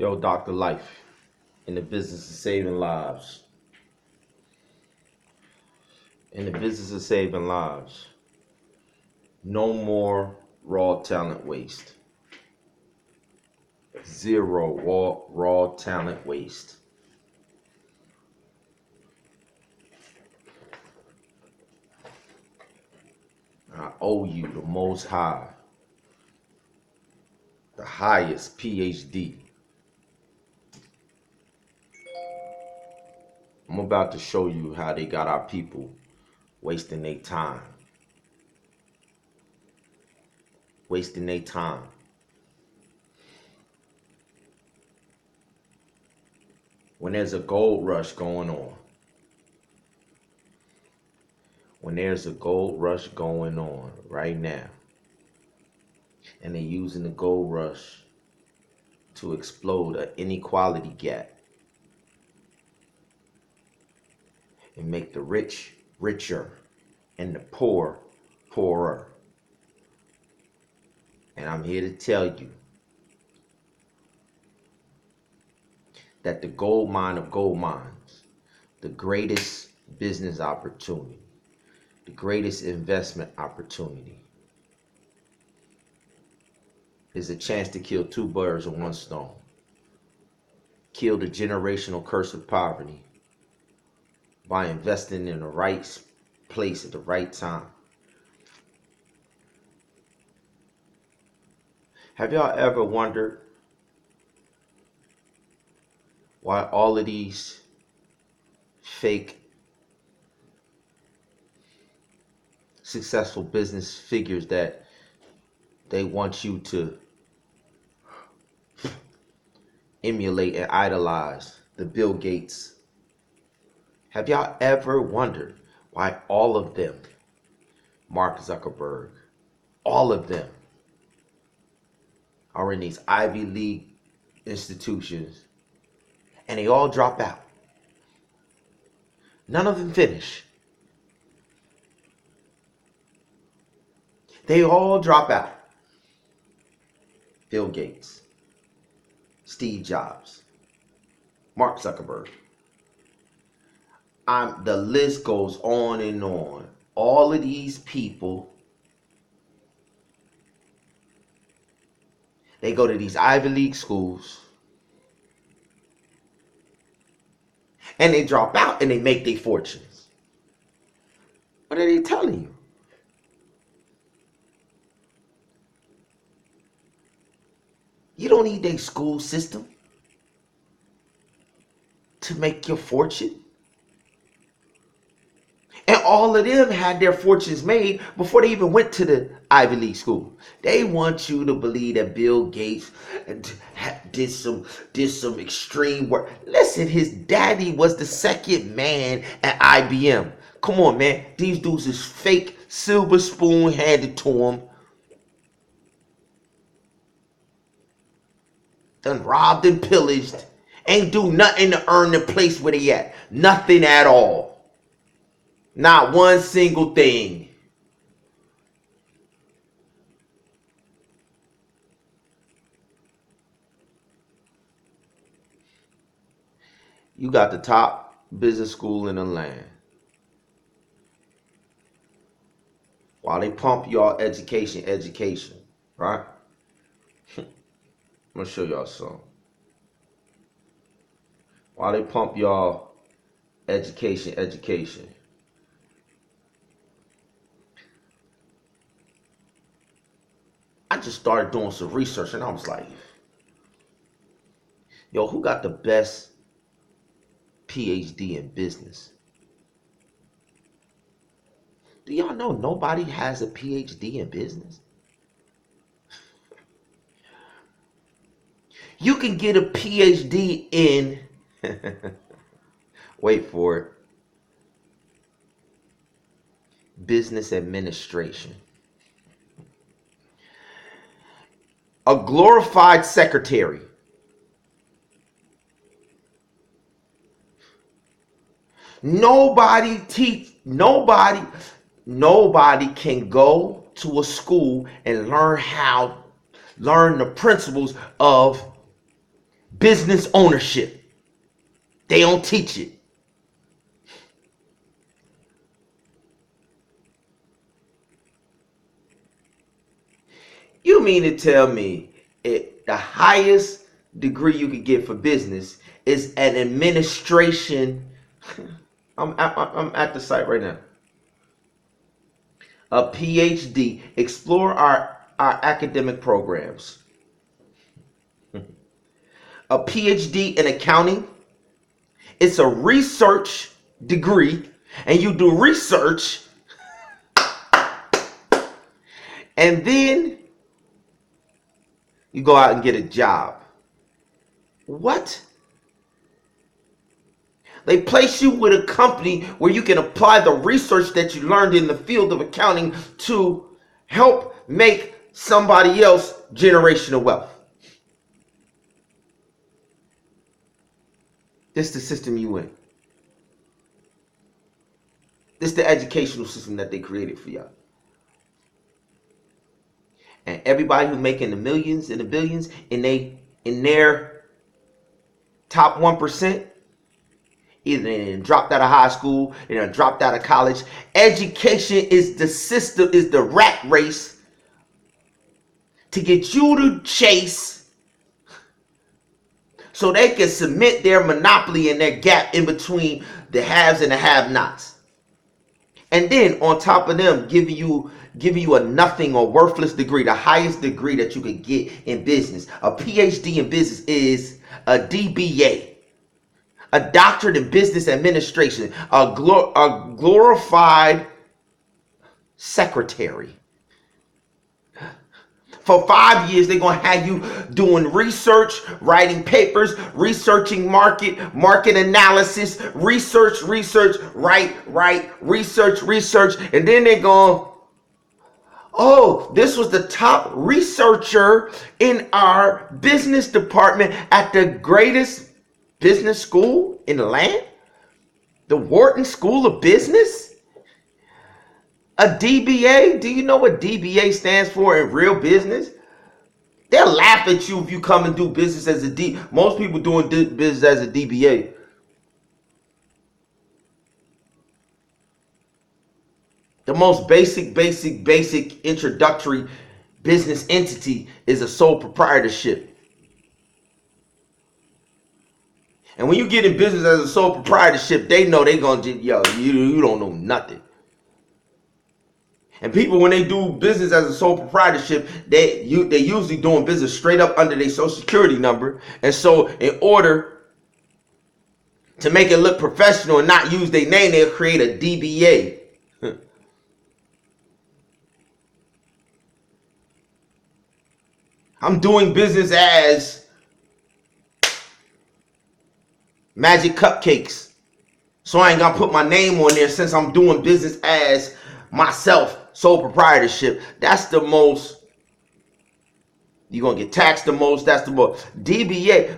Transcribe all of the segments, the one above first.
Yo, Dr. Life, in the business of saving lives. In the business of saving lives. No more raw talent waste. Zero raw talent waste. I owe you the most high, the highest PhD. I'm about to show you how they got our people wasting their time. Wasting their time. When there's a gold rush going on. When there's a gold rush going on right now. And they're using the gold rush to explode an inequality gap and make the rich richer and the poor poorer. And I'm here to tell you that the gold mine of gold mines, the greatest business opportunity, the greatest investment opportunity, is a chance to kill two birds with one stone. Kill the generational curse of poverty by investing in the right place at the right time. Have y'all ever wondered why all of these fake successful business figures that they want you to emulate and idolize, the Bill Gates? Have y'all ever wondered why all of them, Mark Zuckerberg, all of them are in these Ivy League institutions and they all drop out? None of them finish. They all drop out. Bill Gates, Steve Jobs, Mark Zuckerberg. The list goes on and on. All of these people, they go to these Ivy League schools and they drop out and they make their fortunes. What are they telling you? You don't need a school system to make your fortune. And all of them had their fortunes made before they even went to the Ivy League school. They want you to believe that Bill Gates did some extreme work. Listen, his daddy was the second man at IBM. Come on, man. These dudes is fake silver spoon handed to them. Done robbed and pillaged. Ain't do nothing to earn the place where they at. Nothing at all. Not one single thing. You got the top business school in the land. While they pump y'all education, right? I'm gonna show y'all something. While they pump y'all education, I just started doing some research and I was like, yo, who got the best PhD in business? Do y'all know nobody has a PhD in business? You can get a PhD in, wait for it, business administration. A glorified secretary. Nobody can go to a school and learn the principles of business ownership. They don't teach it. You mean to tell me the highest degree you could get for business is an administration? I'm at the site right now. A PhD. Explore our academic programs. A PhD in accounting. It's a research degree, and you do research, and then you go out and get a job. What? They place you with a company where you can apply the research that you learned in the field of accounting to help make somebody else generational wealth. This is the system you in. This is the educational system that they created for y'all. And everybody who's making the millions and the billions in their top 1%, either they dropped out of high school, they dropped out of college. Education is the system, is the rat race to get you to chase so they can cement their monopoly and their gap in between the haves and the have-nots. And then on top of them giving you a nothing or worthless degree, the highest degree that you could get in business. A PhD in business is a DBA, a doctorate in business administration, a glorified secretary. For 5 years, they're going to have you doing research, writing papers, researching market analysis, research, write, research. And then they're going, oh, this was the top researcher in our business department at the greatest business school in the land, the Wharton School of Business. A DBA, do you know what DBA stands for in real business? They'll laugh at you if you come and do business as a D. Most people doing business as a DBA. The most basic introductory business entity is a sole proprietorship. And when you get in business as a sole proprietorship, they know they're going to, you don't know nothing. And people, when they do business as a sole proprietorship, they usually doing business straight up under their social security number. And so in order to make it look professional and not use their name, they'll create a DBA. I'm doing business as Magic Cupcakes. So I ain't gonna put my name on there since I'm doing business as myself. Sole proprietorship. That's the most. You're gonna get taxed the most. That's the most. DBA.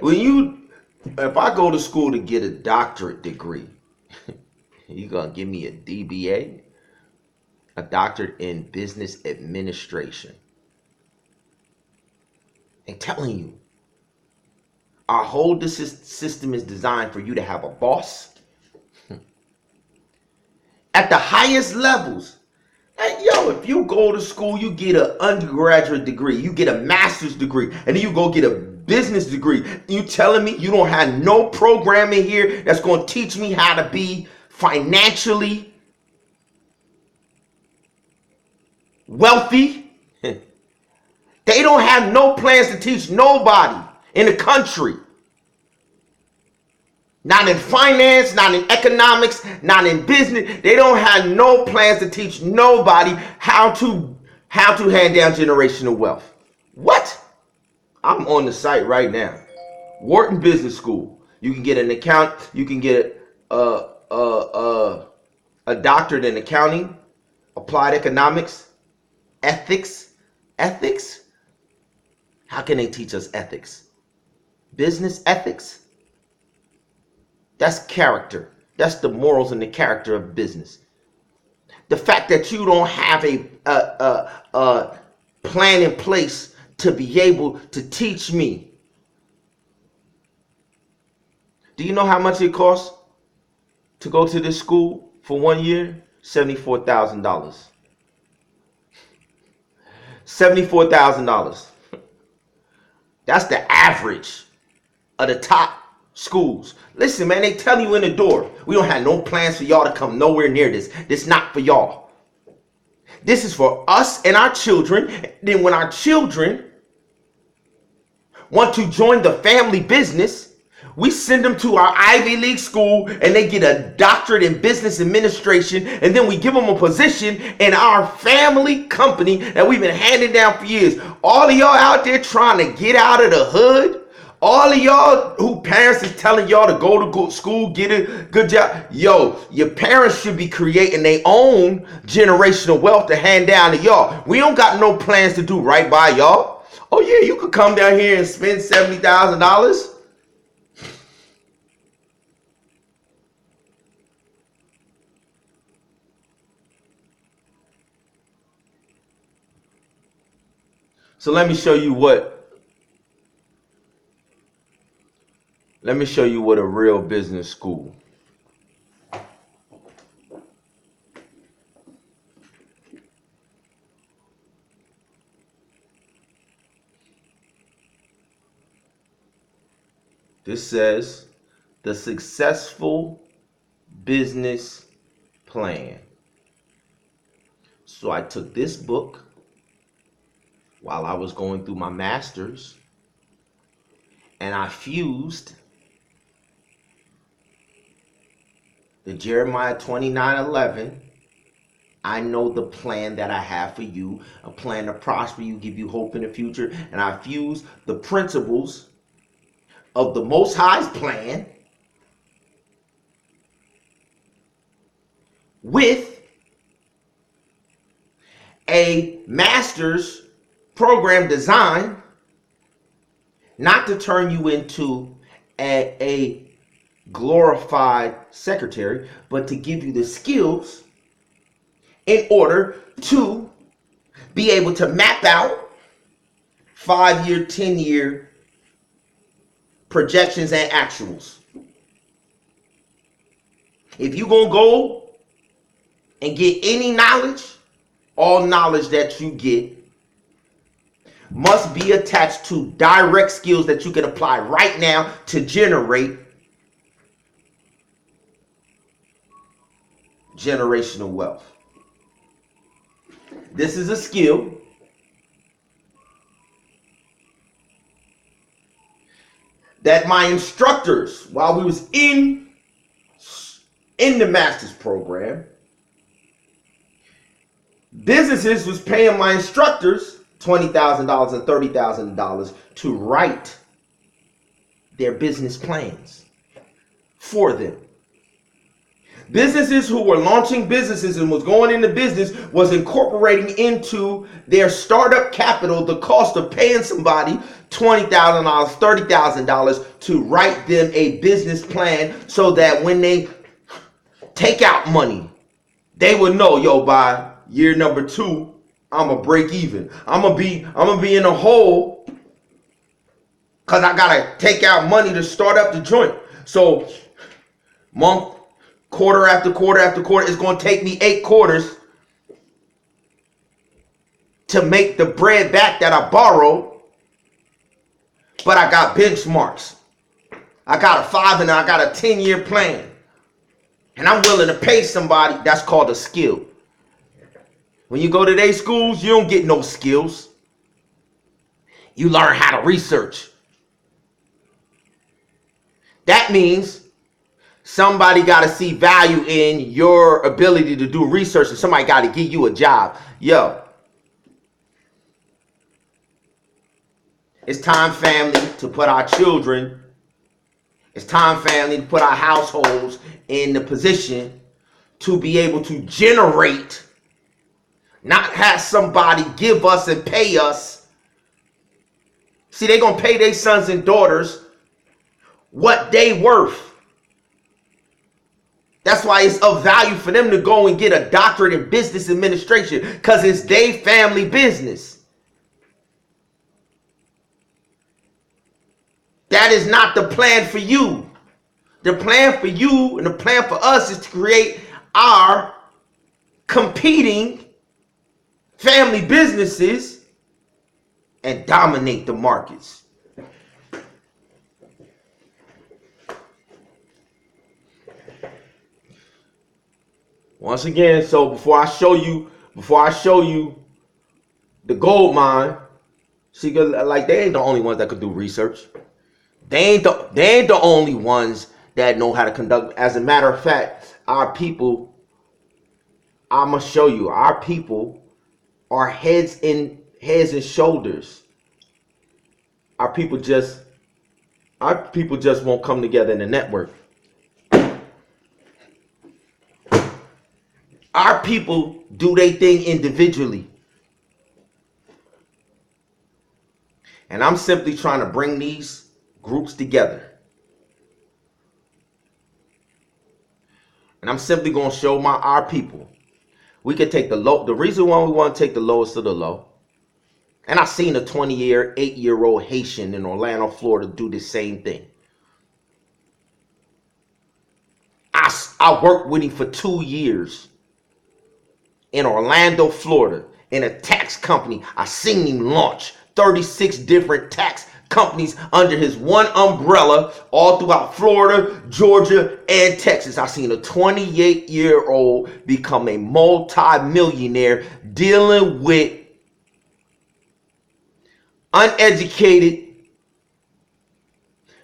If I go to school to get a doctorate degree, you gonna give me a DBA, a doctorate in business administration. I'm telling you, our whole system is designed for you to have a boss at the highest levels. Hey, if you go to school, you get an undergraduate degree, you get a master's degree, and then you go get a business degree. You telling me you don't have no program in here that's going to teach me how to be financially wealthy? They don't have no plans to teach nobody in the country. Not in finance, not in economics, not in business. They don't have no plans to teach nobody how to hand down generational wealth. What? I'm on the site right now. Wharton Business School. You can get an account. You can get a doctorate in accounting, applied economics, ethics. Ethics? How can they teach us ethics? Business ethics? That's character. That's the morals and the character of business. The fact that you don't have a plan in place to be able to teach me Do you know how much it costs to go to this school for 1 year? $74,000. $74,000. That's the average of the top schools. Listen, man, they tell you in the door, we don't have no plans for y'all to come nowhere near this. This not for y'all. This is for us and our children. Then when our children want to join the family business, we send them to our Ivy League school and they get a doctorate in business administration, and then we give them a position in our family company that we've been handing down for years. All of y'all out there trying to get out of the hood, all of y'all who parents is telling y'all to go to school, get a good job. Yo, your parents should be creating their own generational wealth to hand down to y'all. We don't got no plans to do right by y'all. Oh yeah, you could come down here and spend $70,000. So let me show you what a real business school. This says the successful business plan. So I took this book while I was going through my master's, and I fused the Jeremiah 29:11. I know the plan that I have for you, a plan to prosper you, give you hope in the future. And I fused the principles of the Most High's plan with a master's program designed not to turn you into a glorified secretary, but to give you the skills in order to be able to map out 5-year, 10-year projections and actuals. If you're going to go and get any knowledge, all knowledge that you get must be attached to direct skills that you can apply right now to generate generational wealth. This is a skill that my instructors, while we was in the master's program, businesses was paying my instructors $20,000 and $30,000 to write their business plans for them. Businesses who were launching businesses and was going into business was incorporating into their startup capital the cost of paying somebody $20,000, $30,000 to write them a business plan, so that when they take out money, they would know, yo, by year number 2, I'm gonna break even. I'm gonna be in a hole because I gotta take out money to start up the joint. So month, quarter after quarter after quarter, it's gonna take me 8 quarters to make the bread back that I borrowed. But I got benchmarks. I got a 5 and I got a 10-year plan. And I'm willing to pay somebody. That's called a skill. When you go to their schools, you don't get no skills. You learn how to research. That means somebody got to see value in your ability to do research, and somebody got to give you a job. Yo, it's time, family, to put our children, it's time, family, to put our households in the position to be able to generate, not have somebody give us and pay us. See, they're going to pay their sons and daughters what they worth. That's why it's of value for them to go and get a doctorate in business administration, because it's their family business. That is not the plan for you. The plan for you and the plan for us is to create our competing family businesses and dominate the markets. Once again, so before I show you the gold mine, see, like they ain't the only ones that could do research. They ain't the only ones that know how to conduct. As a matter of fact, our people, I'ma show you, our people are heads and shoulders. Our people just won't come together in a network. Our people do their thing individually. And I'm simply trying to bring these groups together. And I'm simply going to show our people. We can take the low. The reason why we want to take the lowest of the low. And I seen a 8-year-old Haitian in Orlando, Florida do the same thing. I worked with him for 2 years in Orlando, Florida, in a tax company. I seen him launch 36 different tax companies under his one umbrella all throughout Florida, Georgia, and Texas. I seen a 28-year-old become a multi-millionaire dealing with uneducated,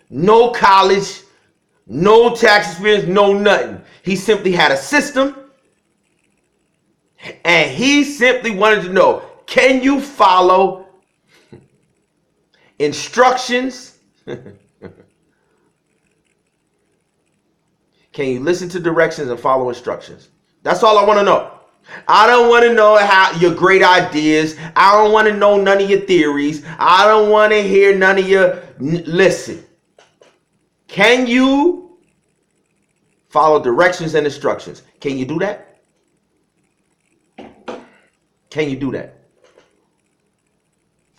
no college, no tax experience, no nothing. He simply had a system, and he simply wanted to know, can you follow instructions? Can you listen to directions and follow instructions? That's all I want to know. I don't want to know how your great ideas. I don't want to know none of your theories. I don't want to hear none of your... Listen. Can you follow directions and instructions? Can you do that? Can you do that?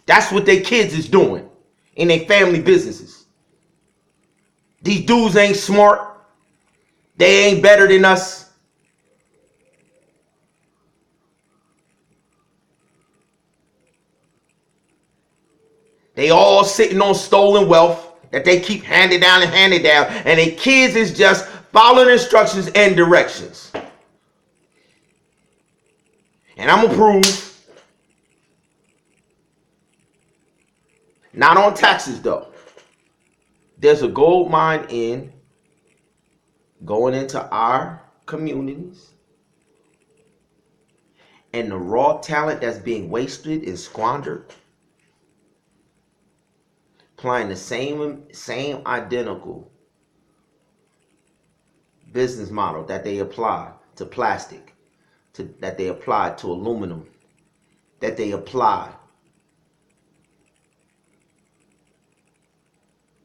That's what their kids is doing in their family businesses. These dudes ain't smart. They ain't better than us. They all sitting on stolen wealth that they keep handing down and handing down. And their kids is just following instructions and directions. And I'm going to prove, not on taxes though. There's a gold mine in going into our communities, and the raw talent that's being wasted and squandered, applying the same identical business model that they apply to plastic, that they apply to aluminum, that they apply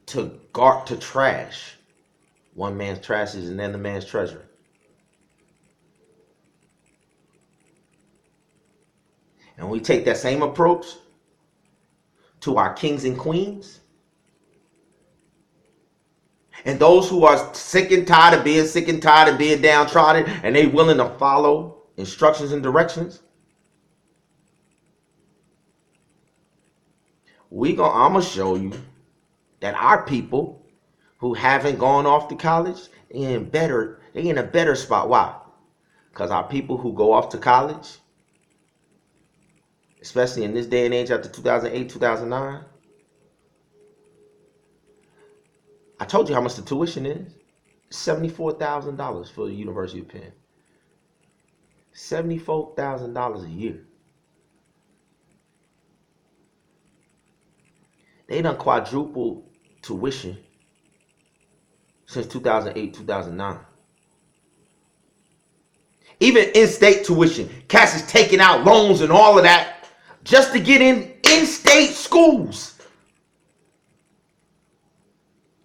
to trash. One man's trash is another man's treasure. And we take that same approach to our kings and queens. And those who are sick and tired of being downtrodden, and they willing to follow instructions and directions. I'm going to show you that our people who haven't gone off to college, they in a better spot. Why? Because our people who go off to college, especially in this day and age after 2008, 2009, I told you how much the tuition is. $74,000 for the University of Penn. $74,000 a year. They done quadrupled tuition since 2008, 2009. Even in-state tuition. Cats is taking out loans and all of that just to get in-state schools.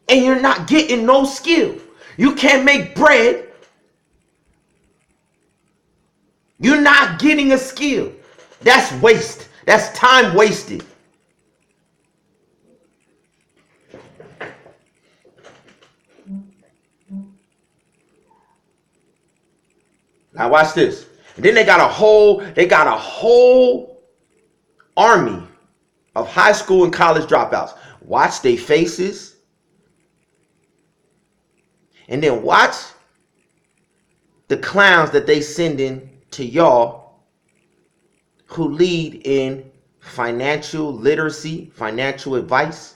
And you're not getting no skill. You can't make bread. You're not getting a skill. That's waste. That's time wasted. Now watch this. And then they got a whole army of high school and college dropouts. Watch their faces, and then watch the clowns that they send in to y'all who lead in financial literacy, financial advice.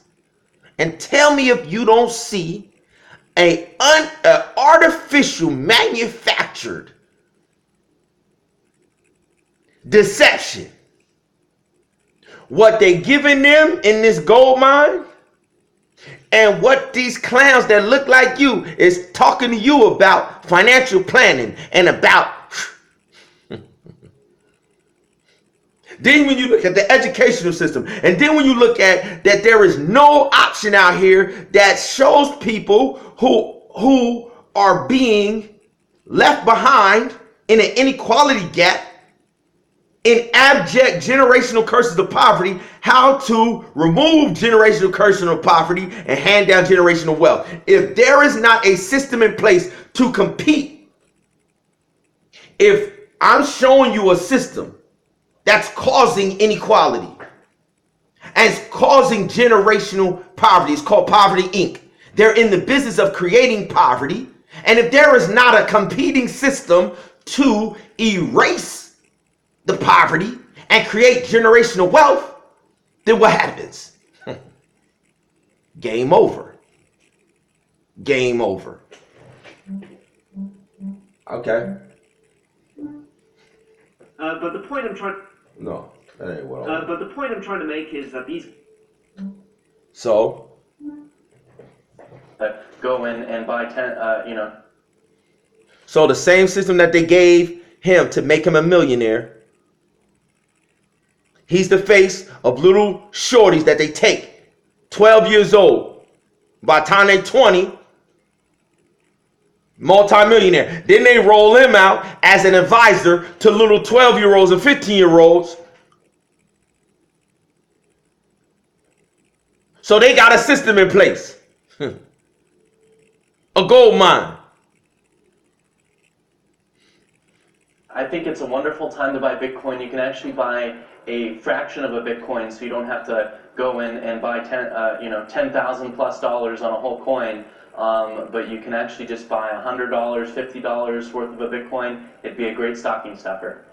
And tell me if you don't see a artificial manufactured deception. What they giving them in this gold mine and what these clowns that look like you is talking to you about financial planning and about. Then when you look at the educational system, and then when you look at that there is no option out here that shows people who are being left behind in an inequality gap, in abject generational curses of poverty, how to remove generational curses of poverty and hand down generational wealth. If there is not a system in place to compete, if I'm showing you a system that's causing inequality and it's causing generational poverty, it's called Poverty Inc. They're in the business of creating poverty. And if there is not a competing system to erase the poverty and create generational wealth, then what happens? Game over. Game over. Okay. But the point I'm trying. No, that ain't what I want. But the point I'm trying to make is that these. So. Go in and buy 10. So the same system that they gave him to make him a millionaire, he's the face of little shorties that they take, 12 years old. By the time they're 20, multi-millionaire. Then they roll him out as an advisor to little 12-year-olds and 15-year-olds. So they got a system in place. A gold mine. I think it's a wonderful time to buy Bitcoin. You can actually buy a fraction of a Bitcoin, so you don't have to go in and buy $10,000+ on a whole coin. But you can actually just buy $100, $50 worth of a Bitcoin. It'd be a great stocking stuffer.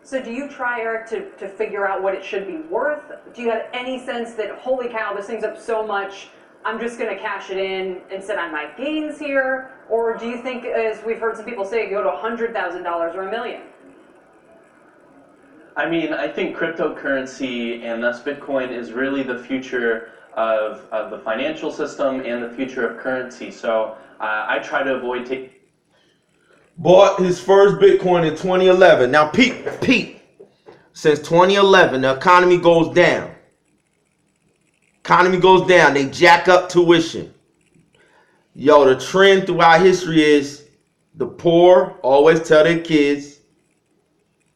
So do you try, Eric, to figure out what it should be worth? Do you have any sense that, holy cow, this thing's up so much, I'm just going to cash it in and sit on my gains here? Or do you think, as we've heard some people say, go to $100,000 or $1 million? I mean, I think cryptocurrency and thus Bitcoin is really the future of the financial system and the future of currency. So I try to avoid taking. Bought his first Bitcoin in 2011. Now, Pete, since 2011, the economy goes down. Economy goes down. They jack up tuition. Yo, the trend throughout history is the poor always tell their kids,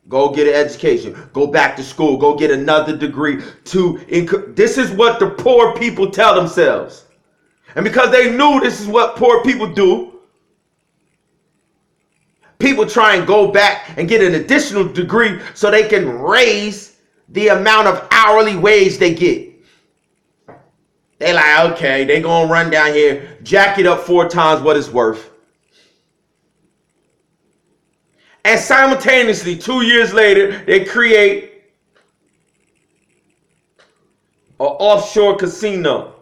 go get an education, go back to school, go get another degree. This is what the poor people tell themselves. And because they knew this is what poor people do, people try and go back and get an additional degree so they can raise the amount of hourly wage they get. They like, okay, they gonna run down here, jack it up 4 times what it's worth. And simultaneously, 2 years later, they create an offshore casino.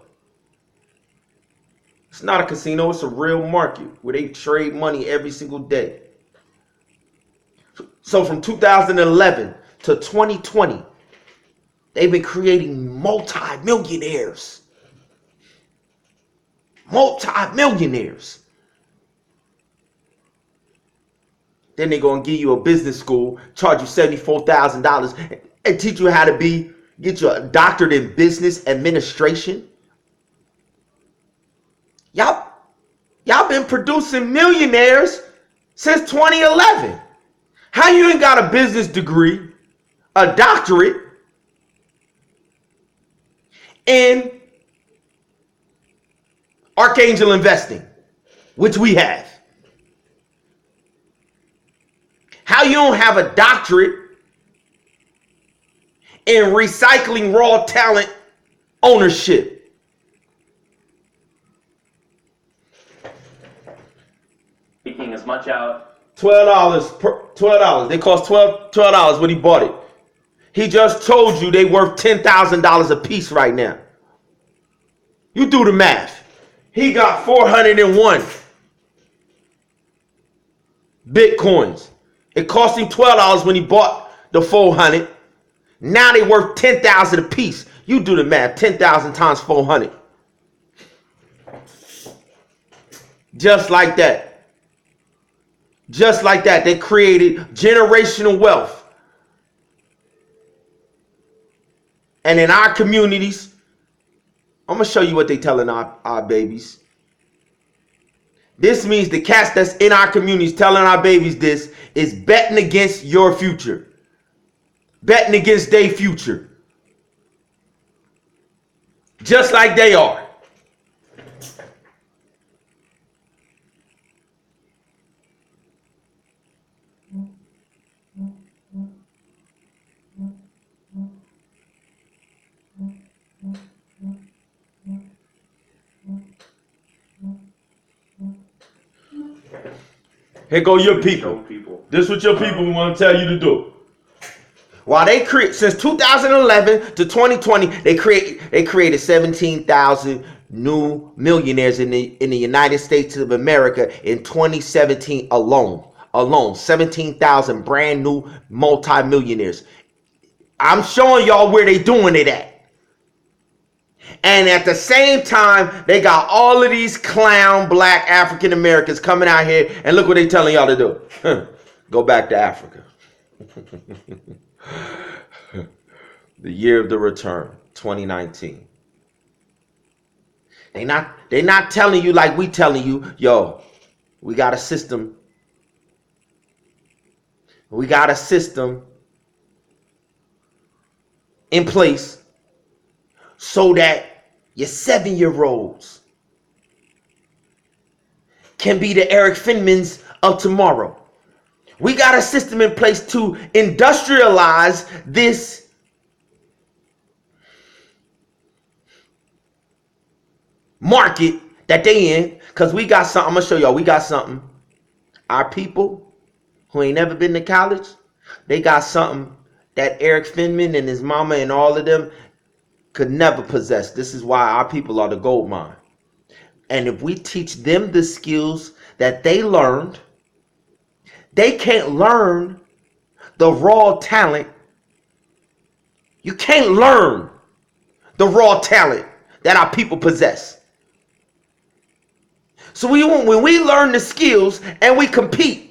It's not a casino, it's a real market where they trade money every single day. So from 2011 to 2020, they've been creating multi-millionaires. Multi-millionaires. Then they're going to give you a business school, charge you $74,000 and teach you how to get you a doctorate in business administration. Y'all been producing millionaires since 2011. How you ain't got a business degree, a doctorate in Archangel investing, which we have? you don't have a doctorate in recycling raw talent ownership? Taking as much out. $12. They cost $12 when he bought it. He just told you they worth $10,000 a piece right now. You do the math. He got 401 Bitcoins. It cost him $12 when he bought the 400. Now they worth 10,000 a piece. You do the math. 10,000 times 400. Just like that. Just like that. They created generational wealth. And in our communities, I'm going to show you what they telling our babies. This means the cats that's in our communities telling our babies this is betting against your future. Betting against their future. Just like they are. Here go your people. This is what your people want to tell you to do. While they create, since 2011 to 2020, they created 17,000 new millionaires in the United States of America in 2017 alone. 17,000 brand new multimillionaires. I'm showing y'all where they doing it at. And at the same time, they got all of these clown black African Americans coming out here, and look what they telling y'all to do. Go back to Africa. The year of the return, 2019. They not telling you like we telling you, yo, we got a system. We got a system in place so that your 7-year-olds can be the Eric Finmans of tomorrow. We got a system in place to industrialize this market that they in, because we got something. I'm going to show y'all. We got something. Our people who ain't never been to college, they got something that Eric Finman and his mama and all of them could never possess. This is why our people are the gold mine. And if we teach them the skills that they learned, they can't learn the raw talent. You can't learn the raw talent that our people possess. So when we learn the skills and we compete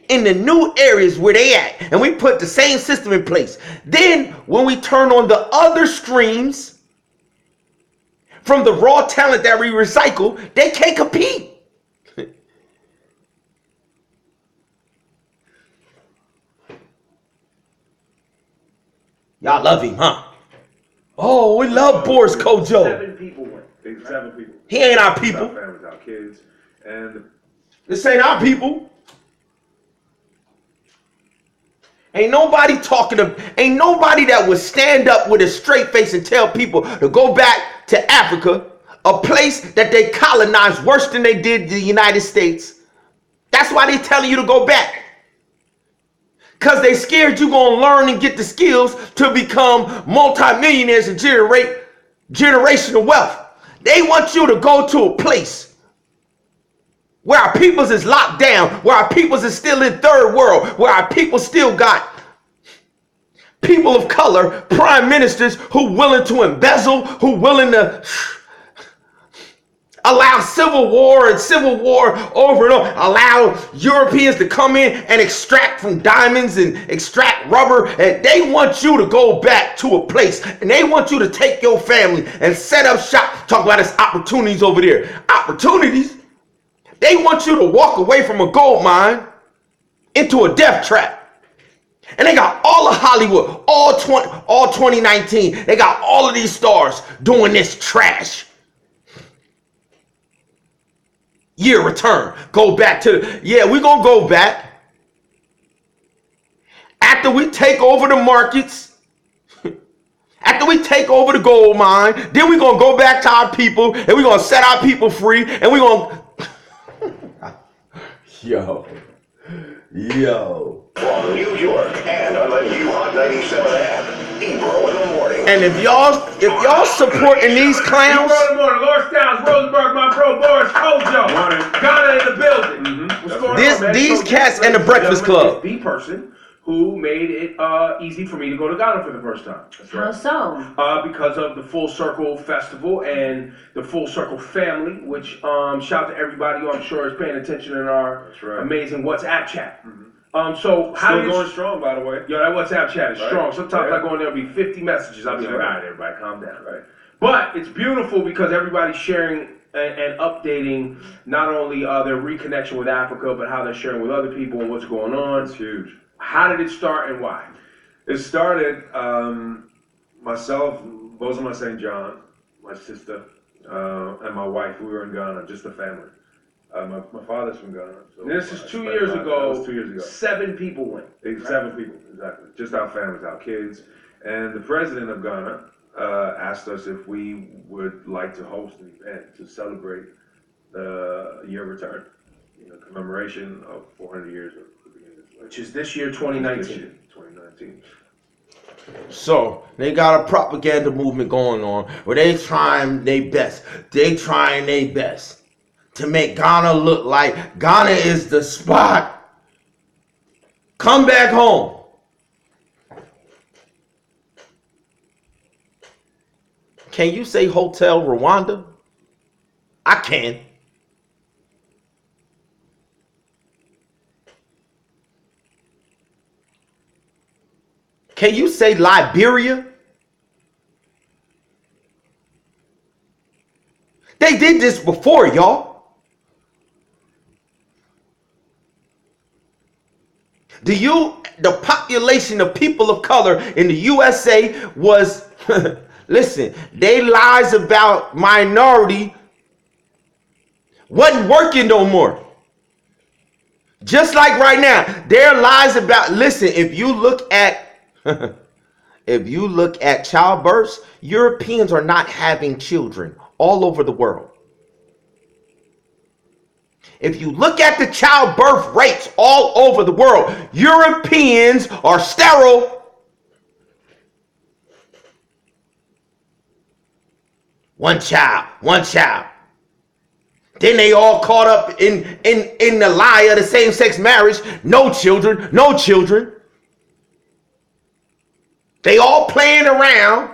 in the new areas where they at, and we put the same system in place, then when we turn on the other streams from the raw talent that we recycle, they can't compete. Y'all love him, huh? Oh, we love Boris Kojo. 7 people went. 7 people. He ain't our people. Our families, our kids, and This ain't our people. Ain't nobody that would stand up with a straight face and tell people to go back to Africa, a place that they colonized worse than they did the United States. That's why they telling you to go back. Because they scared you gonna learn and get the skills to become multimillionaires and generate generational wealth. They want you to go to a place where our peoples is locked down, where our peoples is still in third world, where our people still got people of color, prime ministers who willing to embezzle, who willing to allow civil war over and over, allow Europeans to come in and extract from diamonds and extract rubber. And they want you to go back to a place, and they want you to take your family and set up shop. Talk about this opportunities over there. Opportunities? They want you to walk away from a gold mine into a death trap. And they got all of Hollywood, all 2019. They got all of these stars doing this trash. Year return. Go back to we're going to go back. after we take over the markets, after we take over the gold mine, then we're going to go back to our people and we're going to set our people free and we're going to... Yo. From New York and on the new Hot 97 app, Ebro in the morning. And if y'all supporting these clowns... Ebro in the morning, Lord Styles, Rosenberg, my bro, Boris, Kojo. Ghana in the building. What's going on, man? These So cats this, and the ladies Breakfast gentlemen, Club. is the person who made it easy for me to go to Ghana for the first time. That's How right. so? Because of the Full Circle Festival and the Full Circle family, which shout out to everybody who I'm sure is paying attention in our amazing WhatsApp chat. So how Still going strong, by the way. Yo, that WhatsApp chat is Right. strong. Sometimes Yeah. I go in there, there'll be 50 messages. I'll be like, Right. all right, everybody, calm down. Right. But it's beautiful because everybody's sharing and updating not only their reconnection with Africa, but how they're sharing with other people and what's going on. It's huge. How did it start and why? It started, myself, Bozoma St. John, my sister, and my wife. We were in Ghana, just a family. My father's from Ghana. So This is I 2 spent years That ago. was 2 years ago. 7 people went. 7 people, exactly. Just our families, our kids. And the president of Ghana asked us if we would like to host an event to celebrate the year of return, commemoration of 400 years of the beginning of slavery. Which is this year, 2019. This year, 2019. So they got a propaganda movement going on where they trying their best. They trying their best to make Ghana look like Ghana is the spot. Come back home. Can you say Hotel Rwanda? I can. Can you say Liberia? They did this before, y'all. The population of people of color in the USA was, listen, they lies about minority wasn't working no more. Just like right now, their lies about, listen, if you look at childbirths, Europeans are not having children all over the world. If you look at the childbirth rates all over the world, Europeans are sterile. One child. Then they all caught up in the lie of the same-sex marriage. No children. They all playing around.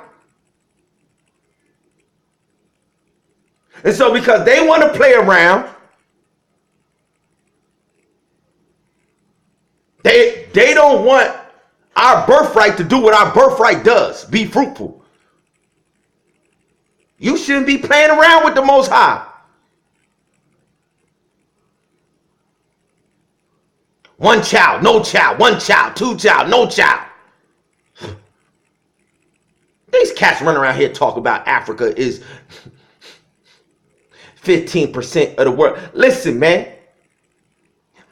And so because they want to play around, they don't want our birthright to do what our birthright does, be fruitful. You shouldn't be playing around with the Most High. One child, no child, one child, two child, no child. These cats running around here talk about Africa is 15% of the world. Listen, man.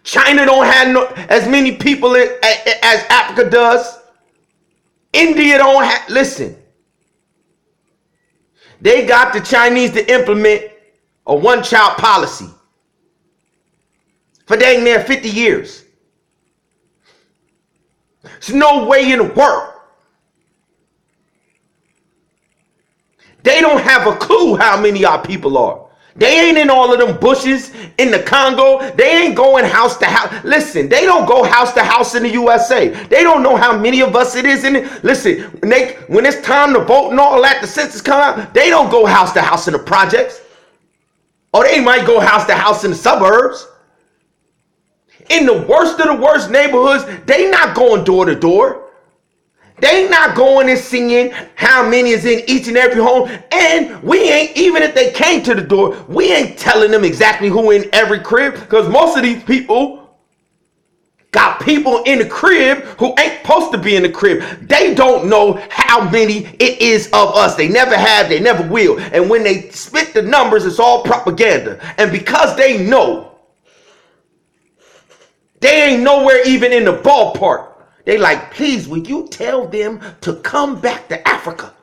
China don't have as many people as Africa does. India don't have, listen. They got the Chinese to implement a one-child policy for dang near 50 years. There's no way in the world. They don't have a clue how many our people are. They ain't in all of them bushes in the Congo. They ain't going house to house. Listen, they don't go house to house in the USA. They don't know how many of us it is in it. Listen, when it's time to vote and all that, the census come out, they don't go house to house in the projects. Or they might go house to house in the suburbs. In the worst of the worst neighborhoods, they not going door to door. They not going and seeing how many is in each and every home. And we ain't, even if they came to the door, we ain't telling them exactly who in every crib. Because most of these people got people in the crib who ain't supposed to be in the crib. They don't know how many it is of us. They never have, they never will. And when they spit the numbers, it's all propaganda. And because they know, they ain't nowhere even in the ballpark. They like, please, will you tell them to come back to Africa?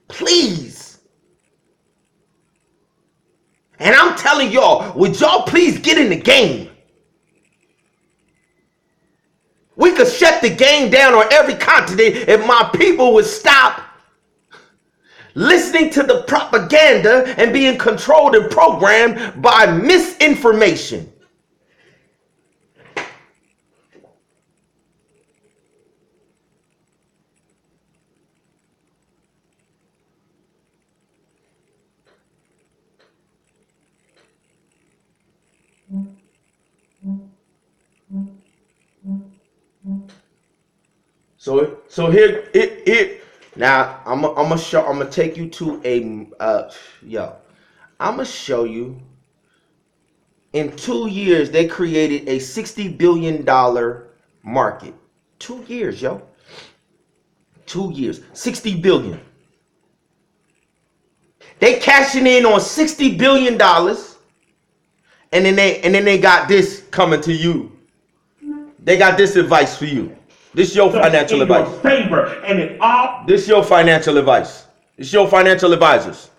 Please. And I'm telling y'all, would y'all please get in the game? We could shut the game down on every continent if my people would stop listening to the propaganda and being controlled and programmed by misinformation. So here it now I'm gonna take you to a I'm gonna show you. In 2 years, they created a $60 billion market. 2 years, yo. 2 years, 60 billion. They cashing in on $60 billion, and then they got this coming to you. They got this advice for you. This your financial advice. Your favor, and it all. This your financial advice. It's your financial advisors.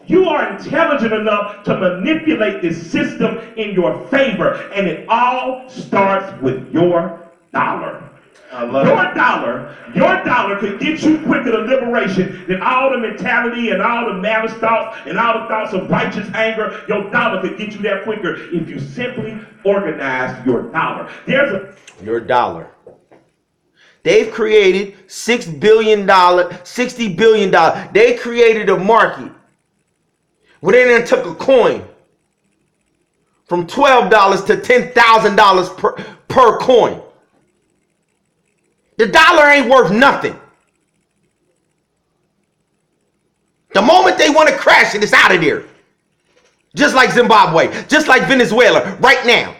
You are intelligent enough to manipulate this system in your favor, and it all starts with your dollar. Your dollar could get you quicker to liberation than all the mentality and all the malice thoughts and all the thoughts of righteous anger. Your dollar could get you there quicker if you simply organize your dollar. Your dollar. They've created $6 billion, $60 billion. They created a market where they then took a coin from $12 to $10,000 per coin. The dollar ain't worth nothing. The moment they want to crash it, it's out of there. Just like Zimbabwe, just like Venezuela, right now.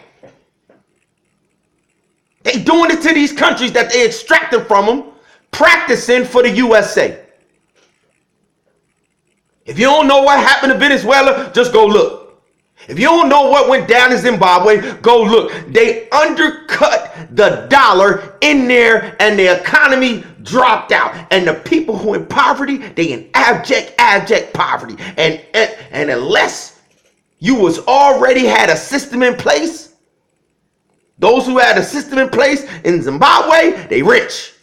They doing it to these countries that they extracted from them, practicing for the USA. If you don't know what happened to Venezuela, just go look. If you don't know what went down in Zimbabwe, go look. They undercut the dollar in there and the economy dropped out. And the people who in poverty, they in abject poverty. And unless you was already had a system in place, those who had a system in place in Zimbabwe, they rich.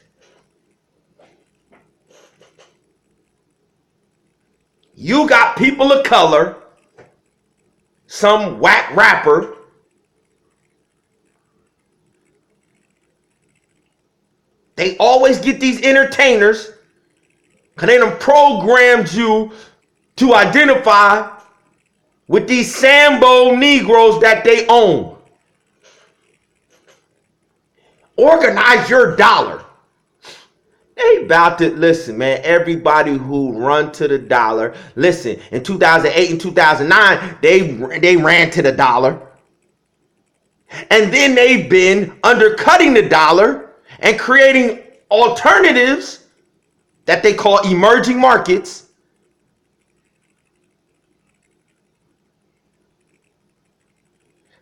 You got people of color, some whack rapper, they always get these entertainers because they done programmed you to identify with these Sambo Negroes that they own. Organize your dollar. They about to, listen, man, everybody who run to the dollar, listen, in 2008 and 2009, they ran to the dollar. And then they've been undercutting the dollar and creating alternatives that they call emerging markets.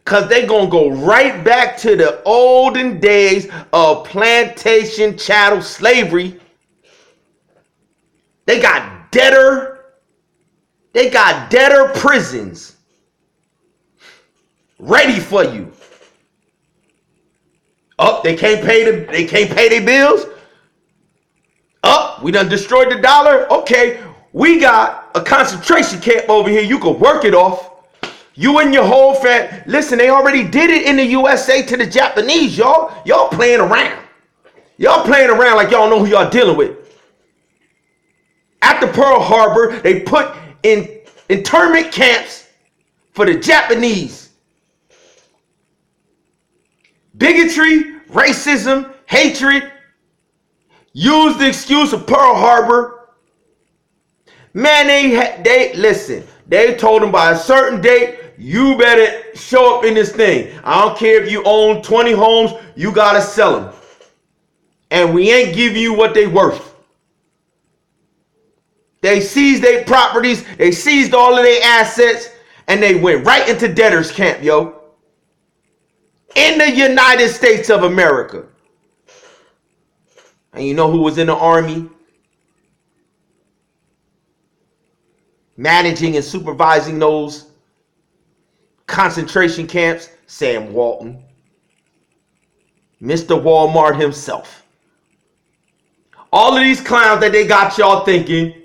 Because they're going to go right back to the olden days of plantation chattel slavery. They got debtor prisons ready for you. Oh, they can't pay their bills. Oh, we done destroyed the dollar. Okay, we got a concentration camp over here. You can work it off. You and your whole family. Listen, they already did it in the USA to the Japanese, y'all. Y'all playing around. Y'all playing around like y'all know who y'all dealing with. After Pearl Harbor, they put in internment camps for the Japanese. Bigotry, racism, hatred. Use the excuse of Pearl Harbor. Man, they listen. They told them by a certain date, you better show up in this thing. I don't care if you own 20 homes, you gotta sell them. And we ain't giving you what they worth. They seized their properties, they seized all of their assets, and they went right into debtors camp, yo. in the United States of America. And you know who was in the army? Managing and supervising those concentration camps? Sam Walton. Mr. Walmart himself. All of these clowns that they got y'all thinking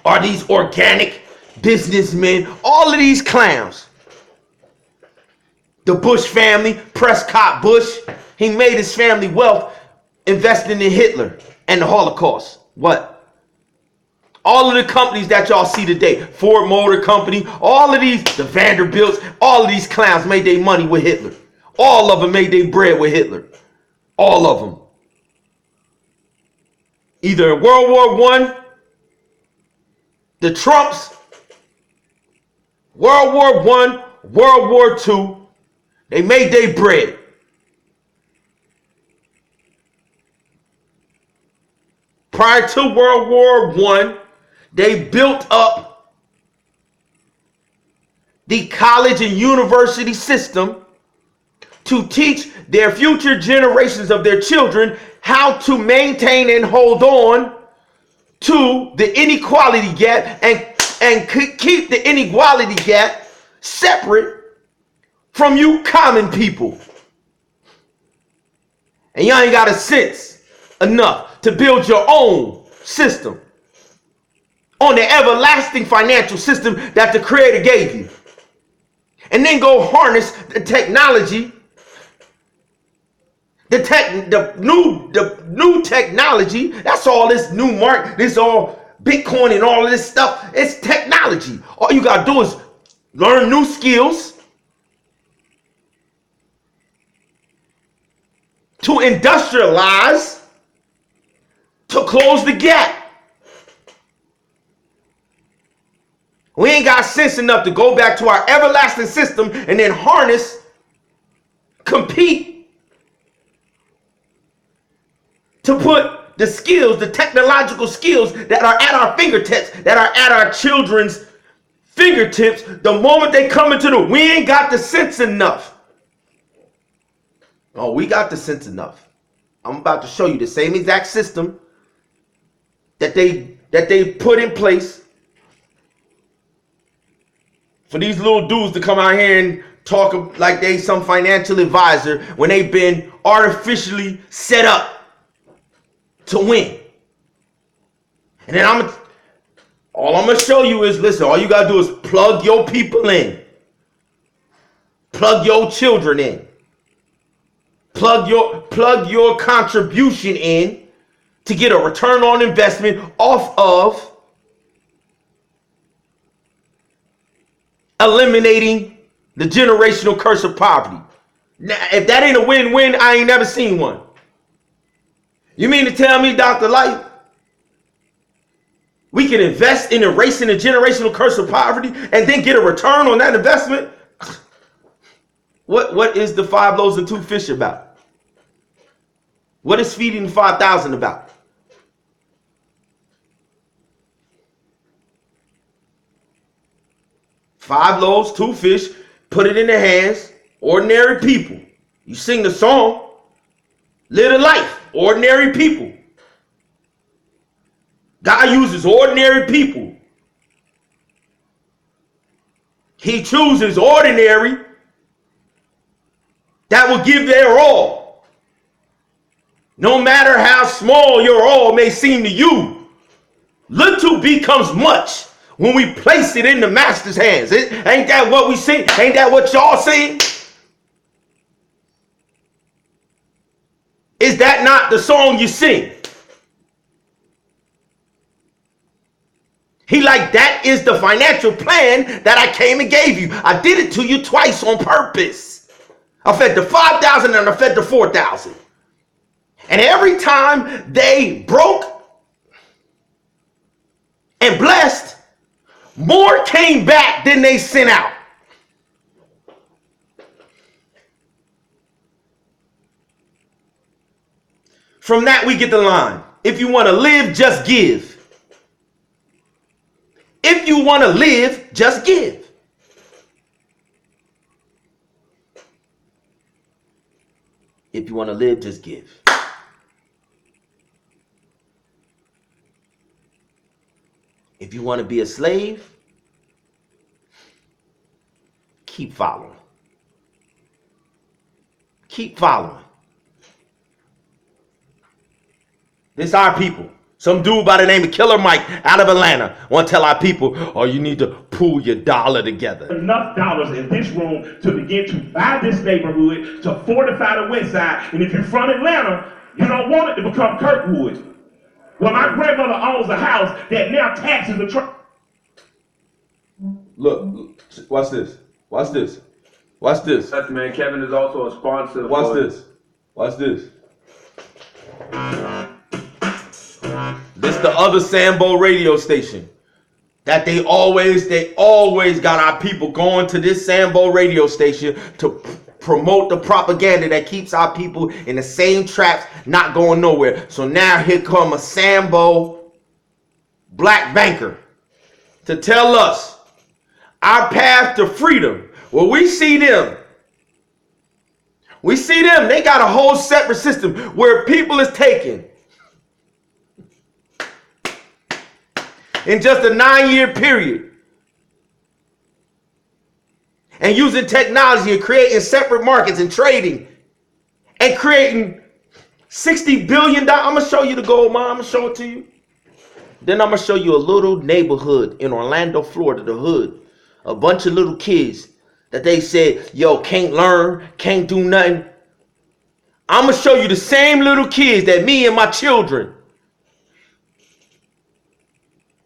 are these organic businessmen. All of these clowns. The Bush family, Prescott Bush, he made his family wealth investing in Hitler and the Holocaust. What? All of the companies that y'all see today, Ford Motor Company, all of these, the Vanderbilts, all of these clowns made their money with Hitler. All of them made their bread with Hitler. All of them. Either in World War I, the Trumps, World War I, World War II, they made their bread. Prior to World War I, they built up the college and university system to teach their future generations of their children how to maintain and hold on to the inequality gap and keep the inequality gap separate from you common people. And y'all ain't got a sense enough to build your own system on the everlasting financial system that the Creator gave you. And then go harness the technology, the new technology. That's all this new market, this all Bitcoin and all of this stuff. It's technology. All you gotta do is learn new skills to industrialize, to close the gap. We ain't got sense enough to go back to our everlasting system and then harness, compete to put the skills, the technological skills that are at our fingertips, that are at our children's fingertips, the moment they come into we ain't got the sense enough. Oh, we got the sense enough. I'm about to show you the same exact system that they put in place for these little dudes to come out here and talk like they some financial advisor when they've been artificially set up to win. And then all I'm gonna show you is, listen, all you gotta do is plug your people in, plug your children in, plug your contribution in to get a return on investment off of eliminating the generational curse of poverty. Now, if that ain't a win-win, I ain't never seen one. You mean to tell me, Dr. Light, we can invest in erasing the generational curse of poverty and then get a return on that investment? What is the 5 loaves and 2 fish about? What is feeding the 5,000 about? Five loaves, 2 fish, put it in their hands, ordinary people. You sing the song, live a life, ordinary people. God uses ordinary people. He chooses ordinary that will give their all. No matter how small your all may seem to you, little becomes much when we place it in the master's hands. Ain't that what we sing? Ain't that what y'all sing? Is that not the song you sing? He like, that is the financial plan that I came and gave you. I did it to you twice on purpose. I fed the 5,000 and I fed the 4,000. And every time they broke and blessed, more came back than they sent out. From that, we get the line. If you want to live, just give. If you want to live, just give. If you want to live, just give. If you want to be a slave, keep following. Keep following. This our people. Some dude by the name of Killer Mike out of Atlanta want to tell our people, oh, you need to pool your dollar together. Enough dollars in this room to begin to buy this neighborhood, to fortify the west side. And if you're from Atlanta, you don't want it to become Kirkwood. Well, my grandmother owns a house that now taxes the Look, watch this. Watch this. Watch this. That's man. Kevin is also a sponsor. Watch this. Watch this. This the other Sambo radio station that they always got our people going to this Sambo radio station to promote the propaganda that keeps our people in the same traps, not going nowhere. So now here come a Sambo black banker to tell us our path to freedom. Well, we see them. They got a whole separate system where people is taken in just a 9-year period and using technology and creating separate markets and trading and creating $60 billion. I'm going to show you the gold mine. I'm going to show it to you. Then I'm going to show you a little neighborhood in Orlando, Florida, the hood. A bunch of little kids that they said, yo, can't learn, can't do nothing. I'm going to show you the same little kids that me and my children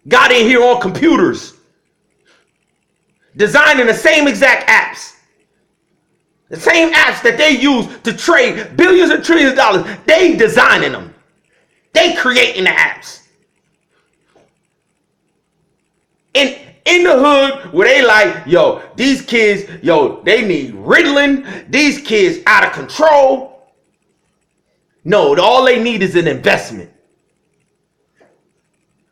got in here on computers, designing the same exact apps. The same apps that they use to trade billions and trillions of dollars. They designing them. They creating the apps. And in the hood where they like, yo, these kids, yo, they need Ritalin. These kids out of control. No, all they need is an investment.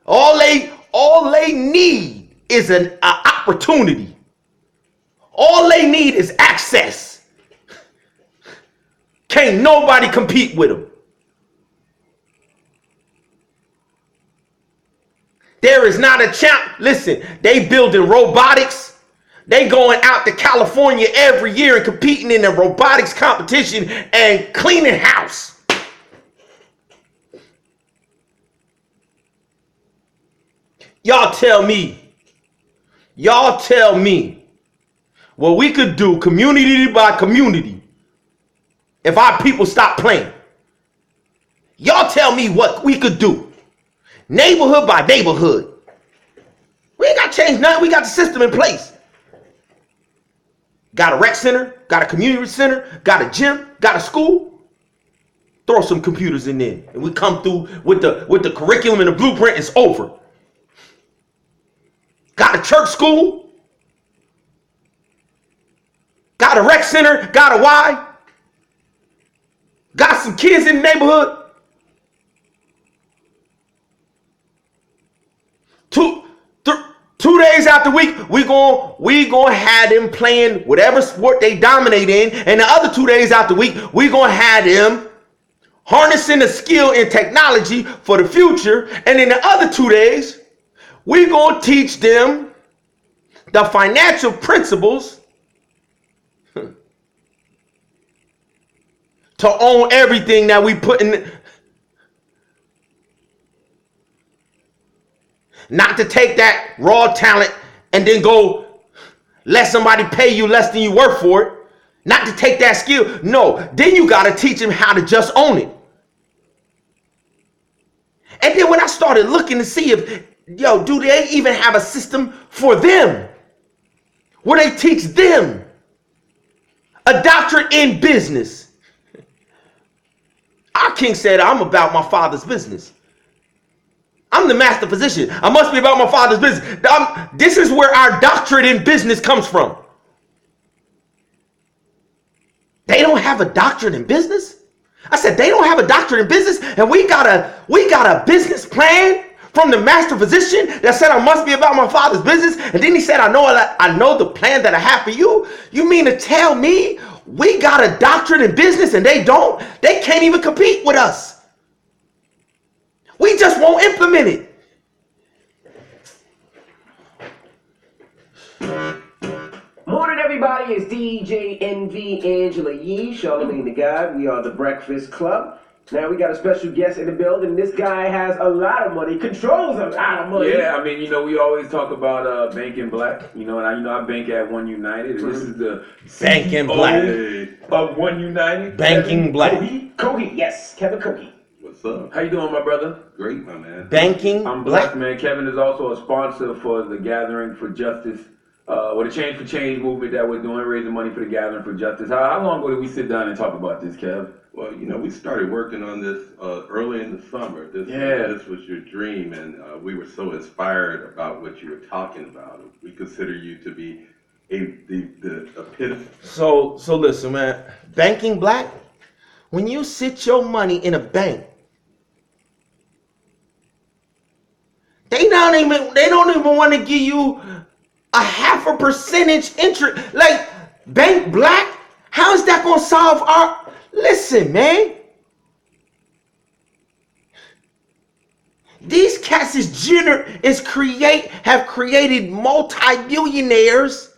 All they need is an opportunity. All they need is access. Can't nobody compete with them. There is not a champ. Listen, they building robotics. They going out to California every year and competing in a robotics competition and cleaning house. Y'all tell me what we could do community by community if our people stop playing. Y'all tell me what we could do neighborhood by neighborhood. We ain't got to change nothing. We got the system in place. Got a rec center, got a community center, got a gym, got a school. Throw some computers in there and we come through with the curriculum and the blueprint. It's over. Got a church school, got a rec center, got a Y, got some kids in the neighborhood. Two days out the week, we gonna have them playing whatever sport they dominate in, and the other 2 days out the week, we gonna have them harnessing the skill and technology for the future, and in the other 2 days, we gonna teach them the financial principles to own everything that we put in. Not to take that raw talent and then go let somebody pay you less than you work for it. Not to take that skill. No, then you got to teach them how to just own it. And then when I started looking to see if, yo, do they even have a system for them? Where they teach them a doctorate in business. Our king said, I'm about my father's business. I'm the master physician. I must be about my father's business. This is where our doctorate in business comes from. They don't have a doctorate in business? I said, they don't have a doctorate in business, and we got a business plan from the master physician that said I must be about my father's business. And then he said, I know the plan that I have for you. You mean to tell me We got a doctorate in business and they don't. They can't even compete with us. We just won't implement it. Morning, everybody. It's DJ NV Angela Yee, Charlamagne the God. We are the Breakfast Club. Now we got a special guest in the building. This guy has a lot of money, controls a lot of money. Yeah, I mean, we always talk about banking black. And I bank at One United, and this is the Banking Black of One United. Banking Black. Kohi, yes, Kevin Kohi. What's up? How you doing, my brother? Great, my man. Banking I'm Black. blessed, man. Kevin is also a sponsor for the Gathering for Justice, or the Change for Change movement that we're doing, raising money for the Gathering for Justice. How long ago did we sit down and talk about this, Kev? Well, we started working on this early in the summer. This was your dream, and we were so inspired about what you were talking about. We consider you to be the epitome. So listen, man. Banking Black. When you sit your money in a bank, they don't even want to give you a 0.5% interest. Like Bank Black, how is that gonna solve our? Listen, man. These cats have created multi-billionaires.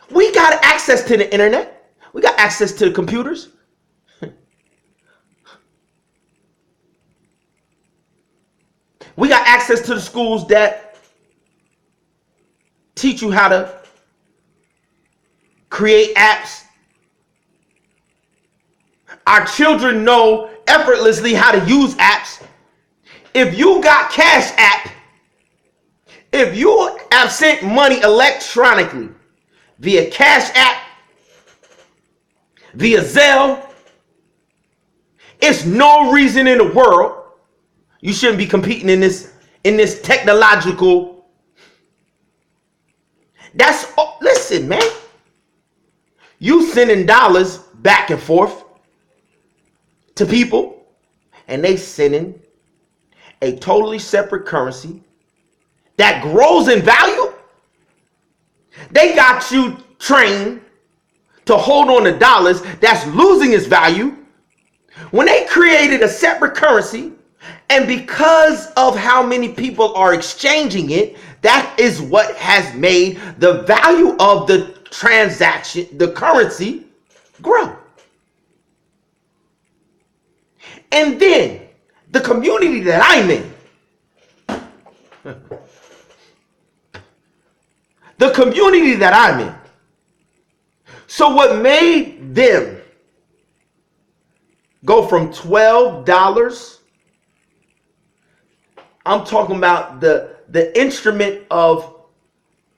We got access to the internet. We got access to the computers. We got access to the schools that teach you how to create apps. Our children know effortlessly how to use apps. If you got Cash App, if you have sent money electronically via Cash App, via Zelle, it's no reason in the world you shouldn't be competing in this technological. Listen, man. You sending dollars back and forth to people, and they sending a totally separate currency that grows in value. They got you trained to hold on to dollars that's losing its value. When they created a separate currency, and because of how many people are exchanging it, that is what has made the value of the transaction, the currency, grow. And then the community that I'm in, so what made them go from $12, I'm talking about the instrument of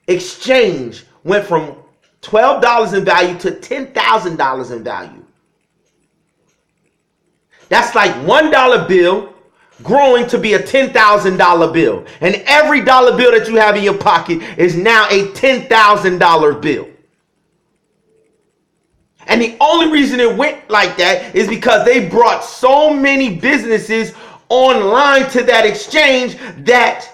exchange went from $12 in value to $10,000 in value. That's like $1 bill growing to be a $10,000 bill. And every dollar bill that you have in your pocket is now a $10,000 bill. And the only reason it went like that is because they brought so many businesses online to that exchange that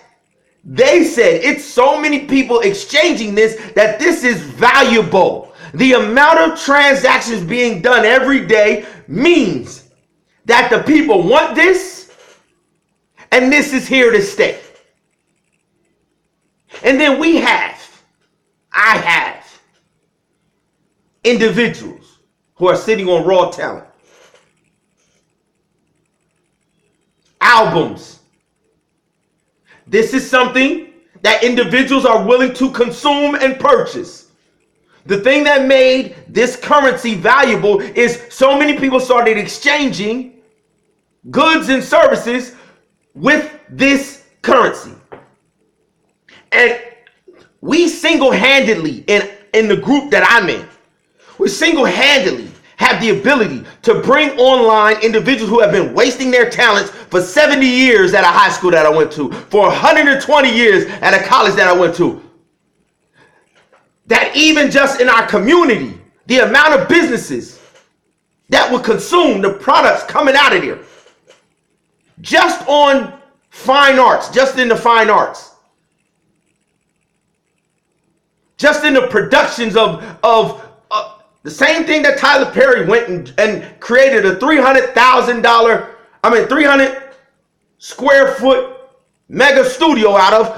they said it's so many people exchanging this that this is valuable. The amount of transactions being done every day means that the people want this, and this is here to stay. And then I have individuals who are sitting on raw talent, albums. This is something that individuals are willing to consume and purchase. The thing that made this currency valuable is so many people started exchanging goods and services with this currency. And we single-handedly, in the group that I'm in, we single-handedly have the ability to bring online individuals who have been wasting their talents for 70 years at a high school that I went to, for 120 years at a college that I went to. That even just in our community, the amount of businesses that would consume the products coming out of there, just on fine arts, just in the fine arts, Just in the productions of the same thing that Tyler Perry went and created a $300 square foot mega studio out of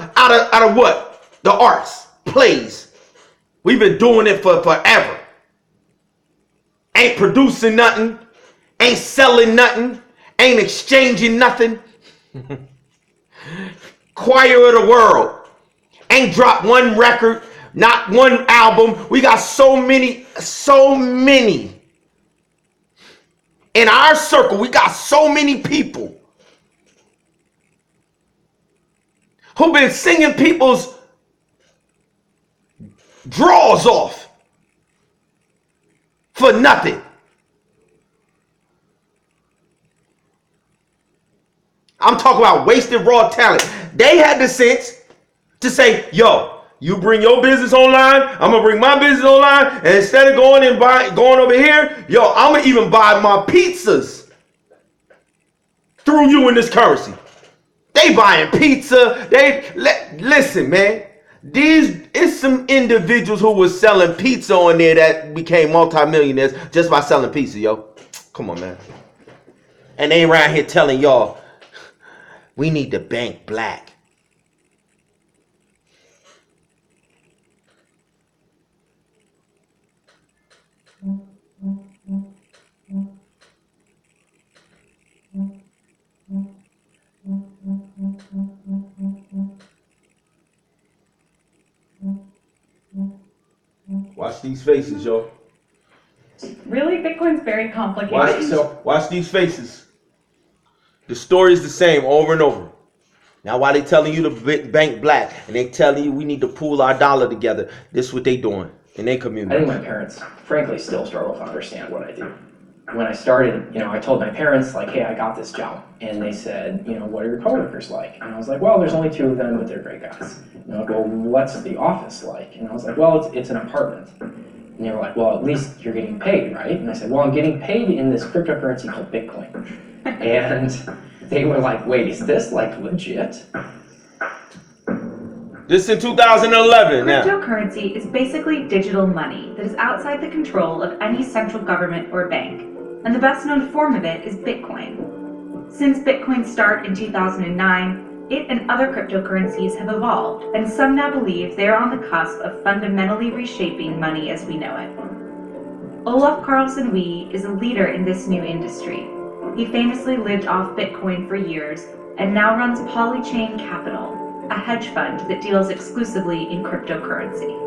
what? The arts, plays. We've been doing it for forever. Ain't producing nothing, ain't selling nothing, ain't exchanging nothing. Choir of the world. Ain't dropped one record, not one album. We got so many. In our circle, we got so many people who've been singing people's drawers off for nothing. I'm talking about wasted raw talent. They had the sense to say, yo, you bring your business online, I'm gonna bring my business online, and instead of going over here, yo, I'm gonna even buy my pizzas through you in this currency. They buying pizza. Listen, man. It's some individuals who was selling pizza on there that became multimillionaires just by selling pizza, yo. Come on, man. And they around here telling y'all, we need to bank black. Watch these faces, yo. Really? Bitcoin's very complicated. Watch these faces. The story is the same over and over. Now, while they telling you to bank black and they telling you we need to pool our dollar together, this is what they doing in their community. I think my parents, frankly, still struggle to understand what I do. When I started, I told my parents, like, hey, I got this job. And they said, what are your coworkers like? And I was like, well, there's only 2 of them, but they're great guys. And they're like, well, what's the office like? And I was like, well, it's an apartment. And they were like, well, at least you're getting paid, right? And I said, well, I'm getting paid in this cryptocurrency called Bitcoin. And they were like, wait, is this like legit? This in 2011 now. Cryptocurrency is basically digital money that is outside the control of any central government or bank. And the best known form of it is Bitcoin. Since Bitcoin's start in 2009, it and other cryptocurrencies have evolved, and some now believe they are on the cusp of fundamentally reshaping money as we know it. Olaf Carlson Wee is a leader in this new industry. He famously lived off Bitcoin for years and now runs Polychain Capital, a hedge fund that deals exclusively in cryptocurrency.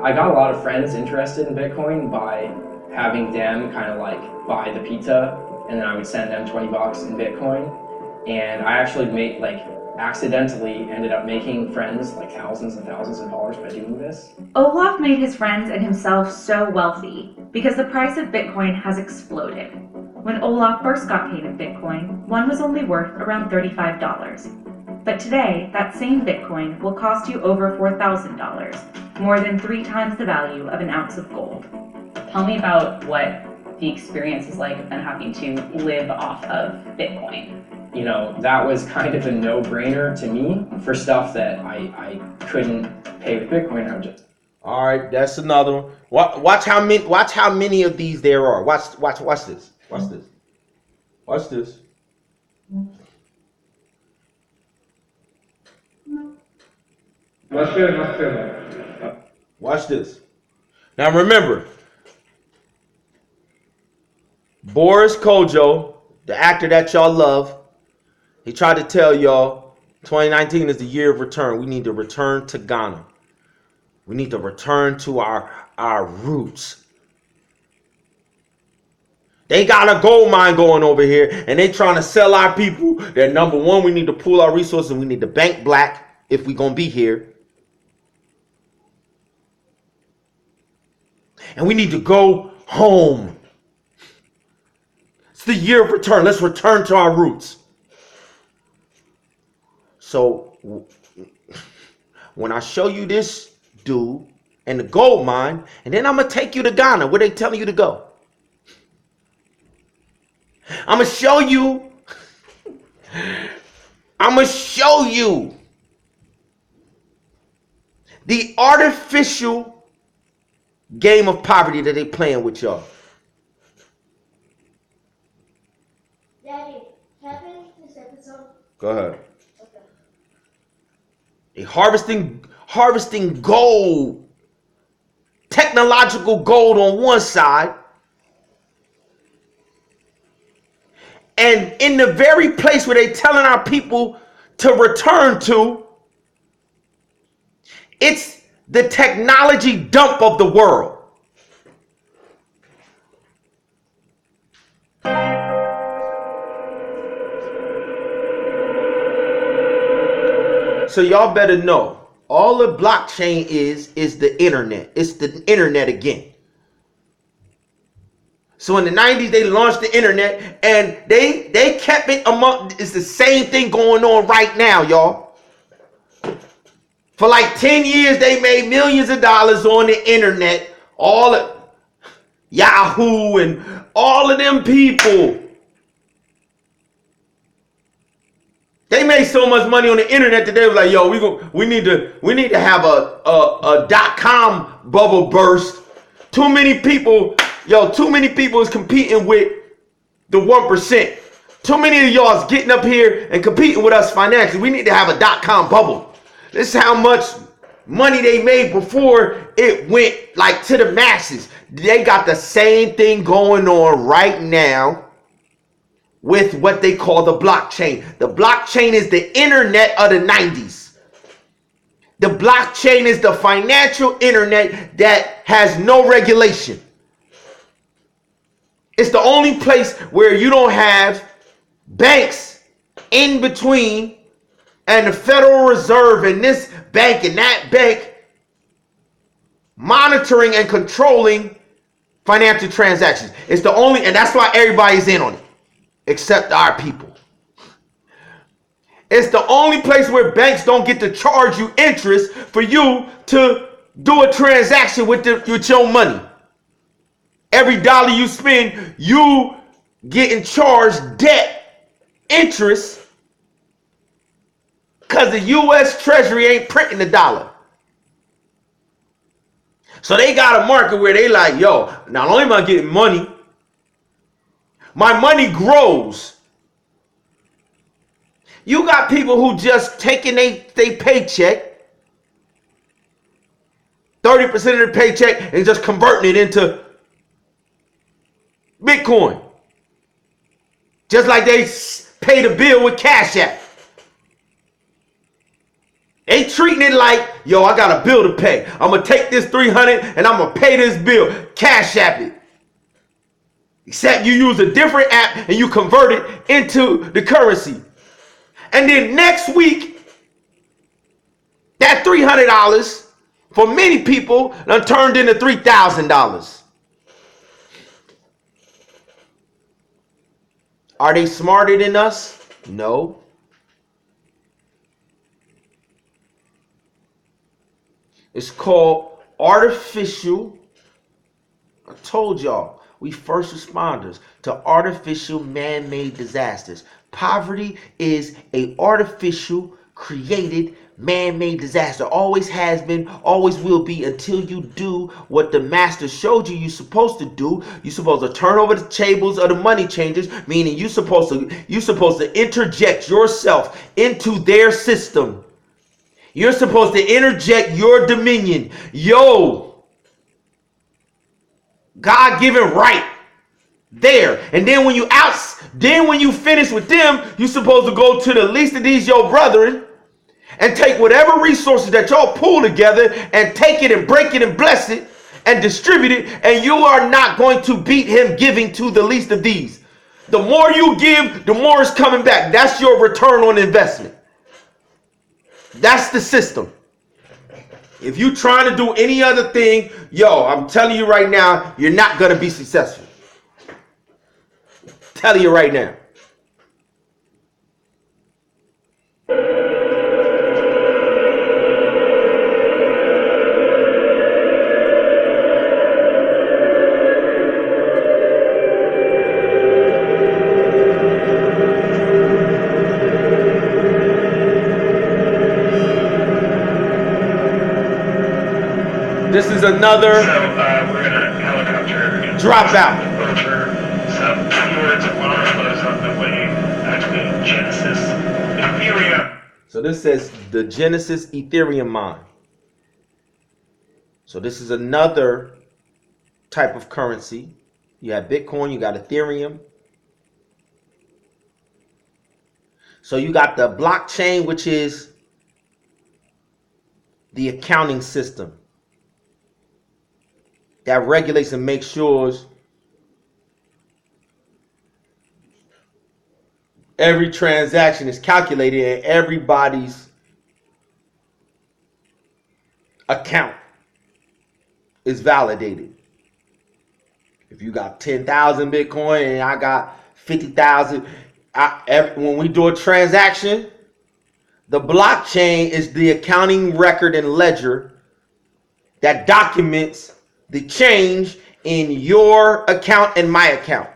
I got a lot of friends interested in Bitcoin by having them kind of like buy the pizza, and then I would send them $20 in Bitcoin. And I actually accidentally ended up making friends, like thousands and thousands of dollars by doing this. Olaf made his friends and himself so wealthy because the price of Bitcoin has exploded. When Olaf first got paid in Bitcoin, one was only worth around $35. But today, that same Bitcoin will cost you over $4,000, more than 3 times the value of an ounce of gold. Tell me about what the experience is like of them having to live off of Bitcoin. That was kind of a no-brainer to me for stuff that I couldn't pay with Bitcoin. All right, that's another one. Watch how many of these there are. Watch this. Watch this. Watch this. Watch this. Now remember, Boris Kojo, the actor that y'all love, he tried to tell y'all 2019 is the year of return. We need to return to Ghana. We need to return to our roots. They got a gold mine going over here, and they trying to sell our people that number one, we need to pool our resources, and we need to bank black if we gonna be here. And we need to go home. It's the year of return. Let's return to our roots. So when I show you this dude and the gold mine, and then I'm gonna take you to Ghana, where they telling you to go. I'm gonna show you The artificial game of poverty that they playing with y'all. Daddy, happen this episode? Go ahead. Okay. They harvesting gold, technological gold on one side, and in the very place where they telling our people to return to, it's the technology dump of the world. So y'all better know, all the blockchain is the internet. It's the internet again. So in the 90s, they launched the internet, and they kept it among, it's the same thing going on right now, y'all. For like 10 years, they made millions of dollars on the internet. All of Yahoo and all of them people. They made so much money on the internet that they was like, yo, we need to have a .com bubble burst. Too many people is competing with the 1%. Too many of y'all is getting up here and competing with us financially. We need to have a .com bubble. This is how much money they made before it went like to the masses. They got the same thing going on right now with what they call the blockchain. The blockchain is the internet of the 90s. The blockchain is the financial internet that has no regulation. It's the only place where you don't have banks in between and the Federal Reserve and this bank and that bank monitoring and controlling financial transactions. It's the only, and that's why everybody's in on it, except our people. It's the only place where banks don't get to charge you interest for you to do a transaction with your money. Every dollar you spend, you getting charged debt interest because the U.S. Treasury ain't printing the dollar. So they got a market where they like, yo, not only am I getting money, my money grows. You got people who just taking they paycheck, 30% of their paycheck, and just converting it into Bitcoin. Just like they pay the bill with Cash App. They treating it like, yo, I got a bill to pay. I'm going to take this $300 and I'm going to pay this bill. Cash App it. Except you use a different app and you convert it into the currency. And then next week, that $300 for many people done turned into $3,000. Are they smarter than us? No. It's called artificial. I told y'all, we first responders to artificial man-made disasters. Poverty is an artificial created man-made disaster. Always has been, always will be, until you do what the master showed you you're supposed to do. You're supposed to turn over the tables of the money changers, meaning you're supposed to interject yourself into their system. You're supposed to interject your dominion. Yo, God-given right there. And then when you finish with them, you're supposed to go to the least of these your brethren and take whatever resources that y'all pull together and take it and break it and bless it and distribute it, and you are not going to beat him giving to the least of these. The more you give, the more is coming back. That's your return on investment. That's the system. If you trying to do any other thing, yo, I'm telling you right now, you're not going to be successful. Telling you right now. This is another we're in a helicopter dropout. over some fjords and lavas on the way to the Genesis Ethereum. So this says the Genesis Ethereum mine. So this is another type of currency. You have Bitcoin, you got Ethereum. So you got the blockchain, which is the accounting system that regulates and makes sure every transaction is calculated and everybody's account is validated. If you got 10,000 Bitcoin and I got 50,000, when we do a transaction, the blockchain is the accounting record and ledger that documents the change in your account and my account.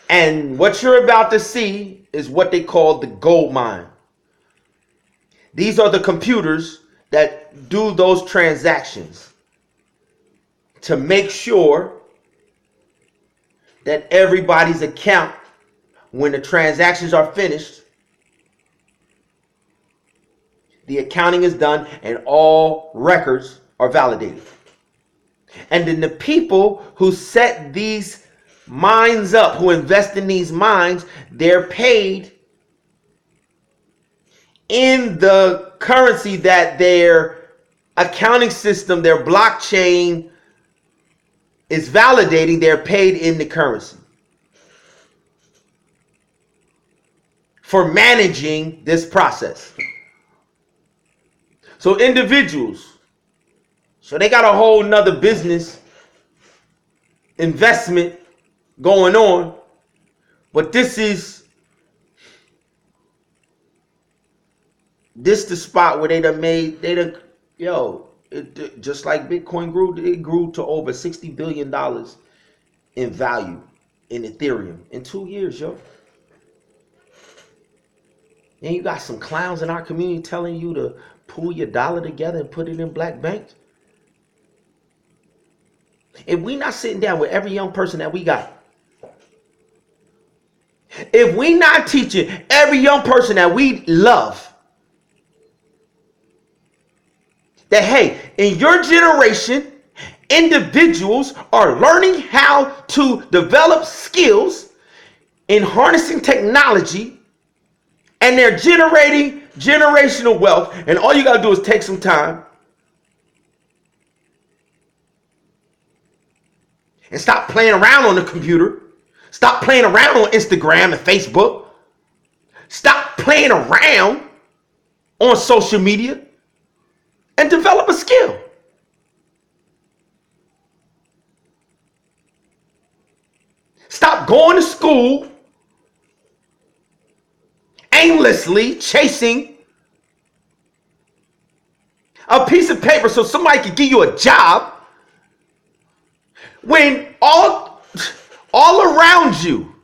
And what you're about to see is what they call the gold mine. These are the computers that do those transactions to make sure that everybody's account, when the transactions are finished, the accounting is done and all records are validated. And then the people who set these mines up, who invest in these mines, they're paid in the currency that their accounting system, their blockchain is validating. They're paid in the currency for managing this process. So individuals, so they got a whole nother business investment going on, but this the spot where just like Bitcoin grew, it grew to over $60 billion in value in Ethereum in 2 years, yo. And you got some clowns in our community telling you to pull your dollar together and put it in black banks. If we not sitting down with every young person that we got, if we not teaching every young person that we love that, hey, in your generation, individuals are learning how to develop skills in harnessing technology, and they're generating generational wealth, and all you got to do is take some time and stop playing around on the computer. Stop playing around on Instagram and Facebook. Stop playing around on social media and develop a skill. Stop going to school aimlessly chasing a piece of paper so somebody can give you a job when all around you,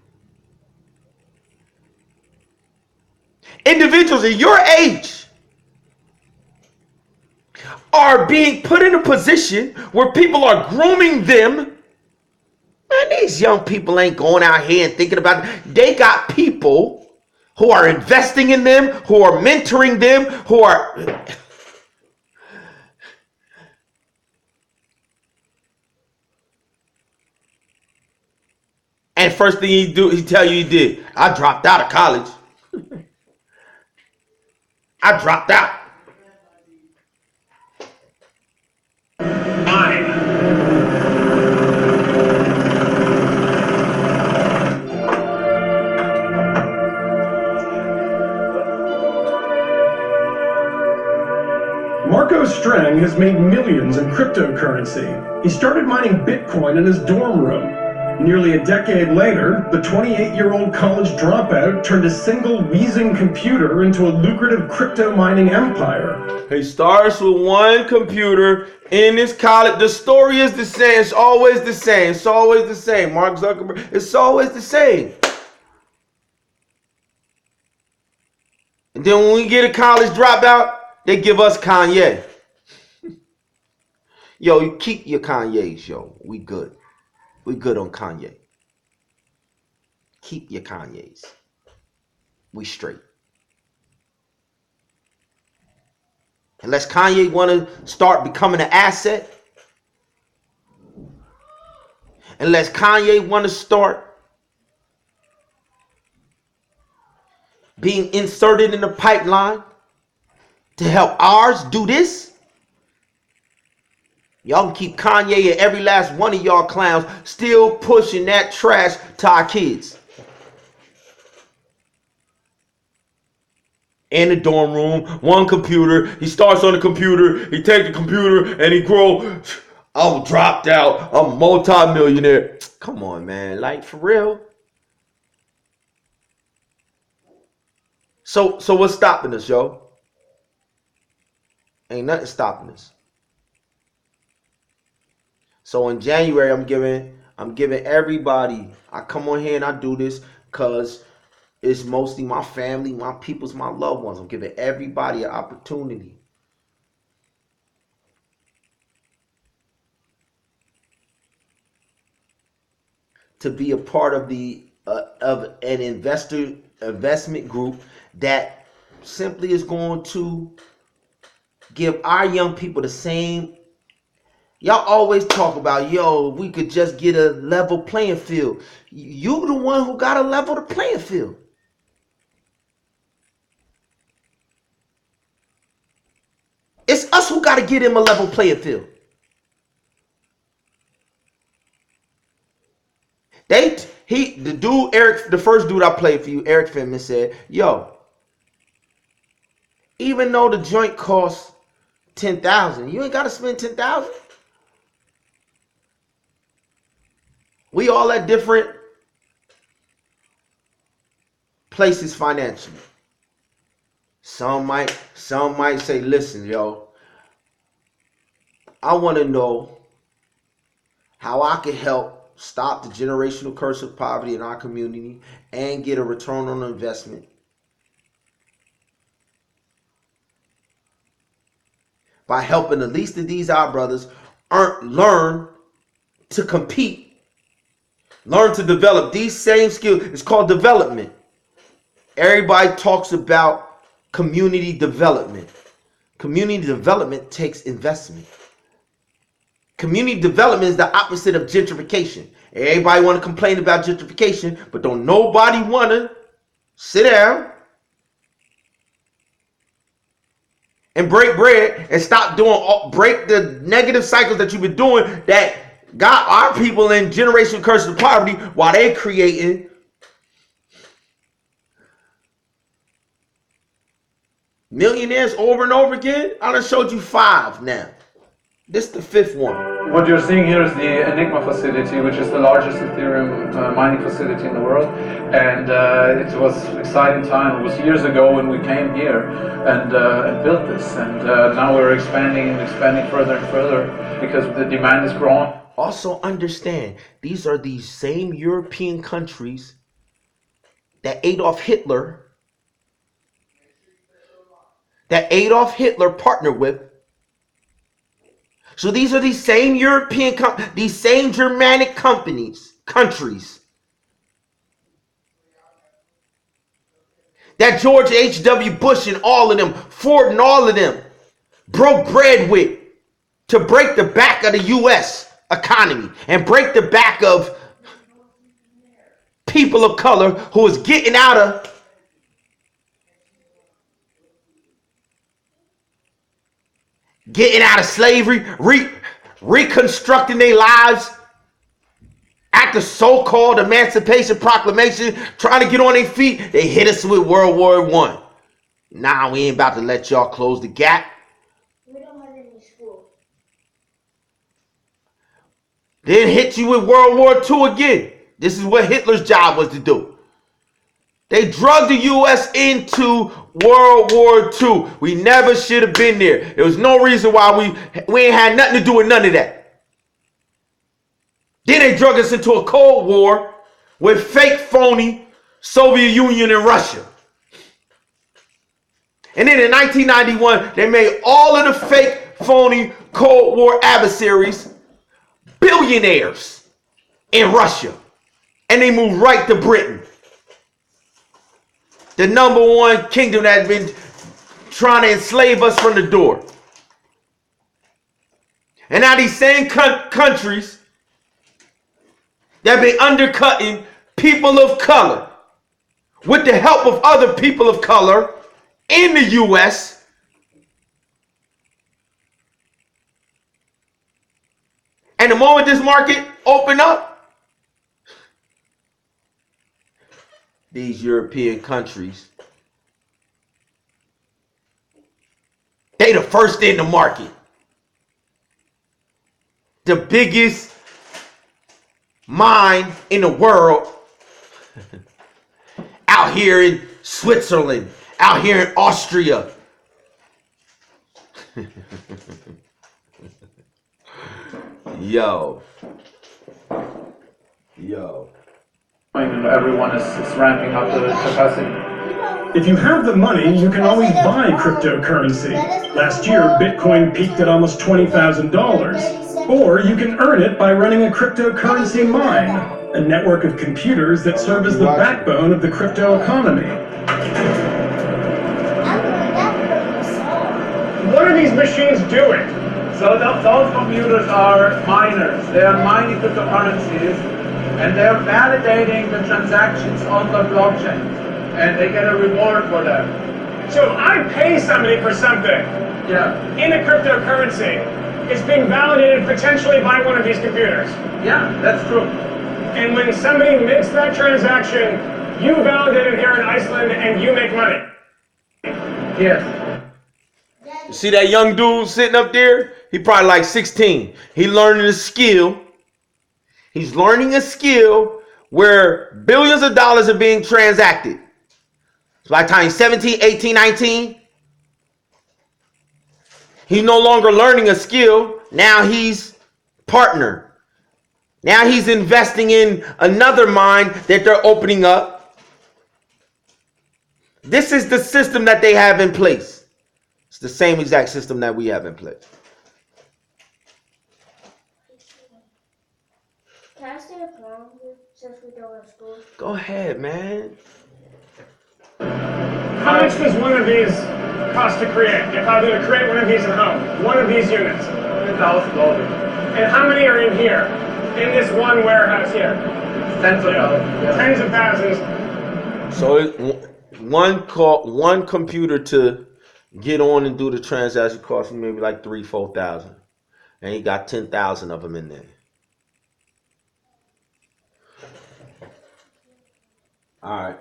individuals in your age are being put in a position where people are grooming them. Man, these young people ain't going out here and thinking about it. They got people who are investing in them, who are mentoring them, who are... And first thing he tell you he did, I dropped out of college. I dropped out. Marco Strang has made millions in cryptocurrency. He started mining Bitcoin in his dorm room. Nearly a decade later, the 28-year-old college dropout turned a single wheezing computer into a lucrative crypto mining empire. He starts with one computer in his college. The story is the same. It's always the same. It's always the same. Mark Zuckerberg. It's always the same. And then when we get a college dropout, They give us Kanye. Yo, you keep your Kanye's, yo. We good. We good on Kanye. Keep your Kanye's. We straight. Unless Kanye want to start becoming an asset. Unless Kanye want to start being inserted in the pipeline to help ours do this. Y'all can keep Kanye and every last one of y'all clowns still pushing that trash to our kids. In the dorm room, one computer. He starts on the computer. He takes the computer and he grow. I'm dropped out. I'm a multi-millionaire. Come on, man. Like, for real. So what's stopping us, yo? Ain't nothing stopping us. So in January, I'm giving everybody. I come on here and I do this because it's mostly my family, my peoples, my loved ones. I'm giving everybody an opportunity to be a part of of an investment group that simply is going to give our young people the same. Y'all always talk about, yo, we could just get a level playing field. You the one who got to level the playing field. It's us who got to get him a level playing field. The first dude I played for you, Eric Finman, said, yo, even though the joint costs $10,000, you ain't got to spend $10,000. We all at different places financially. Some might say, listen, yo, I want to know how I can help stop the generational curse of poverty in our community and get a return on investment by helping the least of these our brothers learn to compete. Learn to develop these same skills. It's called development. Everybody talks about community development. Community development takes investment. Community development is the opposite of gentrification. Everybody want to complain about gentrification, but don't nobody want to sit down and break bread and break the negative cycles that you've been doing that got our people in generational curses of poverty while they creating millionaires over and over again. I done showed you 5 now. This is the 5th one. What you're seeing here is the Enigma facility, which is the largest Ethereum mining facility in the world. And it was an exciting time. It was years ago when we came here and built this. And now we're expanding further and further because the demand is growing. Also understand, these are these same European countries that Adolf Hitler partnered with. So these are these same these same Germanic countries that George H.W. Bush and all of them, Ford and all of them broke bread with to break the back of the U.S. economy and break the back of people of color who was getting out of slavery, reconstructing their lives after so-called Emancipation Proclamation, trying to get on their feet. They hit us with World War I. Nah, we ain't about to let y'all close the gap. We don't have any school. Then hit you with World War II again. This is what Hitler's job was to do. They drugged the U.S. into World War II. We never should have been there. There was no reason why we ain't had nothing to do with none of that. Then they drug us into a Cold War with fake, phony Soviet Union and Russia. And then in 1991, they made all of the fake, phony Cold War adversaries billionaires in Russia. And they moved right to Britain. The number one kingdom that had been trying to enslave us from the door. And now these same countries that have been undercutting people of color with the help of other people of color in the U.S. And the moment this market opened up, these European countries, they the first in the market. The biggest mine in the world out here in Switzerland, out here in Austria. Yo. Everyone is ramping up the capacity. If you have the money, you can always buy cryptocurrency. Last year, Bitcoin peaked at almost $20,000. Or you can earn it by running a cryptocurrency mine, a network of computers that serve as the backbone of the crypto economy. What are these machines doing? So those computers are miners. They are mining cryptocurrencies, and they're validating the transactions on the blockchain, and they get a reward for that. So if I pay somebody for something in a cryptocurrency, it's being validated potentially by one of these computers. Yeah, that's true. And when somebody makes that transaction, you validate it here in Iceland and you make money. Yes. You see that young dude sitting up there? He probably like 16. He learning a skill. He's learning a skill where billions of dollars are being transacted. So by the time he's 17, 18, 19, he's no longer learning a skill. Now he's partner. Now he's investing in another mine that they're opening up. This is the system that they have in place. It's the same exact system that we have in place. Can I stay a plan since we don't have school? Go ahead, man. How much does one of these cost to create? If I were to create one of these at home, one of these units. $1,000. And how many are in here? In this one warehouse here? Tens of thousands. Yeah. Tens of thousands. So one computer to get on and do the transaction costs you maybe like $3,000-4,000, and you got 10,000 of them in there. All right,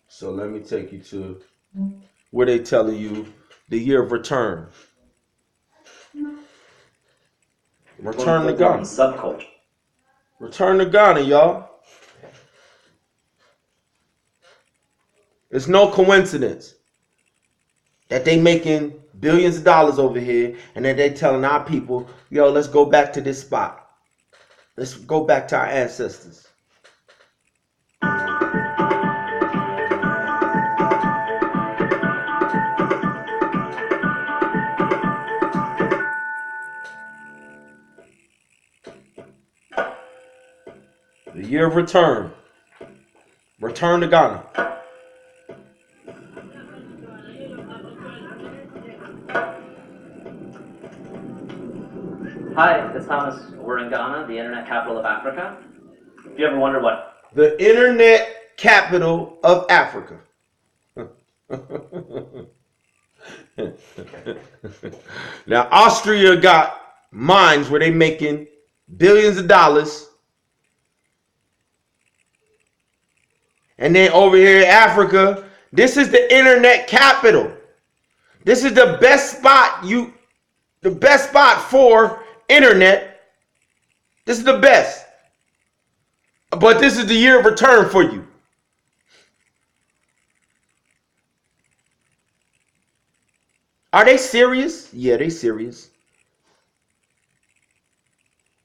so let me take you to where they telling you the year of return. Return to Ghana. Subculture. Return to Ghana, y'all. It's no coincidence that they making billions of dollars over here and that they telling our people, yo, let's go back to this spot. Let's go back to our ancestors. The year of return. Return to Ghana. Hi, it's Thomas. We're in Ghana, the internet capital of Africa. If you ever wonder what... The internet capital of Africa. Now, Austria got mines where they making billions of dollars. And then over here in Africa, this is the internet capital. This is the best spot for internet. This is the best. But this is the year of return for you. Are they serious? Yeah, they serious.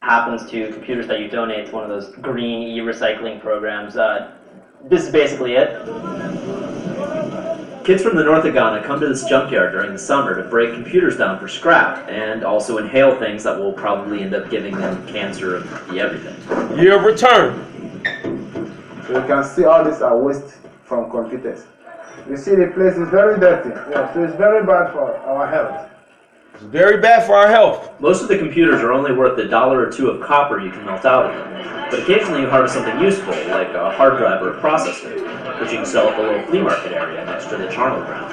happens to computers that you donate to one of those green e-recycling programs. This is basically it. Kids from the north of Ghana come to this junkyard during the summer to break computers down for scrap and also inhale things that will probably end up giving them cancer of the everything. Year of return. So you can see all this are waste from computers. You see the place is very dirty. Yeah, so it's very bad for our health. It's very bad for our health. Most of the computers are only worth $1 or $2 of copper you can melt out of them, but occasionally you harvest something useful, like a hard drive or a processor, which you can sell at the little flea market area next to the charnel grounds.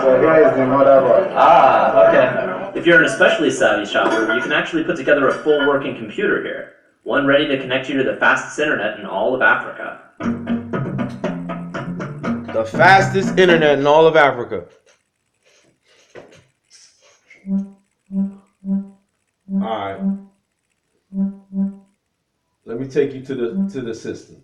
So here is the motherboard. Ah, okay. If you're an especially savvy shopper, you can actually put together a full working computer here, one ready to connect you to the fastest internet in all of Africa. The fastest internet in all of Africa. Alright. Let me take you to the system.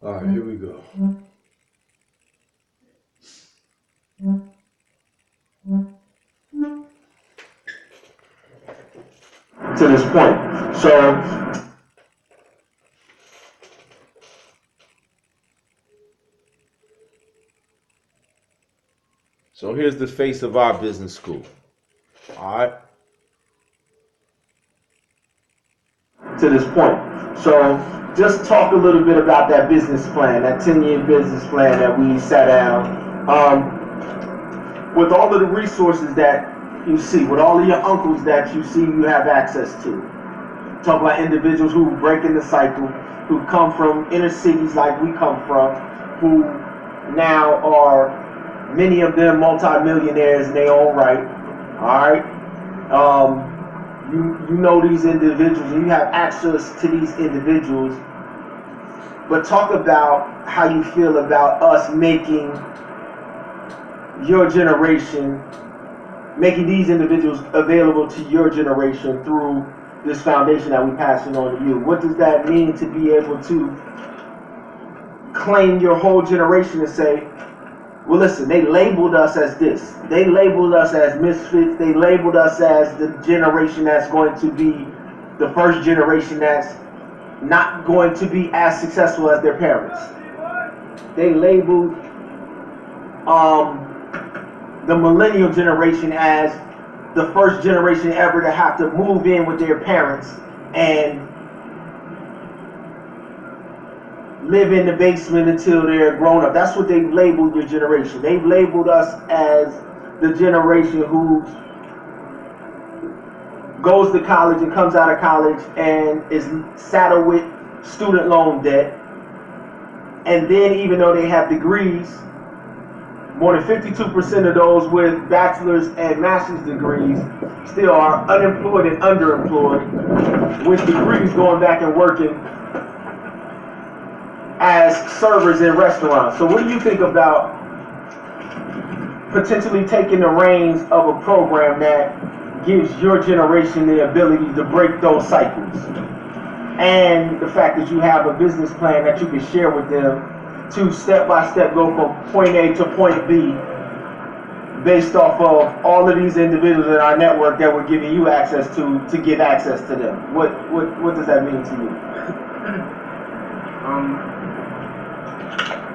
Alright, here we go. To this point. So here's the face of our business school. Alright. To this point. So just talk a little bit about that business plan, that 10-year business plan that we sat down. With all of the resources that you see, with all of your uncles that you see you have access to. Talk about individuals who break in the cycle, who come from inner cities like we come from, who now are, many of them, multi-millionaires in their own right. Alright? You know these individuals, and you have access to these individuals, but talk about how you feel about us making your generation, making these individuals available to your generation through this foundation that we're passing on to you. What does that mean to be able to claim your whole generation and say, well, listen, they labeled us as this. They labeled us as misfits. They labeled us as the generation that's going to be the first generation that's not going to be as successful as their parents. They labeled the millennial generation as the first generation ever to have to move in with their parents and live in the basement until they're grown up. That's what they've labeled your generation. They've labeled us as the generation who goes to college and comes out of college and is saddled with student loan debt. And then even though they have degrees, more than 52% of those with bachelor's and master's degrees still are unemployed and underemployed, with degrees going back and working as servers in restaurants. So what do you think about potentially taking the reins of a program that gives your generation the ability to break those cycles? And the fact that you have a business plan that you can share with them to step by step go from point A to point B based off of all of these individuals in our network that we're giving you access to give access to them. What does that mean to you?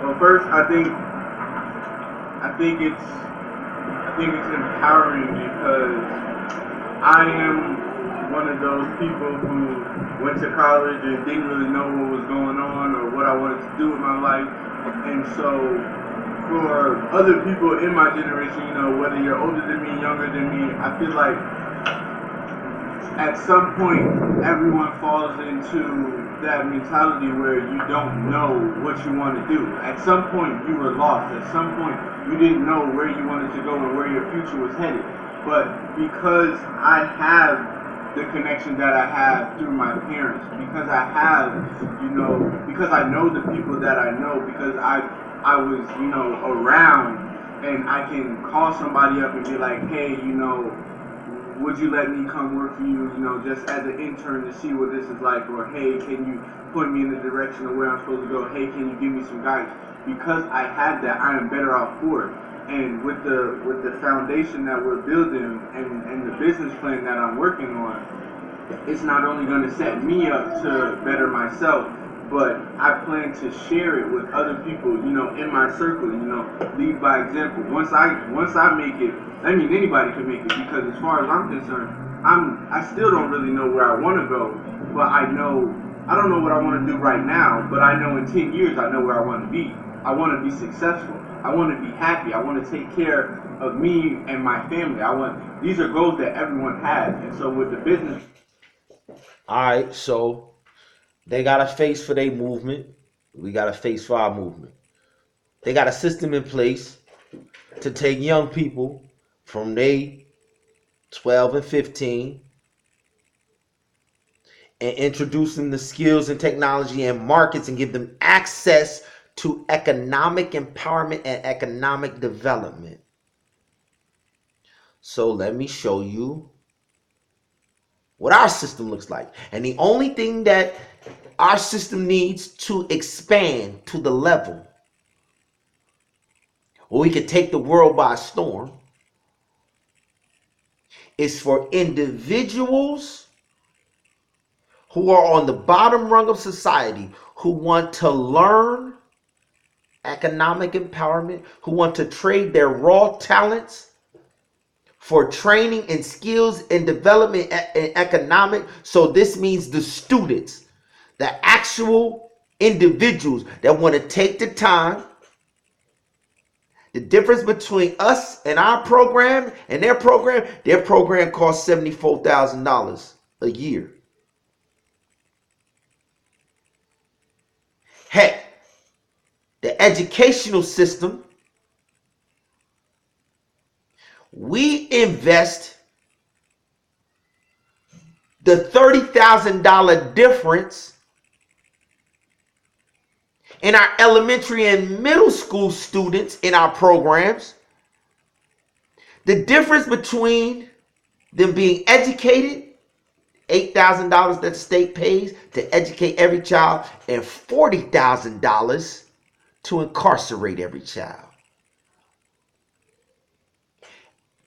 Well, first, I think it's empowering because I am one of those people who went to college and didn't really know what was going on or what I wanted to do with my life. And so for other people in my generation, you know, whether you're older than me, younger than me, I feel like at some point everyone falls into that mentality where you don't know what you want to do. At some point you were lost. At some point you didn't know where you wanted to go and where your future was headed. But because I have the connection that I have through my parents, because I have, you know, because I know the people that I know, because I was, you know, around, and I can call somebody up and be like, hey, you know, would you let me come work for you, you know, just as an intern to see what this is like, or hey, can you point me in the direction of where I'm supposed to go, hey, can you give me some guidance? Because I had that, I am better off for it. And with the foundation that we're building and the business plan that I'm working on, it's not only going to set me up to better myself, but I plan to share it with other people, you know, in my circle, you know, lead by example. Once I make it, I mean anybody can make it, because as far as I'm concerned, I still don't really know where I want to go, but I don't know what I want to do right now, but I know in 10 years I know where I want to be. I want to be successful. I want to be happy. I want to take care of me and my family. These are goals that everyone has. And so with the business. All right, so they got a face for their movement. We got a face for our movement. They got a system in place to take young people from they 12 and 15 and introduce them to skills and technology and markets and give them access to economic empowerment and economic development. So let me show you what our system looks like. And the only thing that our system needs to expand to the level where we could take the world by storm is for individuals who are on the bottom rung of society, who want to learn economic empowerment, who want to trade their raw talents for training and skills and development in economic. So this means the students, the actual individuals that want to take the time. The difference between us and our program and their program costs $74,000 a year. Heck, the educational system, we invest the $30,000 difference in our elementary and middle school students in our programs. The difference between them being educated, $8,000 that the state pays to educate every child, and $40,000 to incarcerate every child.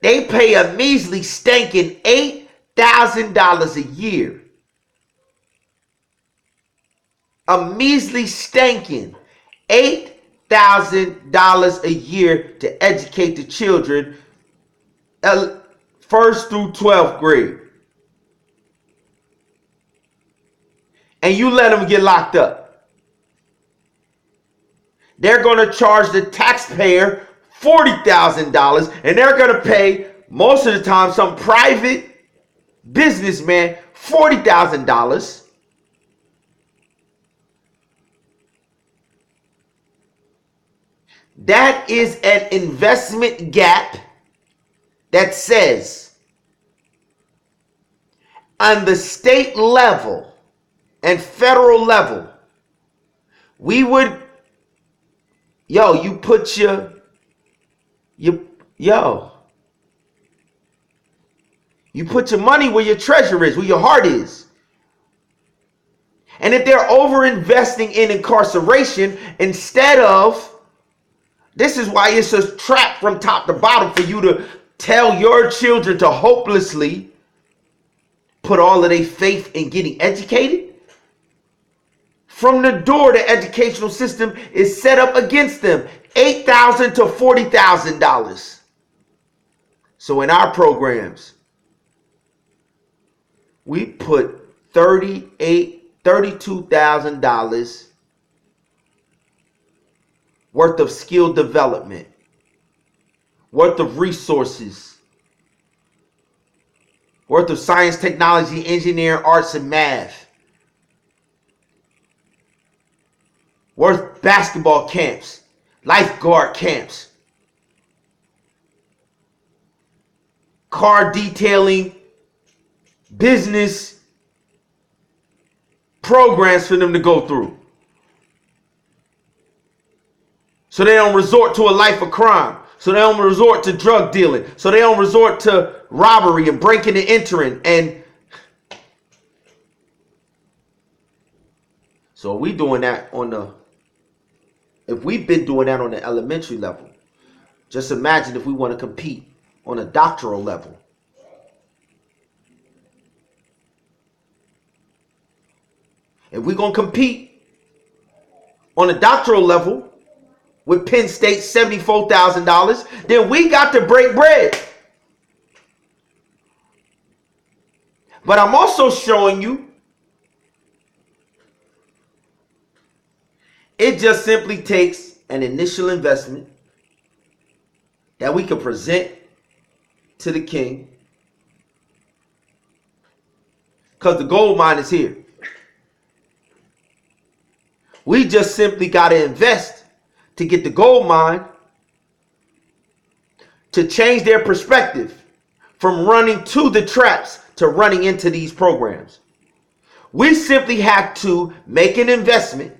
They pay a measly stinking $8,000 a year a measly stankin' $8,000 a year to educate the children 1st through 12th grade. And you let them get locked up. They're going to charge the taxpayer $40,000, and they're going to pay, most of the time, some private businessman $40,000. That is an investment gap that says on the state level and federal level, we would, you put you put your money where your treasure is, where your heart is. And if they're over investing in incarceration instead of, this is why it's a trap from top to bottom for you to tell your children to hopelessly put all of their faith in getting educated. From the door, the educational system is set up against them. $8,000 to $40,000. So in our programs, we put $32,000 worth of skill development, worth of resources, worth of science, technology, engineering, arts, and math, worth basketball camps, lifeguard camps, car detailing, business programs for them to go through, so they don't resort to a life of crime, so they don't resort to drug dealing, so they don't resort to robbery and breaking and entering. And so we doing that if we've been doing that on the elementary level, just imagine if we want to compete on a doctoral level. If we're going to compete on a doctoral level with Penn State $74,000, then we got to break bread. But I'm also showing you it just simply takes an initial investment that we can present to the king, because the gold mine is here. We just simply got to invest to get the gold mine to change their perspective from running to the traps to running into these programs. We simply have to make an investment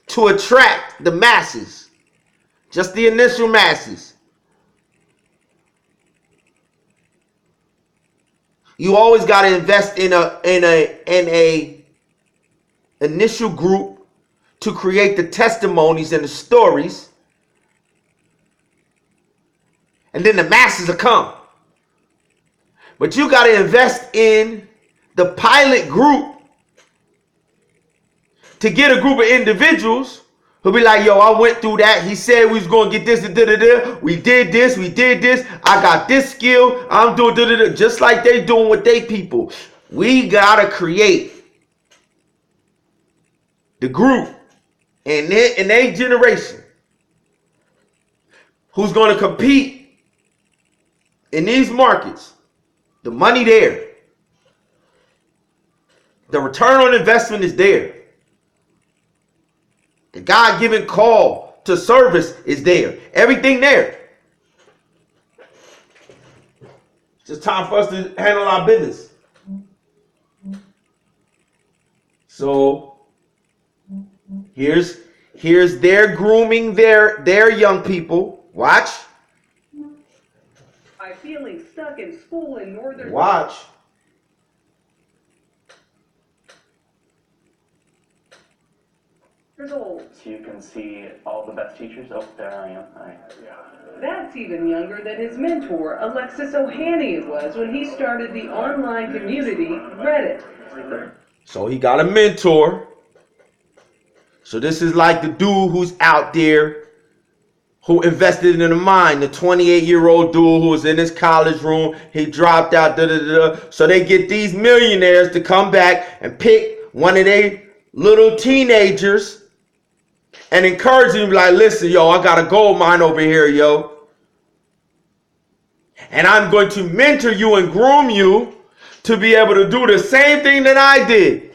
to attract the masses, just the initial masses. You always got to invest in a initial group to create the testimonies and the stories, and then the masses will come. But you got to invest in the pilot group to get a group of individuals who'll be like, yo, I went through that. He said we was going to get this, we did this, I got this skill, I'm doing just like they doing with they people. We got to create the group in their generation who's going to compete in these markets. The money there. The return on investment is there. The God-given call to service is there. Everything there. It's just time for us to handle our business. So here's their grooming their young people. Watch. By feeling stuck in school in northern. Watch. Years old. So you can see all the best teachers. Oh, there I am. That's even younger than his mentor, Alexis Ohanian, was when he started the online community Reddit. So he got a mentor. So this is like the dude who's out there who invested in the mine, the 28-year-old dude who was in his college room. He dropped out. So they get these millionaires to come back and pick one of their little teenagers and encourage him, like, listen, yo, I got a gold mine over here, yo. And I'm going to mentor you and groom you to be able to do the same thing that I did.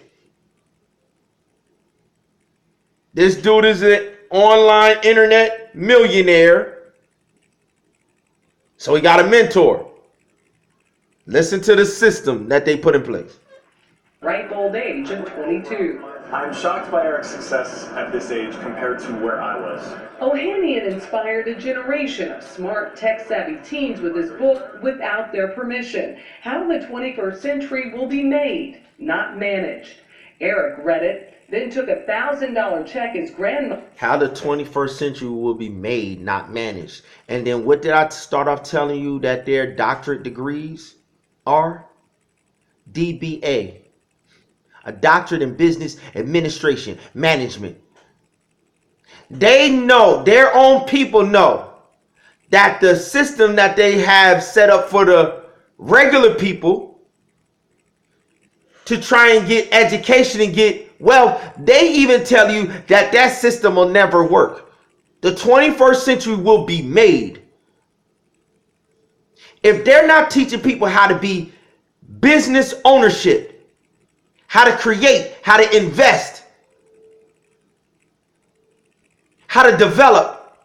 This dude is an online internet millionaire. So he got a mentor. Listen to the system that they put in place. Ripe old age of 22. I'm shocked by Eric's success at this age compared to where I was. Ohanian inspired a generation of smart, tech-savvy teens with his book, Without Their Permission, How the 21st Century Will Be Made, Not Managed. Eric read it, then took a $1,000 check his grandmother. How the 21st century will be made, not managed. And then what did I start off telling you that their doctorate degrees are? DBA. A doctorate in business administration, management. They know, their own people know that the system that they have set up for the regular people to try and get education and get wealth, they even tell you that that system will never work. The 21st century will be made. If they're not teaching people how to be business ownership, how to create, how to invest, how to develop,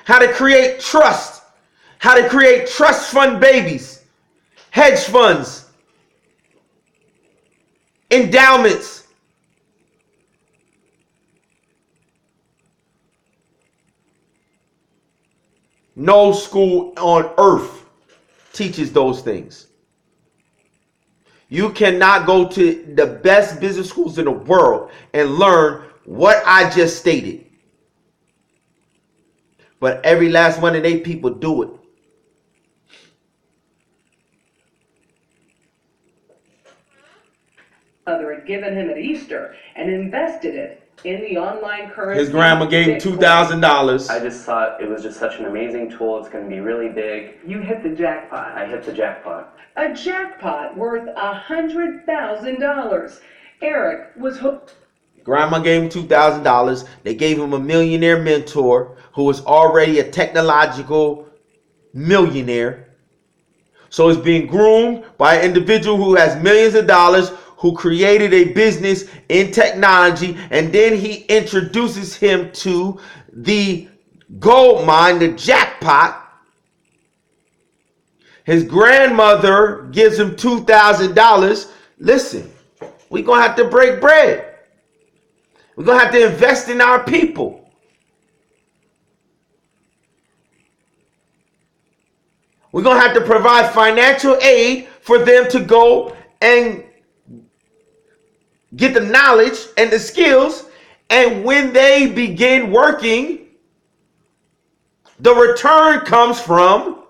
how to create trust, how to create trust fund babies, hedge funds, endowments. No school on earth teaches those things. You cannot go to the best business schools in the world and learn what I just stated. But every last one of they people do it. Mother had given him at Easter and invested it in the online currency. His grandma gave him $2,000. I just thought it was just such an amazing tool. It's going to be really big. You hit the jackpot. I hit the jackpot. A jackpot worth $100,000. Eric was hooked. Grandma gave him $2,000. They gave him a millionaire mentor who was already a technological millionaire. So it's being groomed by an individual who has millions of dollars, who created a business in technology, and then he introduces him to the gold mine, the jackpot. His grandmother gives him $2,000. Listen, we're going to have to break bread. We're going to have to invest in our people. We're going to have to provide financial aid for them to go and get the knowledge and the skills. And when they begin working, the return comes from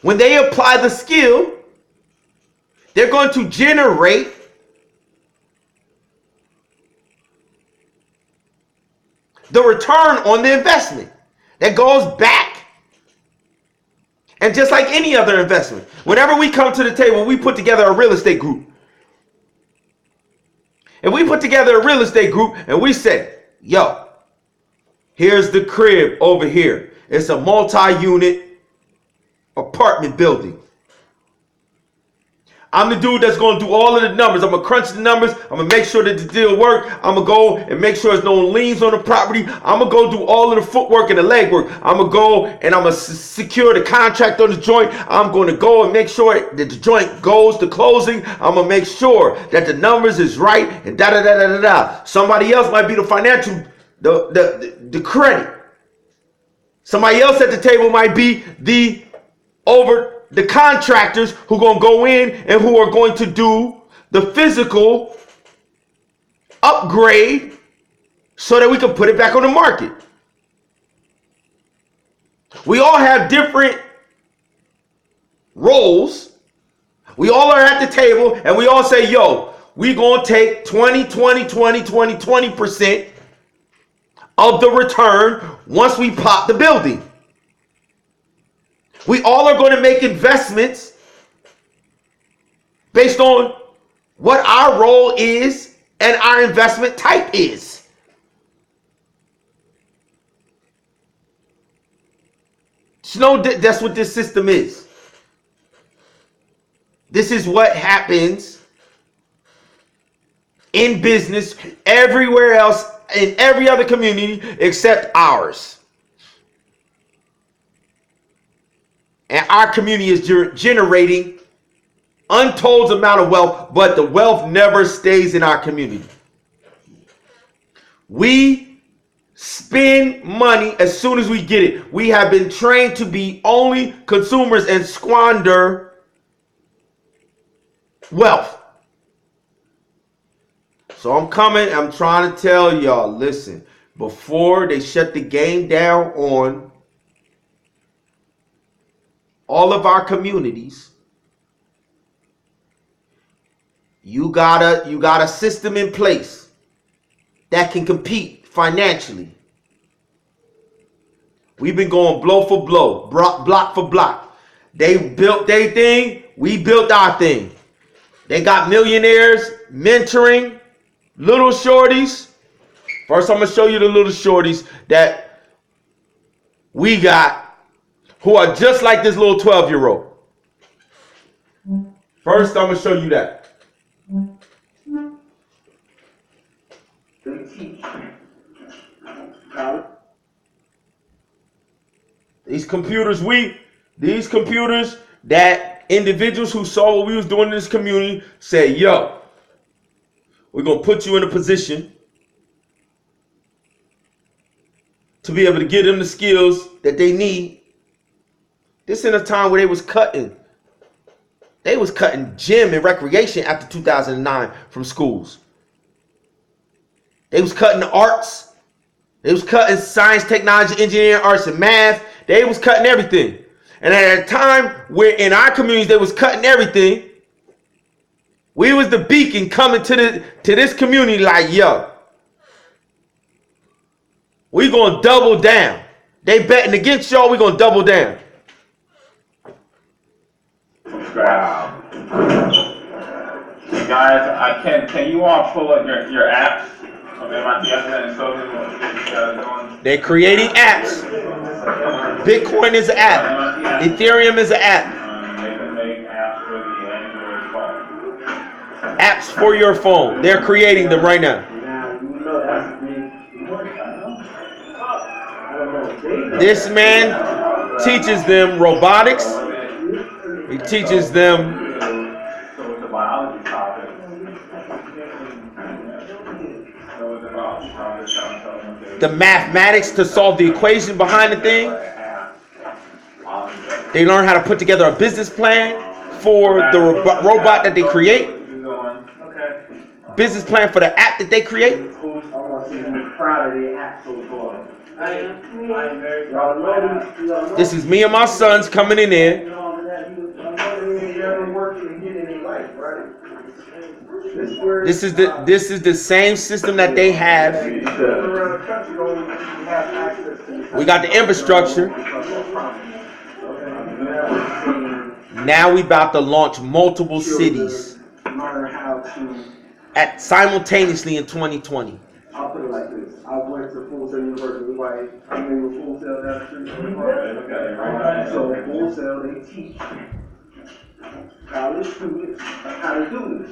when they apply the skill, they're going to generate the return on the investment that goes back. And just like any other investment, whenever we come to the table, we put together a real estate group. And we put together a real estate group and we say, yo, here's the crib over here. It's a multi-unit apartment building. I'm the dude that's going to do all of the numbers. I'm going to crunch the numbers. I'm going to make sure that the deal works. I'm going to go and make sure there's no liens on the property. I'm going to go do all of the footwork and the legwork. I'm going to go and I'm going to secure the contract on the joint. I'm going to go and make sure that the joint goes to closing. I'm going to make sure that the numbers is right and da-da-da-da-da-da. Somebody else might be the financial, the credit. Somebody else at the table might be the contractors who are going to go in and who are going to do the physical upgrade so that we can put it back on the market. We all have different roles. We all are at the table and we all say, yo, we going to take 20% of the return once we pop the building. We all are going to make investments based on what our role is and our investment type is. That's what this system is. This is what happens in business everywhere else, in every other community except ours. And our community is generating untold amount of wealth, but the wealth never stays in our community. We spend money as soon as we get it. We have been trained to be only consumers and squander wealth. So I'm trying to tell y'all, listen, before they shut the game down on all of our communities, you got a system in place that can compete financially. We've been going blow for blow, block for block. They built their thing, we built our thing. They got millionaires mentoring little shorties. First, I'm going to show you the little shorties that we got who are just like this little 12-year-old. First, I'm going to show you that. These computers that individuals who saw what we was doing in this community say, yo, we're going to put you in a position to be able to give them the skills that they need. This in a time where they was cutting gym and recreation after 2009 from schools. They was cutting the arts. They was cutting science, technology, engineering, arts, and math. They was cutting everything. And at a time where in our communities they was cutting everything, we was the beacon coming to this community like, yo, we gonna double down. They betting against y'all, we gonna double down. Wow. Guys, can you all pull up your apps of MITS and so they're creating apps. Bitcoin is an app. Ethereum is an app. They can make apps for the Android phone. Apps for your phone. They're creating them right now. This man teaches them robotics. He teaches them the mathematics to solve the equation behind the thing. They learn how to put together a business plan for the robot that they create. Business plan for the app that they create. This is me and my sons coming in there. This is the same system that they have. We got the infrastructure. Now we about to launch multiple cities simultaneously in 2020. I'll put it like this. I went to Full Sail University. I'm in Full Sail down the street. So Full Sail, they teach college students how to do this.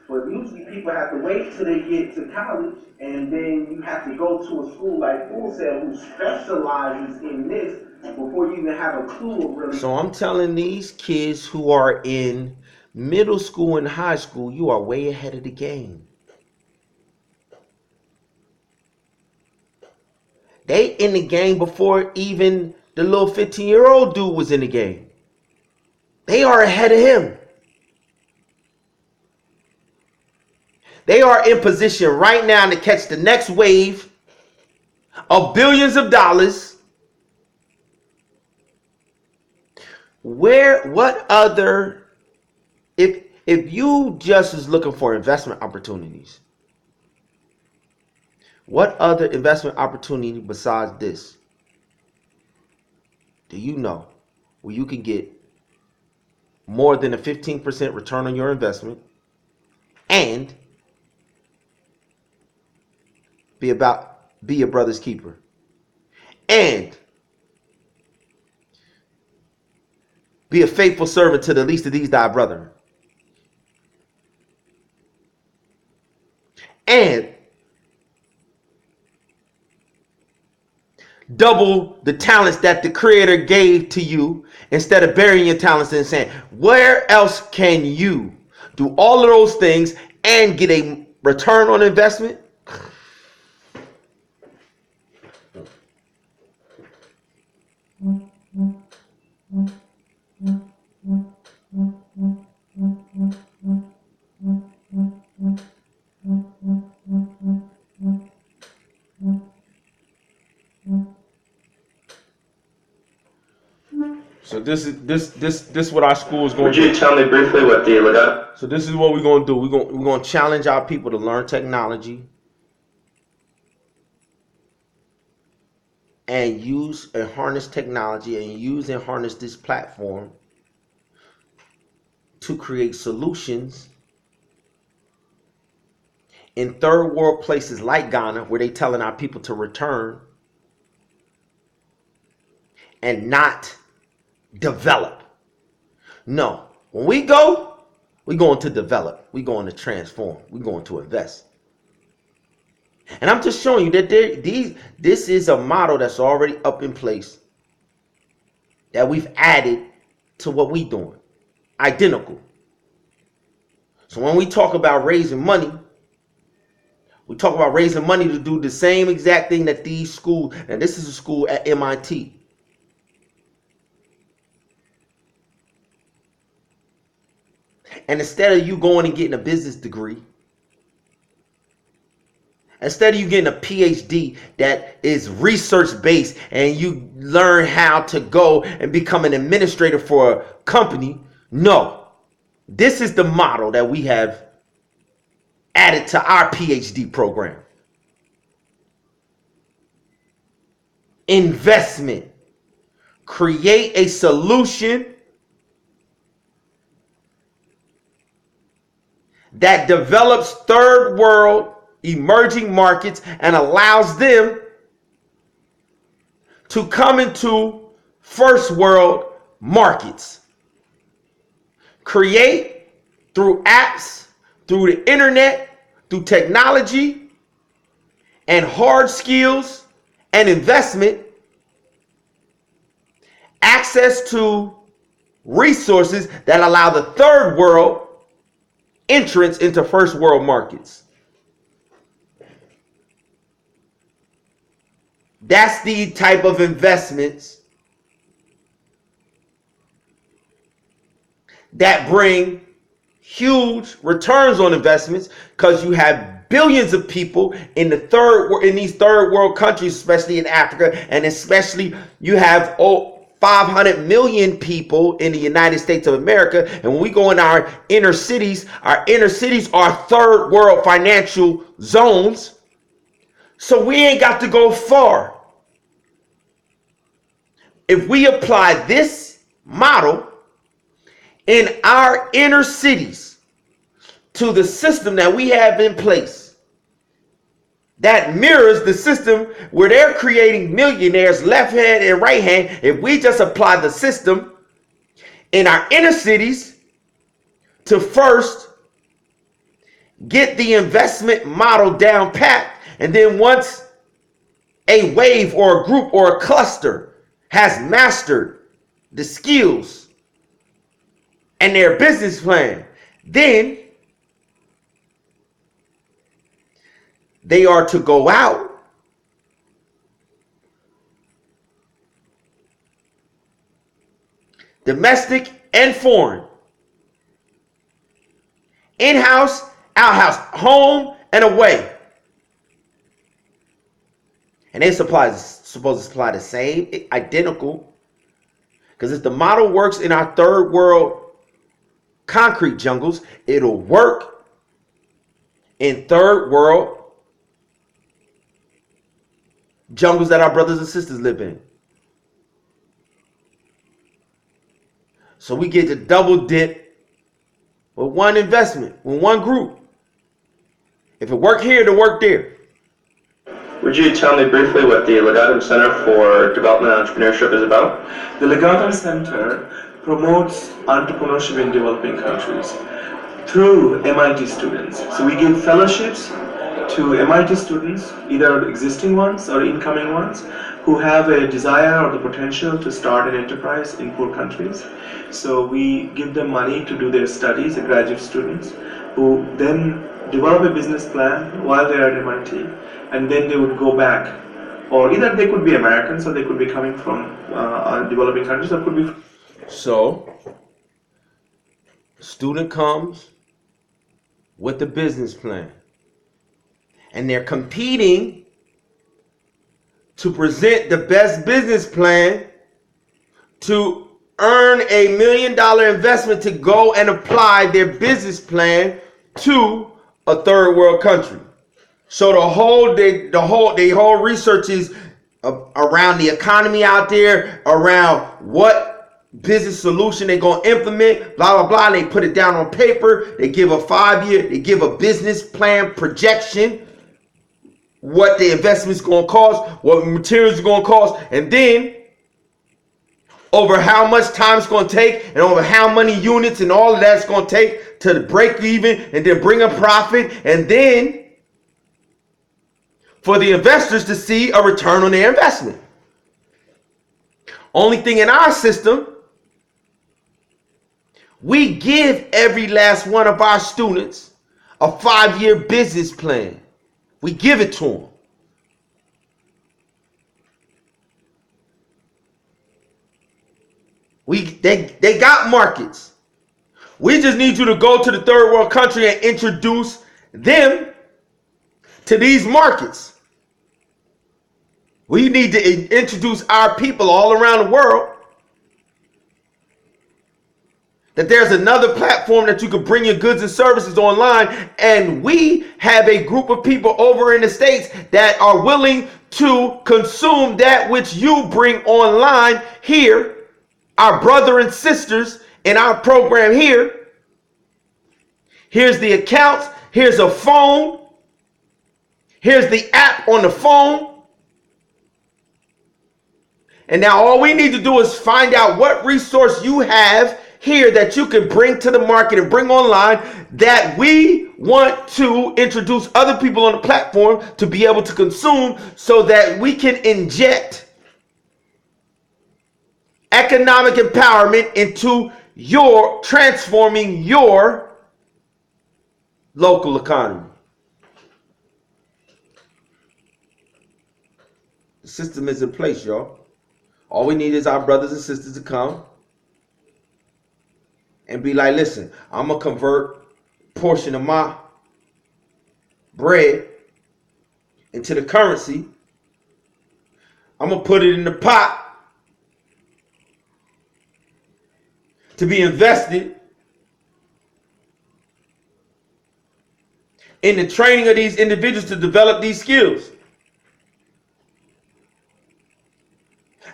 But usually people have to wait till they get to college, and then you have to go to a school like Full Sail who specializes in this before you even have a clue of really. So I'm telling these kids who are in middle school and high school, you are way ahead of the game. They in the game before even the little 15-year-old dude was in the game. They are ahead of him. They are in position right now to catch the next wave of billions of dollars. What other If you just is looking for investment opportunities, what other investment opportunity besides this do you know where you can get more than a 15% return on your investment and be your brother's keeper and be a faithful servant to the least of these thy brethren and double the talents that the creator gave to you instead of burying your talents and saying, where else can you do all of those things and get a return on investment? So this is what our school is going to do. Would you tell me briefly what the legato? So this is what we're going to do. We're going to challenge our people to learn technology and use and harness technology and use and harness this platform to create solutions in third world places like Ghana, where they telling our people to return and not develop. No, when we go, we're going to develop. We're going to transform. We're going to invest. And I'm just showing you that this is a model that's already up in place that we've added to what we're doing. Identical. So when we talk about raising money, we talk about raising money to do the same exact thing that these schools, and this is a school at MIT. And instead of you going and getting a business degree, instead of you getting a PhD that is research based and you learn how to go and become an administrator for a company, no. This is the model that we have added to our PhD program. Investment. Create a solution that develops third world emerging markets and allows them to come into first world markets. Create through apps, through the internet, through technology and hard skills and investment, access to resources that allow the third world entrance into first world markets. That's the type of investments that bring huge returns on investments, because you have billions of people in these third world countries, especially in Africa, and especially you have 500 million people in the United States of America. And when we go in our inner cities are third world financial zones. So we ain't got to go far. If we apply this model in our inner cities to the system that we have in place, that mirrors the system where they're creating millionaires left hand and right hand. If we just apply the system in our inner cities to first get the investment model down pat, and then once a wave or a group or a cluster has mastered the skills and their business plan, then they are to go out domestic and foreign, in-house, out-house, home and away. And they supposed to supply the same, identical, because if the model works in our third world concrete jungles. It'll work in third world jungles that our brothers and sisters live in. So we get to double dip with one investment, with one group. If it worked here, it'll work there. Would you tell me briefly what the Legatum Center for Development and Entrepreneurship is about? The Legatum Center promotes entrepreneurship in developing countries through MIT students. So we give fellowships to MIT students, either existing ones or incoming ones, who have a desire or the potential to start an enterprise in poor countries. So we give them money to do their studies, the graduate students, who then develop a business plan while they are at MIT, and then they would go back, or either they could be Americans or they could be coming from developing countries, or could be. So, student comes with the business plan, and they're competing to present the best business plan to earn $1 million investment to go and apply their business plan to a third world country. So the whole research is around the economy out there, around what business solution they're gonna implement, blah blah blah. And they put it down on paper. They give a 5-year, they give a business plan projection, what the investment's gonna cost, what materials are gonna cost, and then over how much time it's gonna take, and over how many units and all of that's gonna take to break even, and then bring a profit, and then for the investors to see a return on their investment. Only thing in our system, we give every last one of our students a 5-year business plan. We give it to them. They got markets. We just need you to go to the third world country and introduce them to these markets. We need to introduce our people all around the world that there's another platform that you can bring your goods and services online, and we have a group of people over in the States that are willing to consume that which you bring online here, our brother and sisters in our program here. Here's the accounts, here's a phone, here's the app on the phone. And now all we need to do is find out what resource you have here that you can bring to the market and bring online that we want to introduce other people on the platform to be able to consume, so that we can inject economic empowerment into your transforming your local economy. The system is in place, y'all. All we need is our brothers and sisters to come and be like, listen, I'm going to convert a portion of my bread into the currency. I'm going to put it in the pot to be invested in the training of these individuals to develop these skills.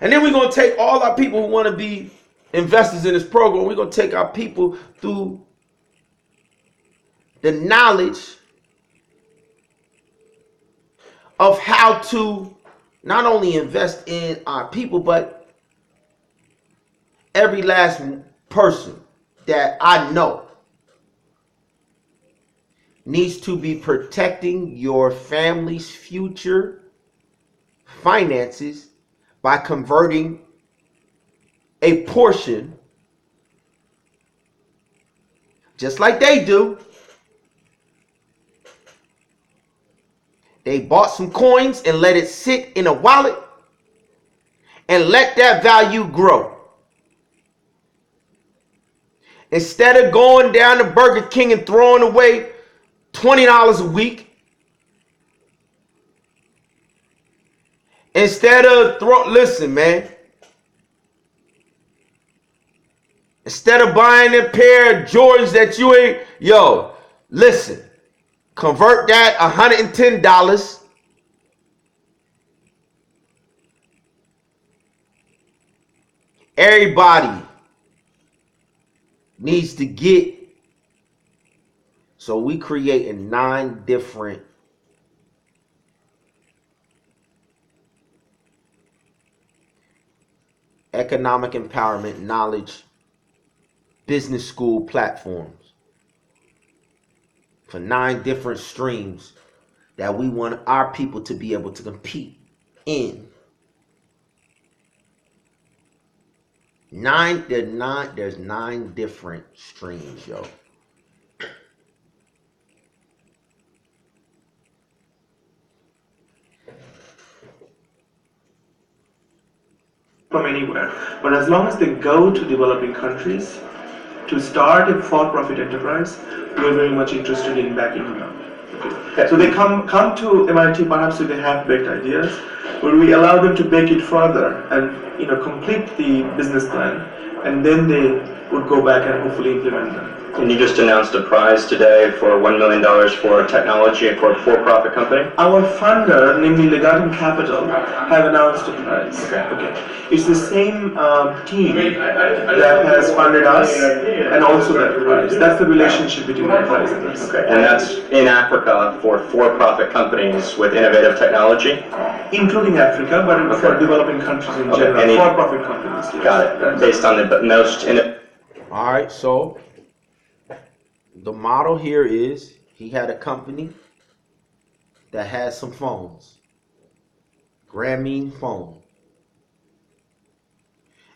And then we're going to take all our people who want to be investors in this program, we're going to take our people through the knowledge of how to not only invest in our people, but every last person that I know needs to be protecting your family's future finances by converting a portion, just like they do. They bought some coins and let it sit in a wallet and let that value grow. Instead of going down to Burger King and throwing away $20 a week, listen, man. Instead of buying a pair of Jordans that you ain't, yo, listen, convert that $110. Everybody needs to get. So we creating 9 different economic empowerment, knowledge, business school platforms for 9 different streams that we want our people to be able to compete in. There's 9 different streams, yo. From anywhere, but as long as they go to developing countries to start a for-profit enterprise, we're very much interested in backing them up. Okay. So they come to MIT perhaps with they have baked ideas, but we allow them to bake it further and complete the business plan, and then they would go back and hopefully implement them. And you just announced a prize today for $1 million for technology for a for-profit company? Our funder, namely Legatum Capital, have announced a prize. Okay. It's the same team that has funded us and also that prize. That's the relationship between the prize and us. Okay. And that's in Africa for for-profit companies with innovative technology? Including Africa, but for developing countries in general, for-profit companies. Yes. Got it. Based on the most innovative. All right, so the model here is he had a company that had some phones, Grameen phone,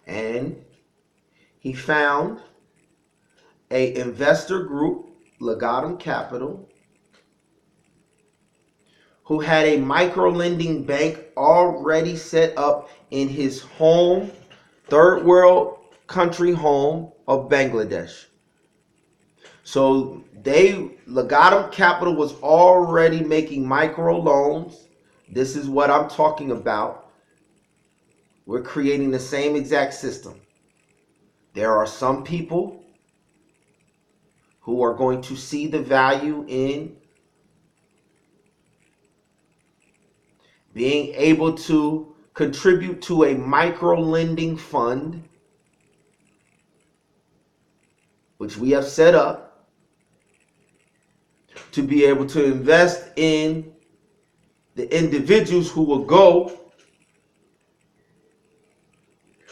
and he found a investor group, Legatum Capital, who had a micro-lending bank already set up in his home, third world country home of Bangladesh. So Legatum Capital was already making micro loans. This is what I'm talking about. We're creating the same exact system. There are some people who are going to see the value in being able to contribute to a micro lending fund, which we have set up to be able to invest in the individuals who will go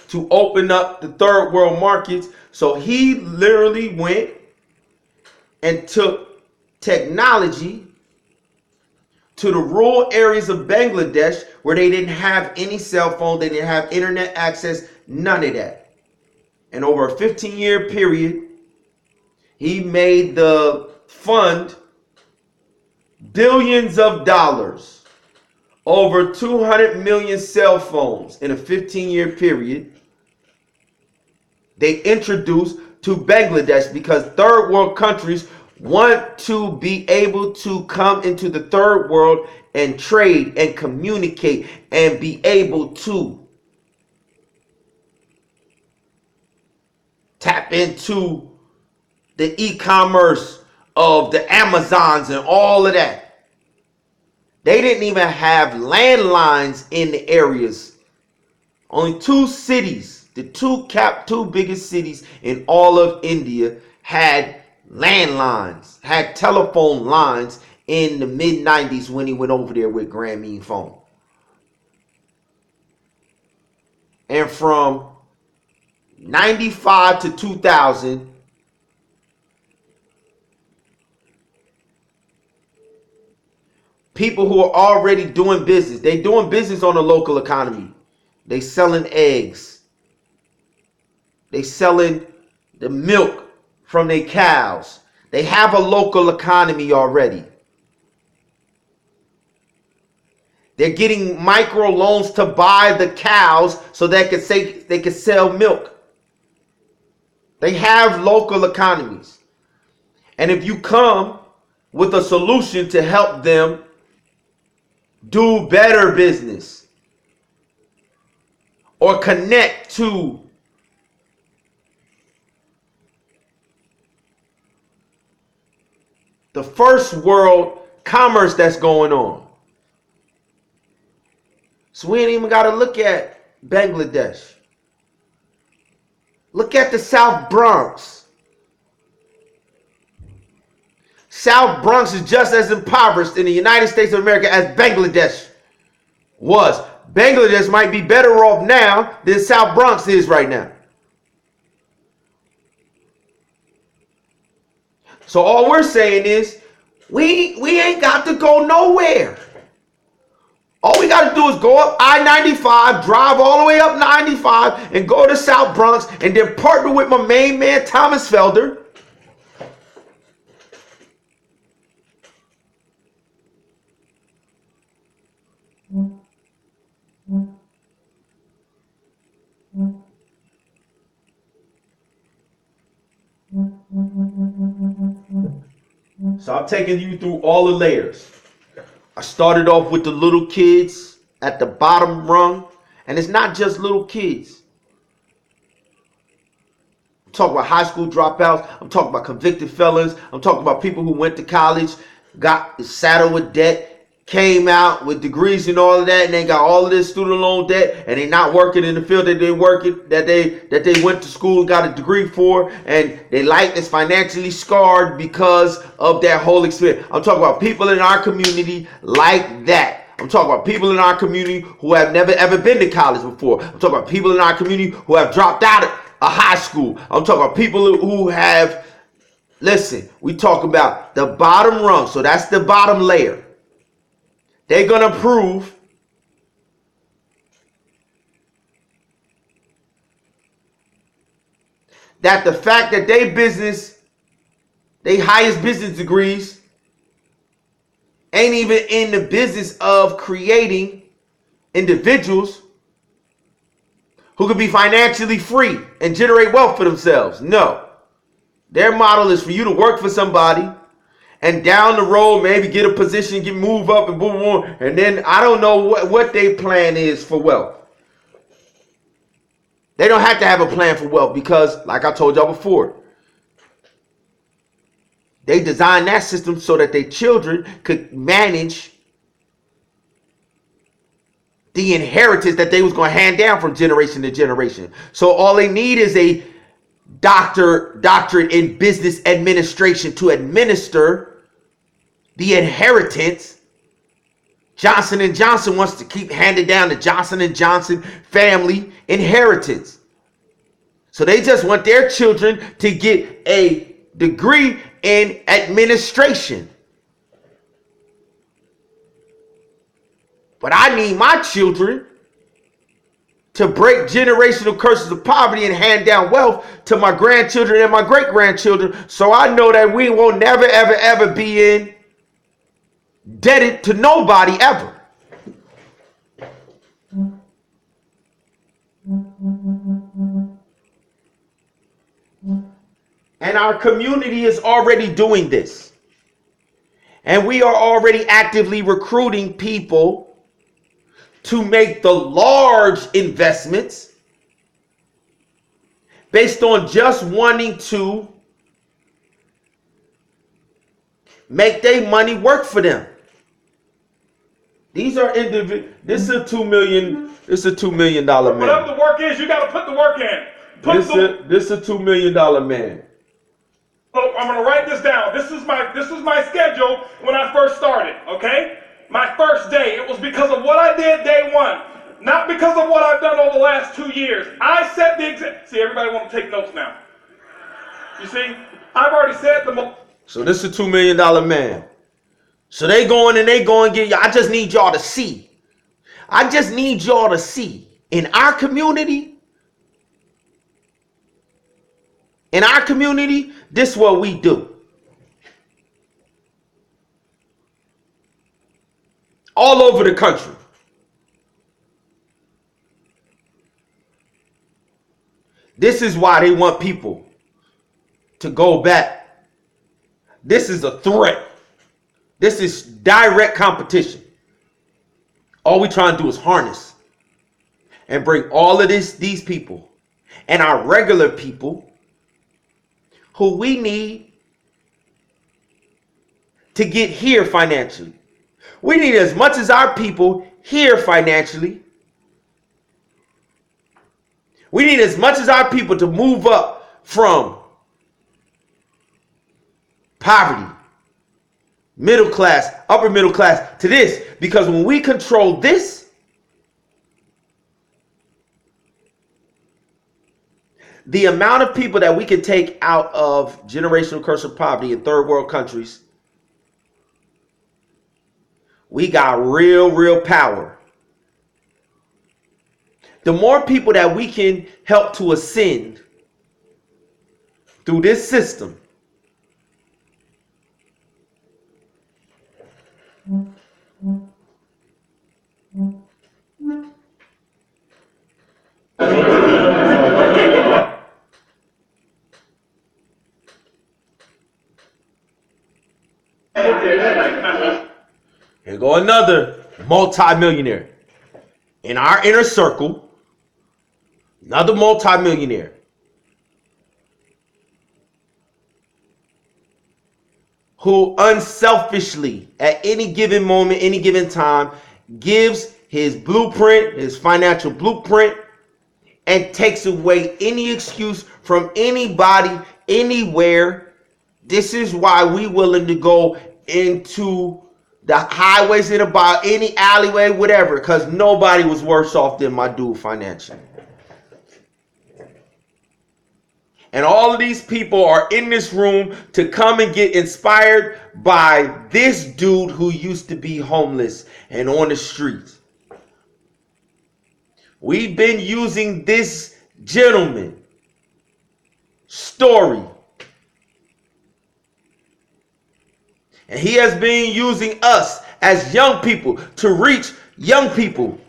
to open up the third world markets. So he literally went and took technology to the rural areas of Bangladesh where they didn't have any cell phone, they didn't have internet access, none of that. And over a 15-year period, he made the fund billions of dollars, over 200 million cell phones in a 15-year period. They introduced to Bangladesh because third world countries want to be able to come into the third world and trade and communicate and be able to tap into the e-commerce of the Amazons and all of that. They didn't even have landlines in the areas. Only 2 cities, the two biggest cities in all of India had landlines, had telephone lines in the mid-90s when he went over there with Grameen phone. And from 95 to 2000, people who are already doing business, they doing business on the local economy. They selling eggs. They selling the milk from their cows. They have a local economy already. They're getting micro loans to buy the cows so they can sell milk. They have local economies. And if you come with a solution to help them do better business or connect to the first world commerce that's going on. So we ain't even got to look at Bangladesh. Look at the South Bronx. South Bronx is just as impoverished in the United States of America as Bangladesh was. Bangladesh might be better off now than South Bronx is right now. So all we're saying is we ain't got to go nowhere. All we got to do is go up I-95, drive all the way up 95, and go to South Bronx, and then partner with my main man, Thomas Felder. So I'm taking you through all the layers. I started off with the little kids at the bottom rung, and it's not just little kids. I'm talking about high school dropouts. I'm talking about convicted felons. I'm talking about people who went to college, got saddled with debt, came out with degrees and all of that, and they got all of this student loan debt, and they not working in the field that they working, that they went to school and got a degree for, and their life is financially scarred because of that whole experience. I'm talking about people in our community like that. I'm talking about people in our community who have never ever been to college before. I'm talking about people in our community who have dropped out of a high school. I'm talking about people who have, listen, we talk about the bottom rung, so that's the bottom layer. They're going to prove that the fact that they highest business degrees ain't even in the business of creating individuals who could be financially free and generate wealth for themselves. No. Their model is for you to work for somebody and down the road maybe get a position, move up and boom, boom, and then I don't know what their plan is for wealth. They don't have to have a plan for wealth because, like I told y'all before, they designed that system so that their children could manage the inheritance that they was going to hand down from generation to generation. So all they need is a doctorate in business administration to administer the inheritance. Johnson & Johnson wants to keep handing down the Johnson & Johnson family inheritance. So they just want their children to get a degree in administration. But I need my children to break generational curses of poverty and hand down wealth to my grandchildren and my great-grandchildren, so I know that we will never, ever, ever be indebted to nobody ever. And our community is already doing this. And we are already actively recruiting people to make the large investments based on just wanting to make their money work for them. These are individuals. This is a $2 million. This is a $2 million man. Whatever the work is, you got to put the work in. This is a $2 million man. Oh, I'm gonna write this down. This is my schedule when I first started. Okay, my first day. It was because of what I did day one, not because of what I've done over the last 2 years. I set the example. See, everybody want to take notes now. You see, I've already said the. So this is a $2 million man. So they go and get you. I just need y'all to see. I just need y'all to see in our community. In our community, this is what we do. All over the country. This is why they want people to go back. This is a threat. This is direct competition. All we trying to do is harness and bring all of these people and our regular people who we need to get here financially. We need as much as our people here financially. We need as much as our people to move up from poverty, middle class, upper middle class to this. Because when we control this, the amount of people that we can take out of generational curse of poverty in third world countries, we got real power. The more people that we can help to ascend through this system, here go another multi-millionaire in our inner circle. Another multi-millionaire who unselfishly, at any given moment, any given time, gives his blueprint, his financial blueprint, and takes away any excuse from anybody, anywhere. This is why we willing to go into the highways and about any alleyway, whatever, because nobody was worse off than my dude financially. And all of these people are in this room to come and get inspired by this dude who used to be homeless and on the streets. We've been using this gentleman story. And he has been using us as young people to reach young people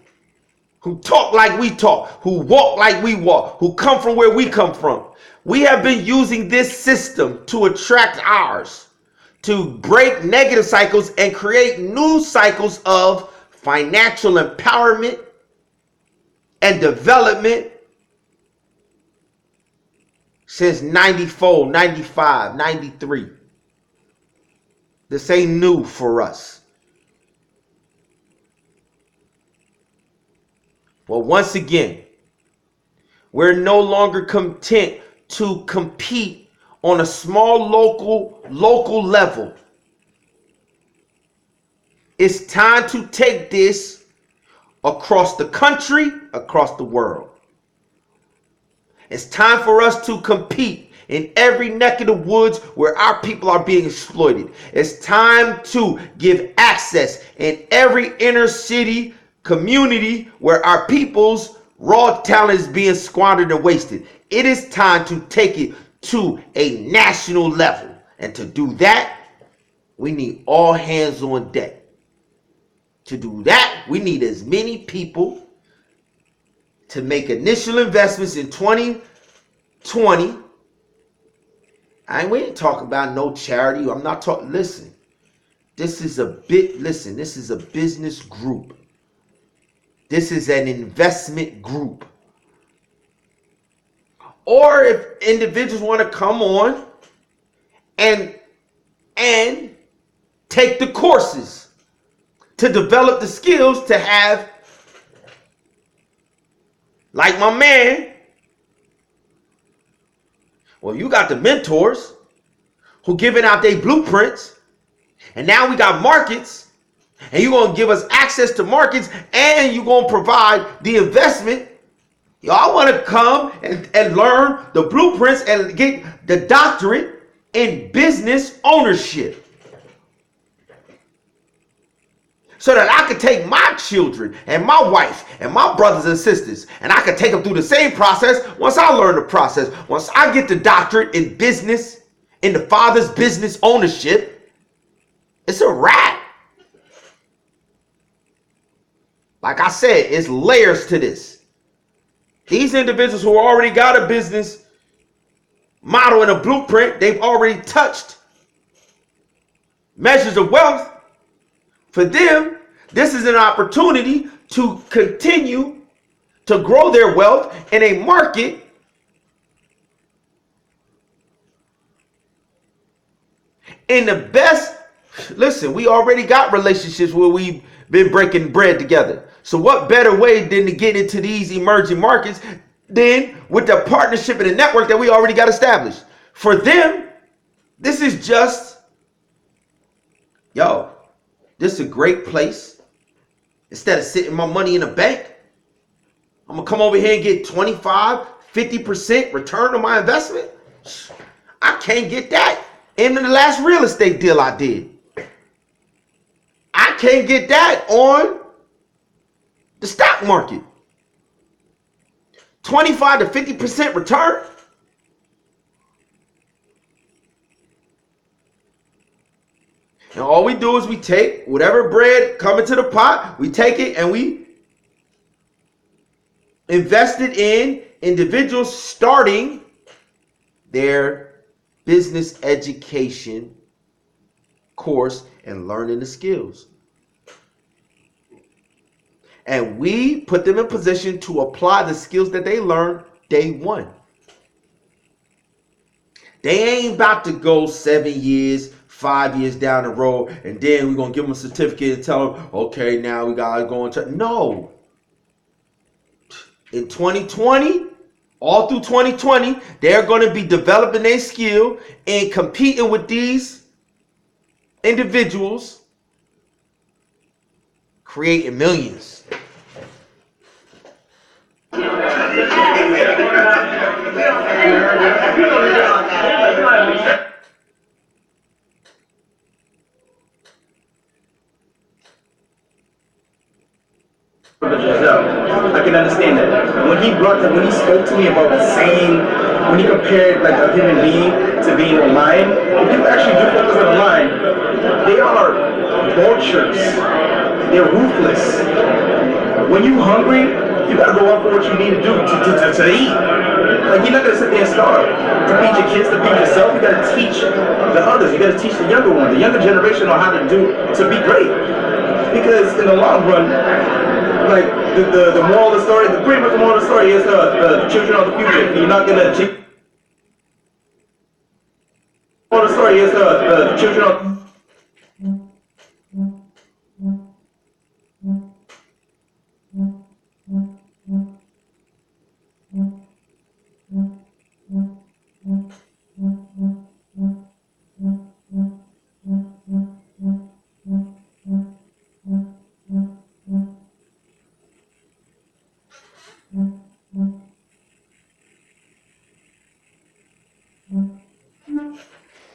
who talk like we talk, who walk like we walk, who come from where we come from. We have been using this system to attract ours, to break negative cycles and create new cycles of financial empowerment and development since 94, 95, 93. This ain't new for us. Well, once again, we're no longer content to compete on a small local level. It's time to take this across the country, across the world. It's time for us to compete in every neck of the woods where our people are being exploited. It's time to give access in every inner city community where our people's raw talent is being squandered and wasted. It is time to take it to a national level. And to do that, we need all hands on deck. To do that, we need as many people to make initial investments in 2020. We ain't talking about no charity. I'm not talking, listen. This is a business group. This is an investment group. Or if individuals want to come on and take the courses to develop the skills to have, like my man, well, you got the mentors who giving out their blueprints, and now we got markets, and you're going to give us access to markets, and you're going to provide the investment. Y'all want to come and learn the blueprints and get the doctorate in business ownership, so that I could take my children and my wife and my brothers and sisters, and I could take them through the same process once I learn the process. Once I get the doctorate in business, in the father's business ownership, it's a wrap. Like I said, it's layers to this. These individuals who already got a business model and a blueprint, they've already touched measures of wealth. For them, this is an opportunity to continue to grow their wealth in a market in the best Listen, we already got relationships where we've been breaking bread together. So what better way than to get into these emerging markets than with the partnership and the network that we already got established? For them, this is just, yo, this is a great place. Instead of sitting my money in a bank, I'm going to come over here and get 25, 50% return on my investment. I can't get that in the last real estate deal I did. I can't get that on the stock market. 25 to 50% return. And all we do is we take whatever bread coming to the pot, we take it and we invest it in individuals starting their business education course and learning the skills. And we put them in position to apply the skills that they learned day one. They ain't about to go 7 years, 5 years down the road, and then we're going to give them a certificate and tell them, okay, now we got to go into... No. In 2020, all through 2020, they're going to be developing their skill and competing with these individuals, creating millions. I can understand that. When he spoke to me about saying, when he compared like a human being to being a lion, if you actually do focus on a lion, they are vultures. They're ruthless. When you're hungry, you gotta go out for what you need to do to eat. Like, you're not gonna sit there and starve. To feed your kids, to feed yourself, you gotta teach the others. You gotta teach the younger ones, the younger generation on how to be great. Because in the long run, like the moral of the story, pretty much the moral of the story is the children of the future. You're not gonna teach. The moral of the story is the children of.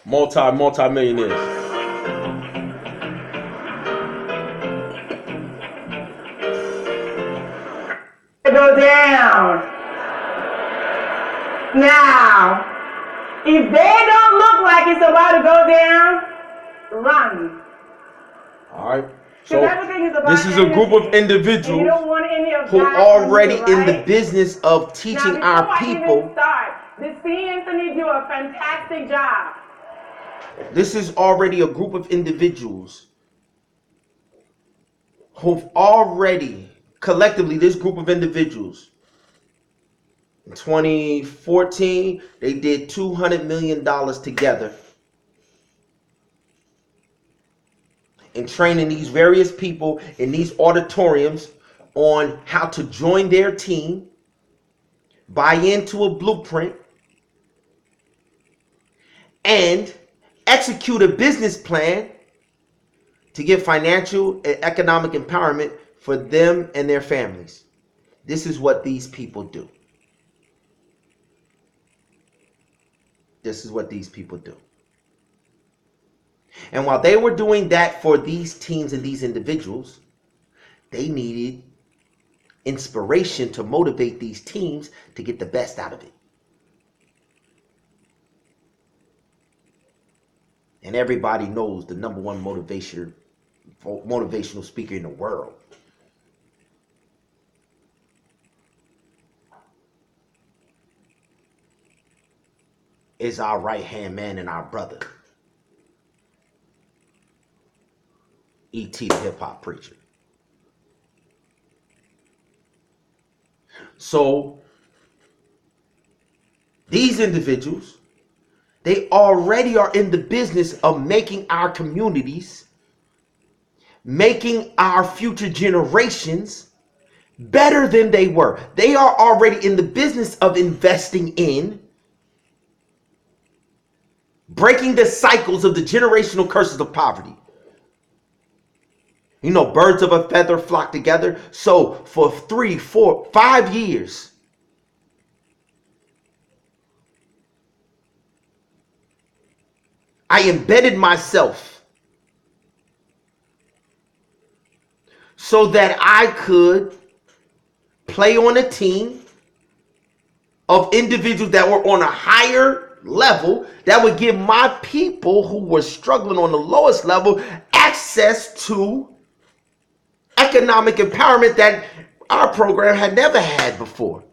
Multi-millionaires. Go down. Now, if they don't look like it's about to go down, run. All right. So this is a group of individuals who that already on you, in the right? business of teaching now, our people. Did C. Anthony do a fantastic job? This is already a group of individuals who've already, collectively, this group of individuals, in 2014, they did $200 million together in training these various people in these auditoriums on how to join their team, buy into a blueprint, and execute a business plan to get financial and economic empowerment for them and their families. This is what these people do. This is what these people do. And while they were doing that for these teams and these individuals, they needed inspiration to motivate these teams to get the best out of it. And everybody knows the number one motivational speaker in the world is our right-hand man and our brother, E.T. the hip-hop preacher. So these individuals, They already are in the business of making our communities, making our future generations better than they were. They are already in the business of investing in breaking the cycles of the generational curses of poverty. You know, birds of a feather flock together. So for 3, 4, 5 years, I embedded myself so that I could play on a team of individuals that were on a higher level that would give my people who were struggling on the lowest level access to economic empowerment that our program had never had before.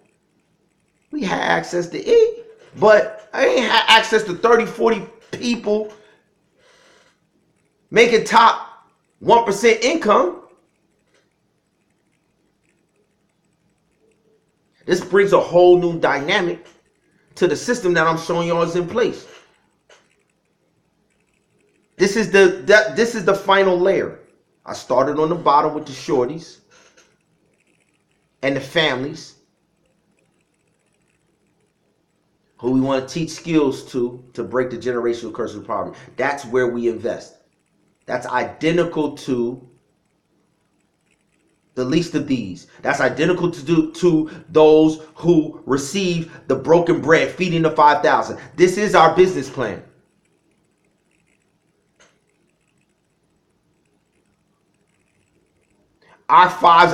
We had access to eat, but I ain't had access to 30, 40 people making top 1% income. This brings a whole new dynamic to the system that I'm showing y'all is in place. This is the final layer. I started on the bottom with the shorties and the families who we want to teach skills to break the generational curse of poverty. That's where we invest. That's identical to the least of these. That's identical to those who receive the broken bread, feeding the 5,000. This is our business plan. Our fives,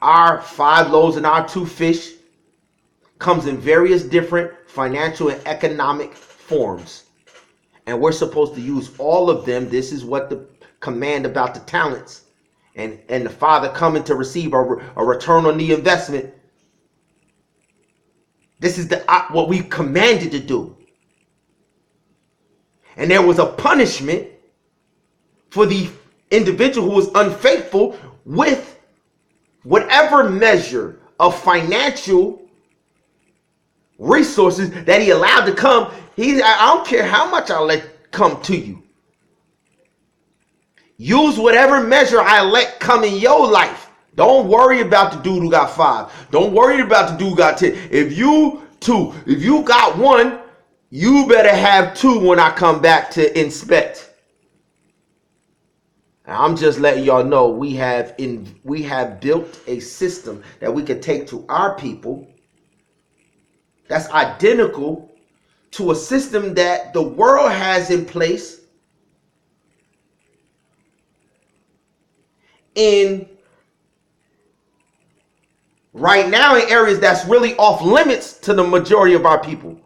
our 5 loaves and our 2 fish comes in various different financial and economic forms. And we're supposed to use all of them. This is what the command about the talents and the Father coming to receive a return on the investment. This is what we commanded to do. And there was a punishment for the individual who was unfaithful with whatever measure of financial resources that he allowed to come. I don't care how much I let come to you. Use whatever measure I let come in your life. Don't worry about the dude who got 5. Don't worry about the dude who got 10. If you got 1, you better have 2 when I come back to inspect. I'm just letting y'all know we have built a system that we can take to our people that's identical to a system that the world has in place in right now in areas that's really off limits to the majority of our people.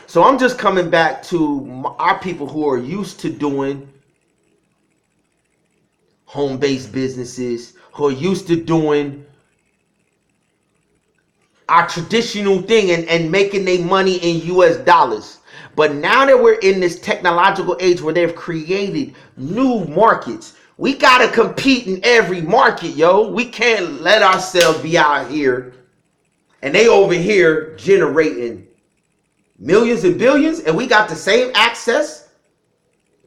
So I'm just coming back to our people who are used to doing home-based businesses, who are used to doing our traditional thing and making their money in US dollars. But now that we're in this technological age where they've created new markets, we got to compete in every market, yo. We can't let ourselves be out here and they over here generating millions and billions and we got the same access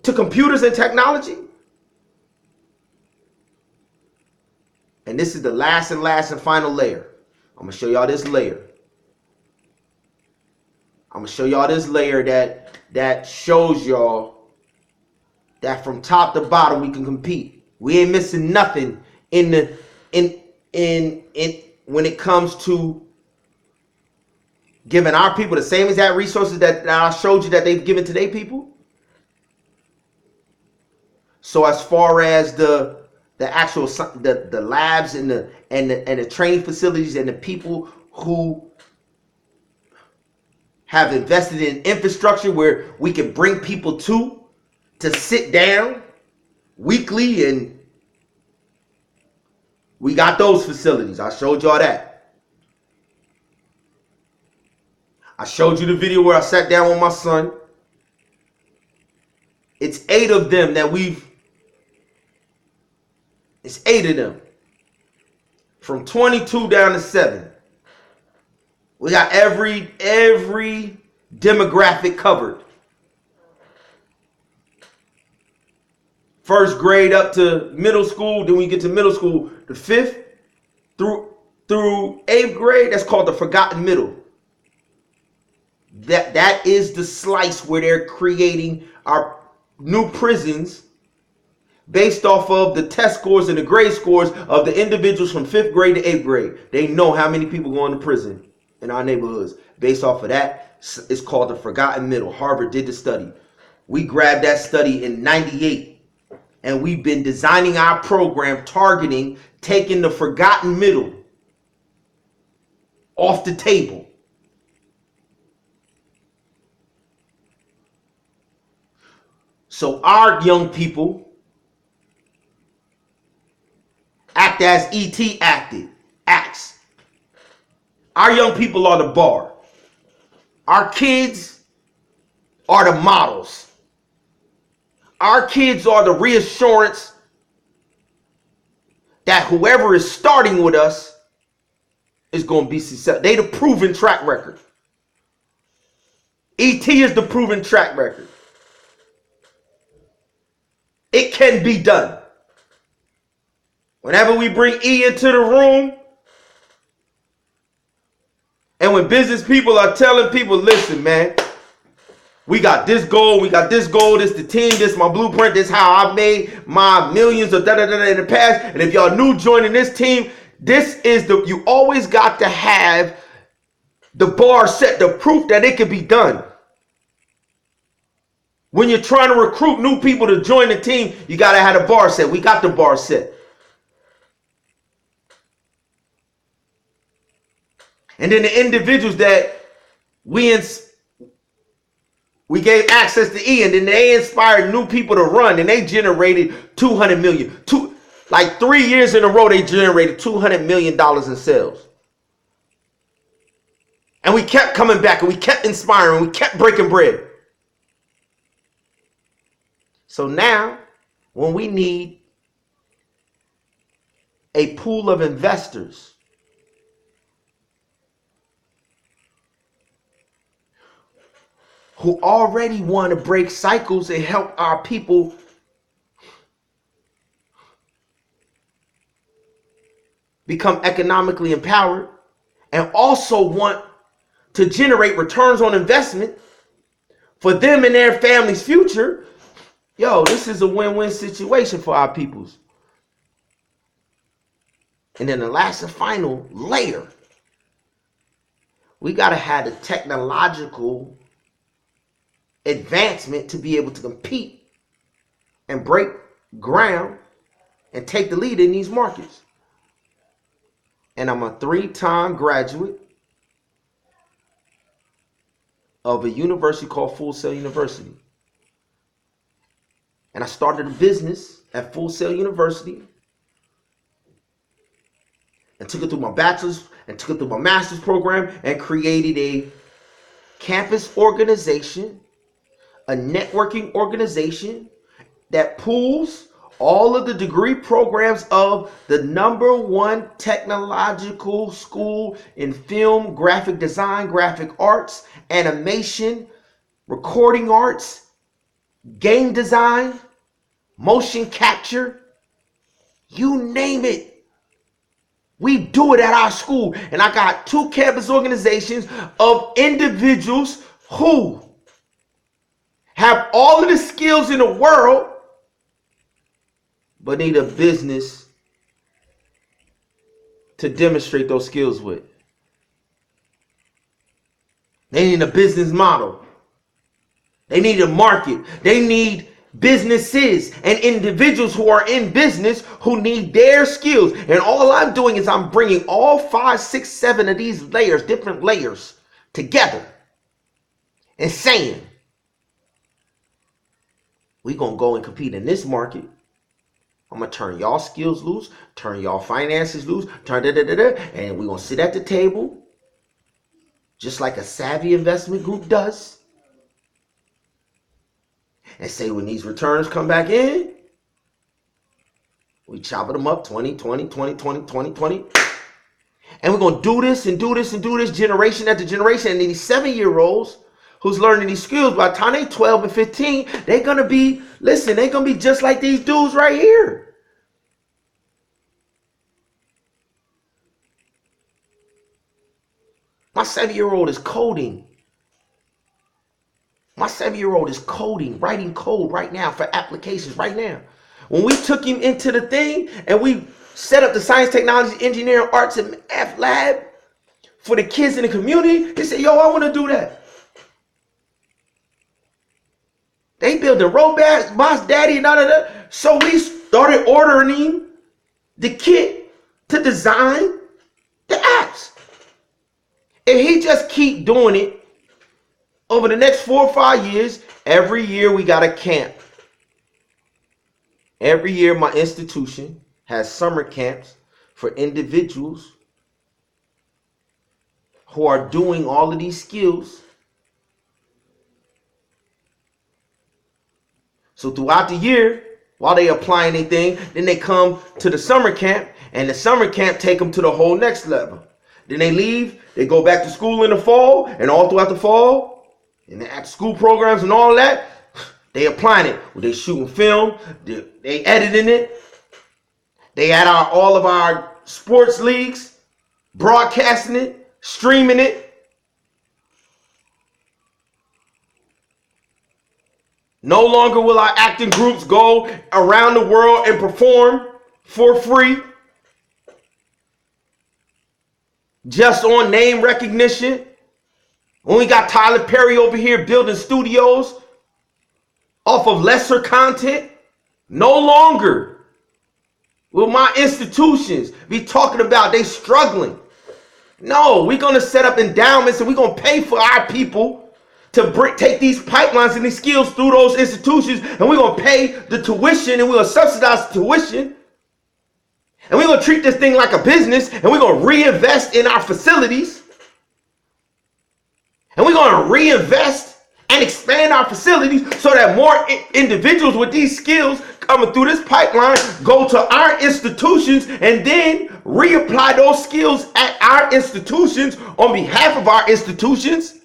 to computers and technology. And this is the last and final layer. I'm going to show y'all this layer. I'm going to show y'all this layer that shows y'all that from top to bottom we can compete. We ain't missing nothing in when it comes to giving our people the same exact resources that I showed you that they've given to their people. So as far as the actual the labs and the training facilities and the people who have invested in infrastructure where we can bring people to sit down weekly, and we got those facilities. I showed y'all that. I showed you the video where I sat down with my son. It's 8 of them that it's 8 of them. From 22 down to 7. We got every demographic covered. First grade up to middle school, then we get to middle school, the 5th through 8th grade, that's called the forgotten middle. That is the slice where they're creating our new prisons based off of the test scores and the grade scores of the individuals from 5th grade to 8th grade. They know how many people go into prison in our neighborhoods. Based off of that, it's called the forgotten middle. Harvard did the study. We grabbed that study in 98. And we've been designing our program targeting taking the forgotten middle off the table. So our young people act as E.T. acts. Our young people are the bar. Our kids are the models. Our kids are the reassurance that whoever is starting with us is going to be successful. They the proven track record. E.T. is the proven track record. It can be done. Whenever we bring E into the room, and when business people are telling people, listen, man, we got this goal, this the team, this my blueprint, this how I made my millions of da-da-da-da in the past. And if y'all new joining this team, this is you always got to have the bar set, the proof that it can be done. When you're trying to recruit new people to join the team, you got to have the bar set. We got the bar set. And then the individuals that we gave access to E, and then they inspired new people to run, and they generated $200 million. 3 years in a row, they generated $200 million in sales. And we kept coming back, and we kept inspiring, we kept breaking bread. So now, when we need a pool of investors who already want to break cycles and help our people become economically empowered and also want to generate returns on investment for them and their family's future, yo, this is a win-win situation for our peoples. And then the last and final layer, we got to have the technological advancement to be able to compete and break ground and take the lead in these markets. And I'm a 3-time graduate of a university called Full Sail University. And I started a business at Full Sail University and took it through my bachelor's and took it through my master's program and created a campus organization, a networking organization that pools all of the degree programs of the #1 technological school in film, graphic design, graphic arts, animation, recording arts, game design, motion capture, you name it. We do it at our school. And I got 2 campus organizations of individuals who have all of the skills in the world, but need a business to demonstrate those skills with. They need a business model. They need a market. They need businesses and individuals who are in business who need their skills. And all I'm doing is I'm bringing all 5, 6, 7 of these layers, different layers, together and saying, we're going to go and compete in this market. I'm going to turn y'all skills loose, turn y'all finances loose, and we're going to sit at the table just like a savvy investment group does and say when these returns come back in, we chop them up 20, 20, 20, 20, 20, 20. And we're going to do this and do this and do this generation after generation. And these 7-year-olds who's learning these skills, by the time they 12 and 15, they're going to be, listen, they're going to be just like these dudes right here. My 7-year-old is coding. My 7-year-old is coding, writing code right now for applications right now. When we took him into the thing and we set up the science, technology, engineering, arts, and math lab for the kids in the community, he said, yo, I want to do that. They building robots, Boss Daddy, and all of that. So we started ordering him the kit to design the apps. And he just keep doing it over the next 4 or 5 years. Every year we got a camp. Every year my institution has summer camps for individuals who are doing all of these skills. So throughout the year, while they applying anything, then they come to the summer camp, and the summer camp take them to the whole next level. Then they leave, they go back to school in the fall, and all throughout the fall, and the after school programs and all that, they applying it. They shooting film, they editing it, they at all of our sports leagues, broadcasting it, streaming it. No longer will our acting groups go around the world and perform for free, just on name recognition. When we got Tyler Perry over here building studios off of lesser content, no longer will my institutions be talking about they struggling. No, we're going to set up endowments and we're going to pay for our people to take these pipelines and these skills through those institutions, and we're going to pay the tuition, and we're going to subsidize the tuition, and we're going to treat this thing like a business, and we're going to reinvest in our facilities, and we're going to reinvest and expand our facilities so that more individuals with these skills coming through this pipeline go to our institutions and then reapply those skills at our institutions on behalf of our institutions.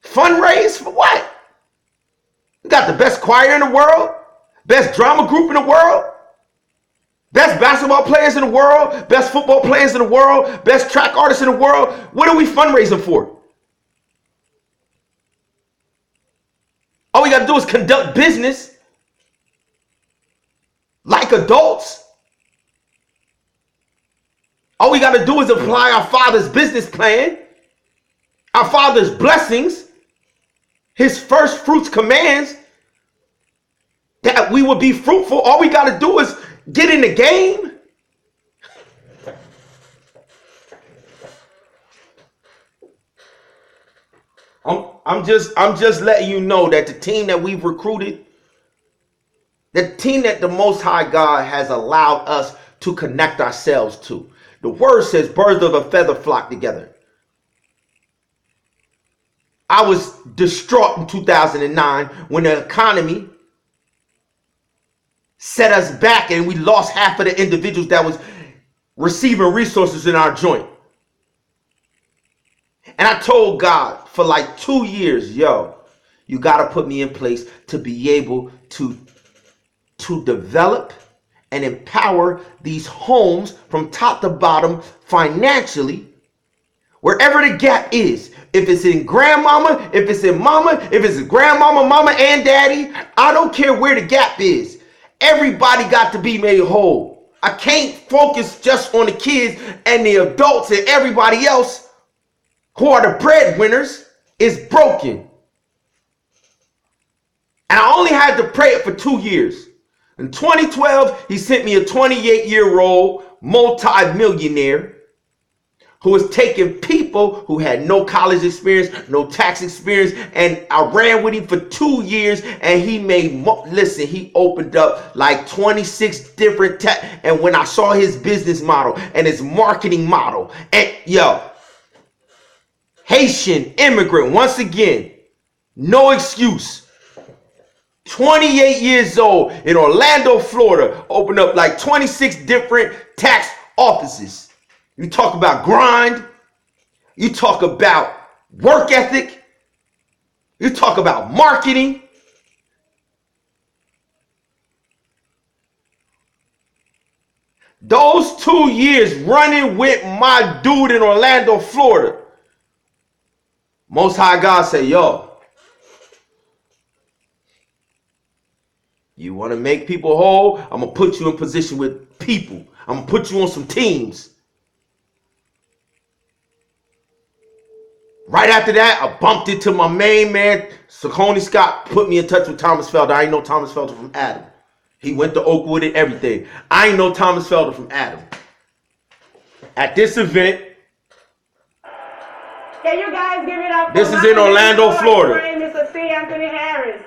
Fundraise for what? We got the best choir in the world, best drama group in the world, best basketball players in the world, best football players in the world, best track artists in the world. What are we fundraising for? All we got to do is conduct business like adults. All we got to do is apply our Father's business plan, our Father's blessings, His first fruits commands that we will be fruitful. All we got to do is get in the game. I'm just letting you know that the team that we've recruited, the team that the Most High God has allowed us to connect ourselves to. The word says birds of a feather flock together. I was distraught in 2009 when the economy set us back and we lost half of the individuals that was receiving resources in our joint. And I told God for like 2 years, yo, you got to put me in place to be able to develop and empower these homes from top to bottom financially, wherever the gap is. If it's in grandmama, if it's in mama, if it's in grandmama, mama, and daddy, I don't care where the gap is. Everybody got to be made whole. I can't focus just on the kids and the adults, and everybody else who are the breadwinners is broken. And I only had to pray it for 2 years. In 2012, he sent me a 28-year-old multi-millionaire who was taking people who had no college experience, no tax experience, and I ran with him for 2 years, and he made, listen, he opened up like 26 different and when I saw his business model and his marketing model, and yo, Haitian immigrant, once again, no excuse. 28 years old in Orlando, Florida, opened up like 26 different tax offices. You talk about grind. You talk about work ethic. You talk about marketing. Those 2 years running with my dude in Orlando, Florida, Most High God said, yo, you want to make people whole? I'm going to put you in position with people. I'm going to put you on some teams. Right after that, I bumped into my main man, Saucony Scott, put me in touch with Thomas Felder. I ain't know Thomas Felder from Adam. He went to Oakwood and everything. I ain't know Thomas Felder from Adam. At this event, can you guys give it up? This is in Orlando, Florida. Mr. C. Anthony Harris.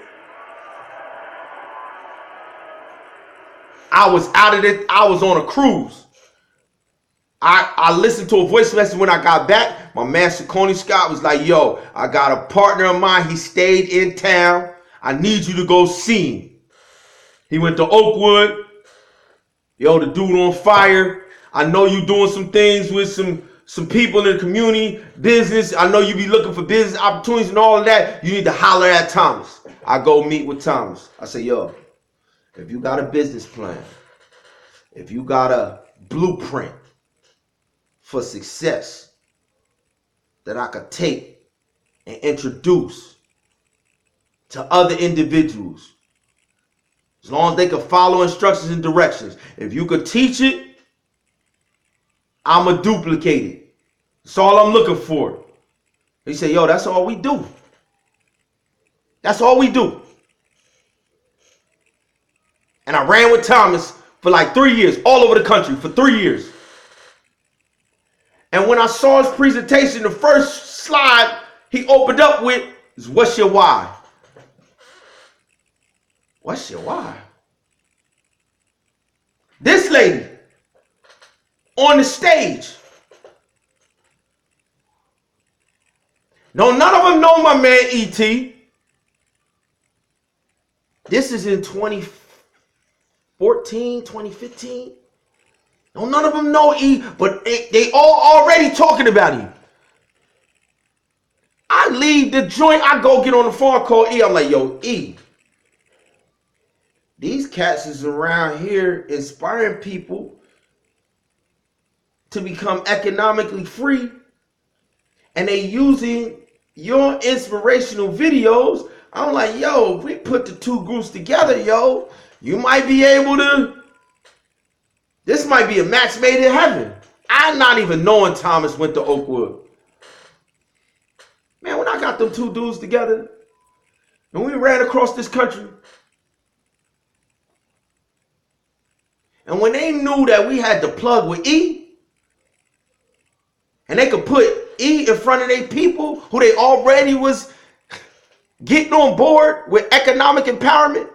I was out of it. I was on a cruise. I listened to a voice message when I got back. My man Saucony Scott was like, yo, I got a partner of mine. He stayed in town. I need you to go see him. He went to Oakwood. Yo, the dude on fire. I know you doing some things with some people in the community, business. I know you be looking for business opportunities and all of that. You need to holler at Thomas. I go meet with Thomas. I say, yo, if you got a business plan, if you got a blueprint for success that I could take and introduce to other individuals, as long as they could follow instructions and directions, if you could teach it, I'ma duplicate it. That's all I'm looking for. He said, yo, that's all we do. That's all we do. And I ran with Thomas for like 3 years, all over the country for 3 years. And when I saw his presentation, the first slide he opened up with is, what's your why? What's your why? This lady on the stage. No, none of them know my man E.T. This is in 2014, 2015. No, none of them know E, but they all already talking about him. I leave the joint, I go get on the phone, call E. I'm like, yo, E, these cats is around here inspiring people to become economically free, and they using your inspirational videos. I'm like, yo, if we put the two groups together, yo, you might be able to, this might be a match made in heaven. I'm not even knowing Thomas went to Oakwood. Man, when I got them two dudes together and we ran across this country, and when they knew that we had to plug with E, and they could put E in front of their people who they already was getting on board with economic empowerment.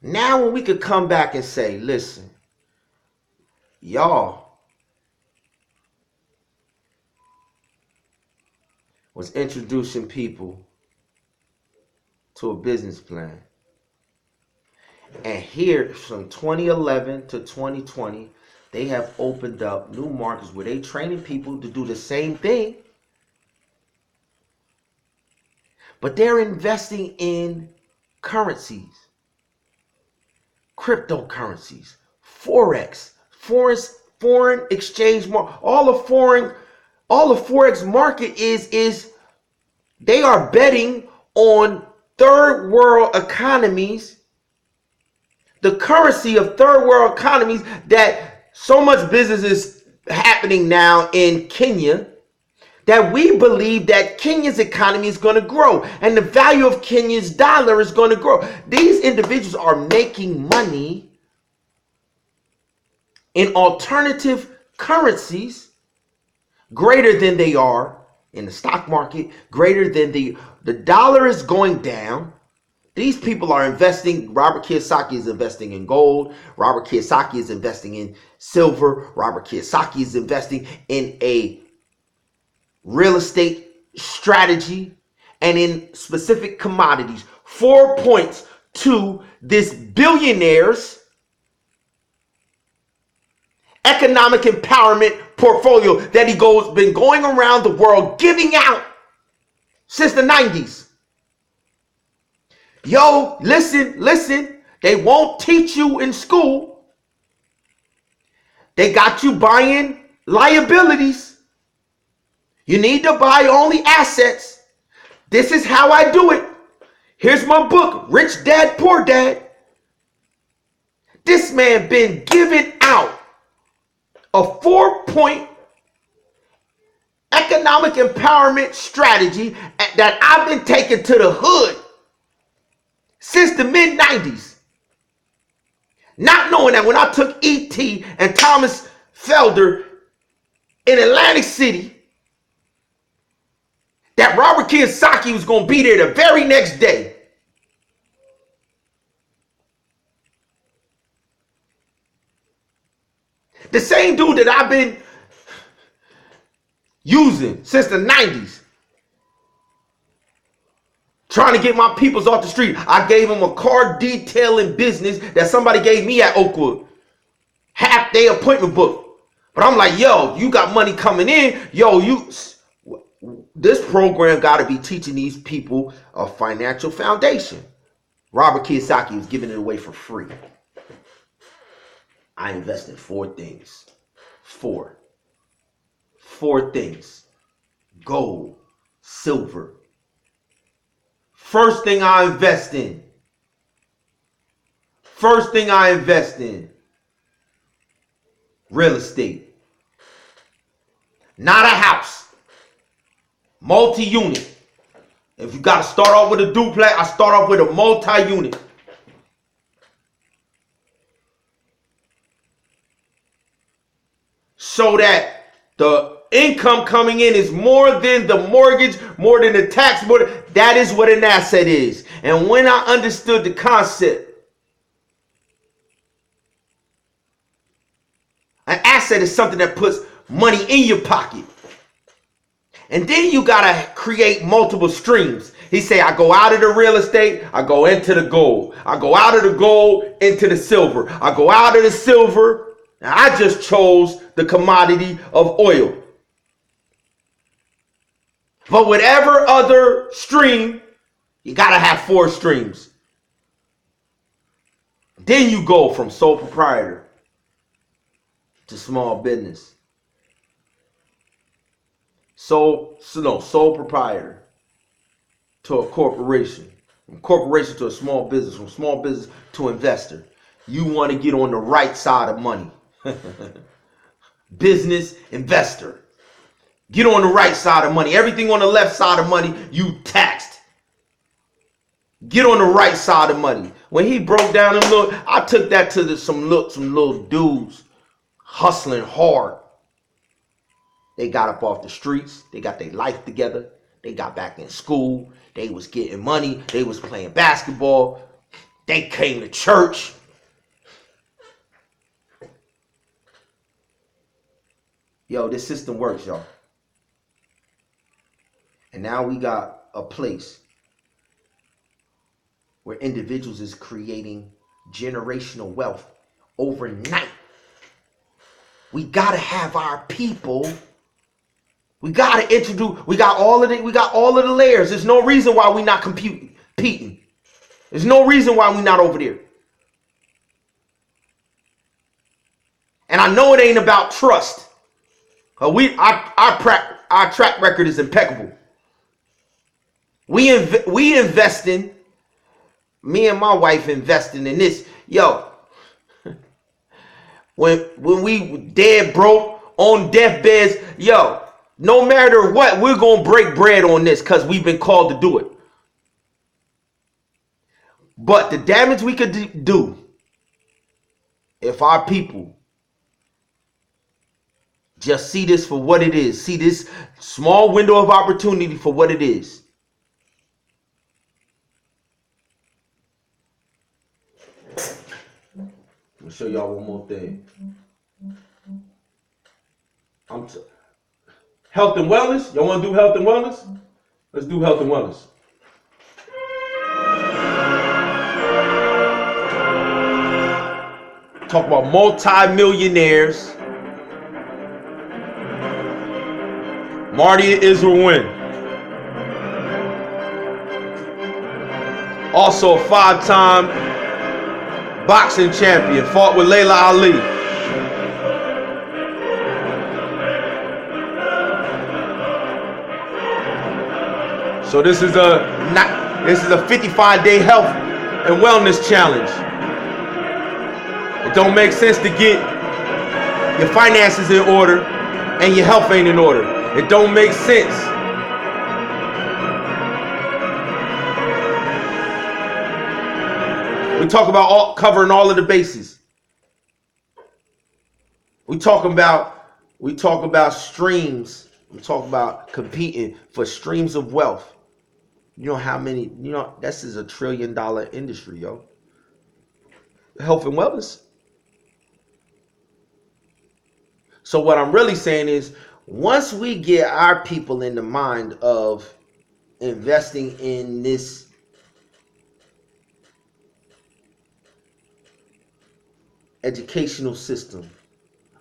Now when we could come back and say, listen, y'all was introducing people to a business plan. And here from 2011 to 2020, they have opened up new markets where they training people to do the same thing. But they're investing in currencies, cryptocurrencies, Forex, foreign exchange market. All the Forex market is they are betting on third world economies, the currency of third world economies, that so much business is happening now in Kenya that we believe that Kenya's economy is going to grow and the value of Kenya's dollar is going to grow. These individuals are making money in alternative currencies greater than they are in the stock market, greater than the dollar is going down. These people are investing. Robert Kiyosaki is investing in gold. Robert Kiyosaki is investing in silver. Robert Kiyosaki is investing in a real estate strategy and in specific commodities. 4 points to this billionaire's economic empowerment portfolio that he been going around the world giving out since the 90s. Yo, listen. They won't teach you in school. They got you buying liabilities. You need to buy only assets. This is how I do it. Here's my book, Rich Dad, Poor Dad. This man been giving out a 4-point economic empowerment strategy that I've been taking to the hood since the mid-90s. Not knowing that when I took E.T. and Thomas Felder in Atlantic City, that Robert Kiyosaki was going to be there the very next day. The same dude that I've been using since the 90s. Trying to get my peoples off the street. I gave them a car detailing business that somebody gave me at Oakwood. Half-day appointment book. But I'm like, yo, you got money coming in. Yo, this program got to be teaching these people a financial foundation. Robert Kiyosaki was giving it away for free. I invested 4 things. 4 things. Gold, silver. First thing I invest in. Real estate. Not a house. Multi-unit. If you got to start off with a duplex, I start off with a multi-unit. So that the income coming in is more than the mortgage, more than the tax. That is what an asset is. And when I understood the concept, an asset is something that puts money in your pocket. And then you got to create multiple streams. He say, I go out of the real estate, I go into the gold. I go out of the gold into the silver. I go out of the silver. Now I just chose the commodity of oil. But whatever other stream, you got to have 4 streams. Then you go from sole proprietor to small business. Sole proprietor to a corporation. From corporation to a small business. From small business to investor. You want to get on the right side of money. Business, investor. Get on the right side of money. Everything on the left side of money, you taxed. Get on the right side of money. When he broke down them little, I took that to some little dudes hustling hard. They got up off the streets. They got their life together. They got back in school. They was getting money. They was playing basketball. They came to church. Yo, this system works, y'all. And now we got a place where individuals is creating generational wealth overnight. We gotta have our people. We gotta introduce. We got all of the layers. There's no reason why we not competing. There's no reason why we not over there. And I know it ain't about trust. Our track record is impeccable. We investing. Me and my wife investing in this. Yo, when we dead broke on deathbeds, yo, no matter what, we're gonna break bread on this because we've been called to do it. But the damage we could do if our people just see this for what it is, see this small window of opportunity for what it is. Let me show y'all one more thing. Health and wellness. Y'all want to do health and wellness? Let's do health and wellness. Talk about multi-millionaires Marty Israel win. Also a 5-time boxing champion. Fought with Layla Ali. So this is a 55-day health and wellness challenge. It don't make sense to get your finances in order and your health ain't in order. It don't make sense. We talk about covering all of the bases. We talk about streams. We talk about competing for streams of wealth. You know how many, this is $1 trillion industry, yo. Health and wellness. So what I'm really saying is, once we get our people in the mind of investing in this educational system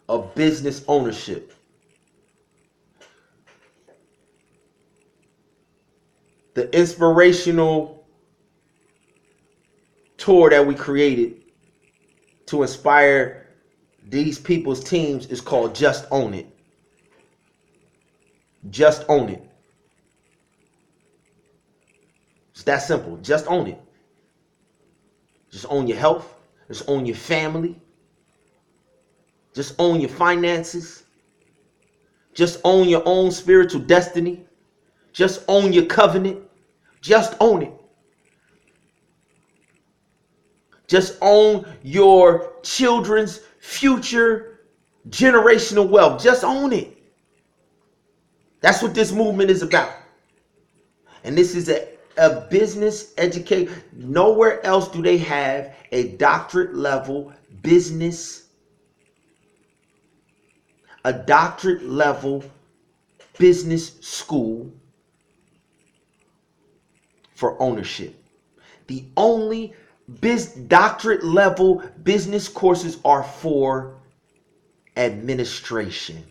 of business ownership, the inspirational tour that we created to inspire these people's teams is called Just Own It. Just own it. It's that simple. Just own it. Just own your health. Just own your family. Just own your finances. Just own your own spiritual destiny. Just own your covenant. Just own it. Just own your children's future generational wealth. Just own it. That's what this movement is about. And this is a business education. Nowhere else do they have a doctorate level business school for ownership. The only doctorate level business courses are for administration.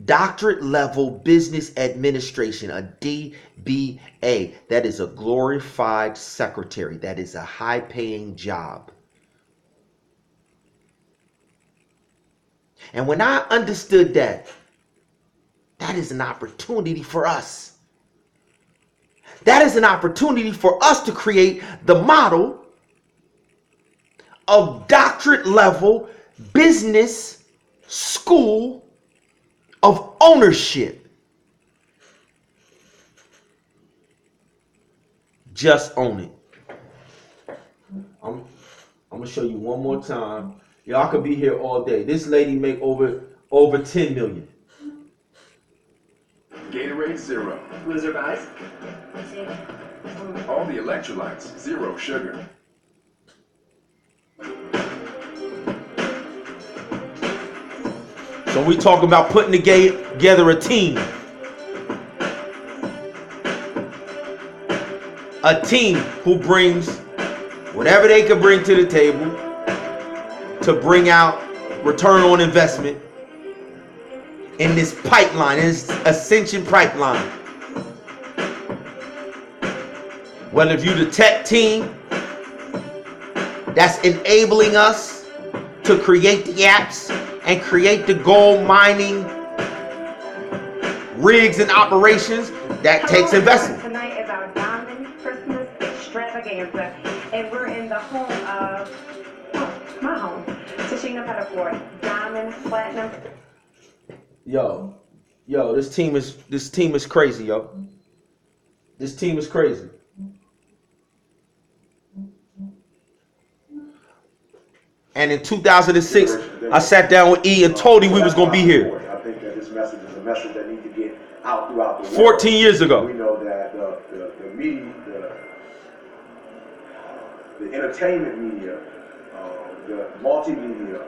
Doctorate level business administration, a DBA. That is a glorified secretary. That is a high paying job. And when I understood that, that is an opportunity for us. That is an opportunity for us to create the model of doctorate level business school of ownership. Just own it. I'm gonna show you one more time. Y'all could be here all day. This lady make over 10 million. Gatorade Zero. Loser guys. All the electrolytes, zero sugar. So we talk about putting together a team. A team who brings whatever they can bring to the table to bring out return on investment in this pipeline, in this ascension pipeline. Whether if you're the tech team that's enabling us to create the apps and create the gold mining rigs and operations, that takes investment. Tonight is our Diamond Christmas extravaganza, and we're in the home of my home, Tashina Pettiford, Diamond Platinum. Yo, this team is crazy, yo. This team is crazy. And in 2006, I sat down with E and told him we was gonna be here. I think that this message is a message that needs to get out throughout the world. 14 years ago. We know that the media, the entertainment media, the multimedia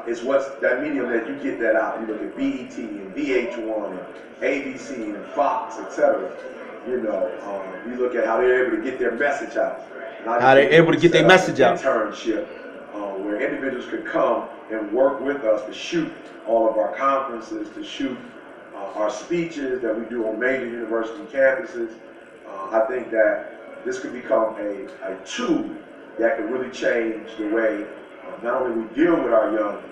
is what's that medium that you get that out. You look at BET and VH1 and ABC and Fox, etc. You look at how they're able to get their message out. How they're able to get their message out. Internship, where individuals could come and work with us to shoot all of our conferences, to shoot our speeches that we do on major university campuses. I think that this could become a tool that could really change the way not only we deal with our young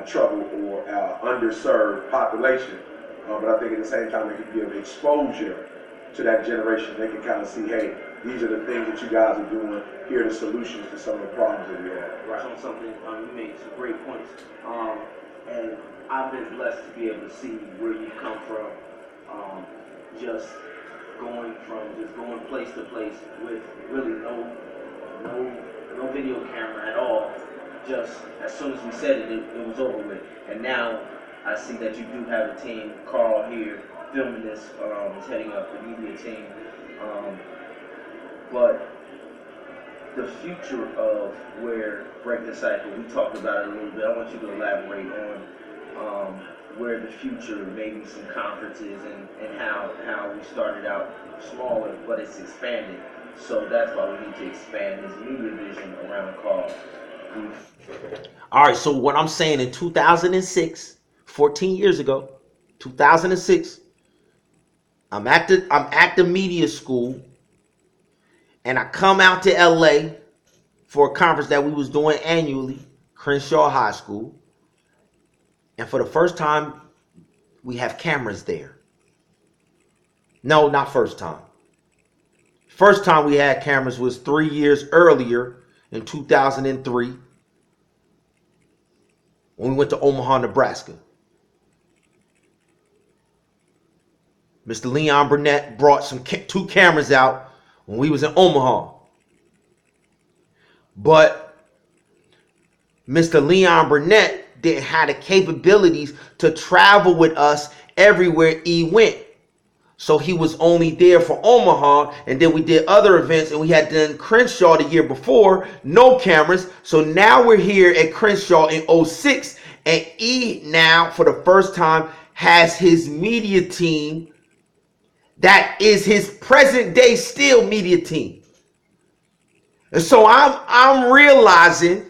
trouble or our underserved population, but I think at the same time it could give exposure to that generation. They can kind of see, hey, these are the things that you guys are doing. Here are the solutions to some of the problems that we have. Right on something, you made some great points. And I've been blessed to be able to see where you've come from. Just going place to place with really no video camera at all. Just as soon as we said it, it was over with. And now I see that you do have a team. Carl here filming this, is heading up the media team. But the future of where Break the Cycle, we talked about it a little bit. I want you to elaborate on where the future, maybe some conferences and how we started out smaller, but it's expanded. So that's why we need to expand this media vision around Carl. All right, so what I'm saying in 2006, 14 years ago, 2006, I'm at the media school, and I come out to LA for a conference that we was doing annually, Crenshaw High School. And for the first time, we have cameras there. No, not first time. First time we had cameras was 3 years earlier in 2003 when we went to Omaha, Nebraska. Mr. Leon Burnett brought two cameras out when we was in Omaha. But Mr. Leon Burnett didn't have the capabilities to travel with us everywhere he went. So he was only there for Omaha, and then we did other events, and we had done Crenshaw the year before, no cameras. So now we're here at Crenshaw in 06, and he now, for the first time, has his media team that is his present day still media team. And so I'm realizing,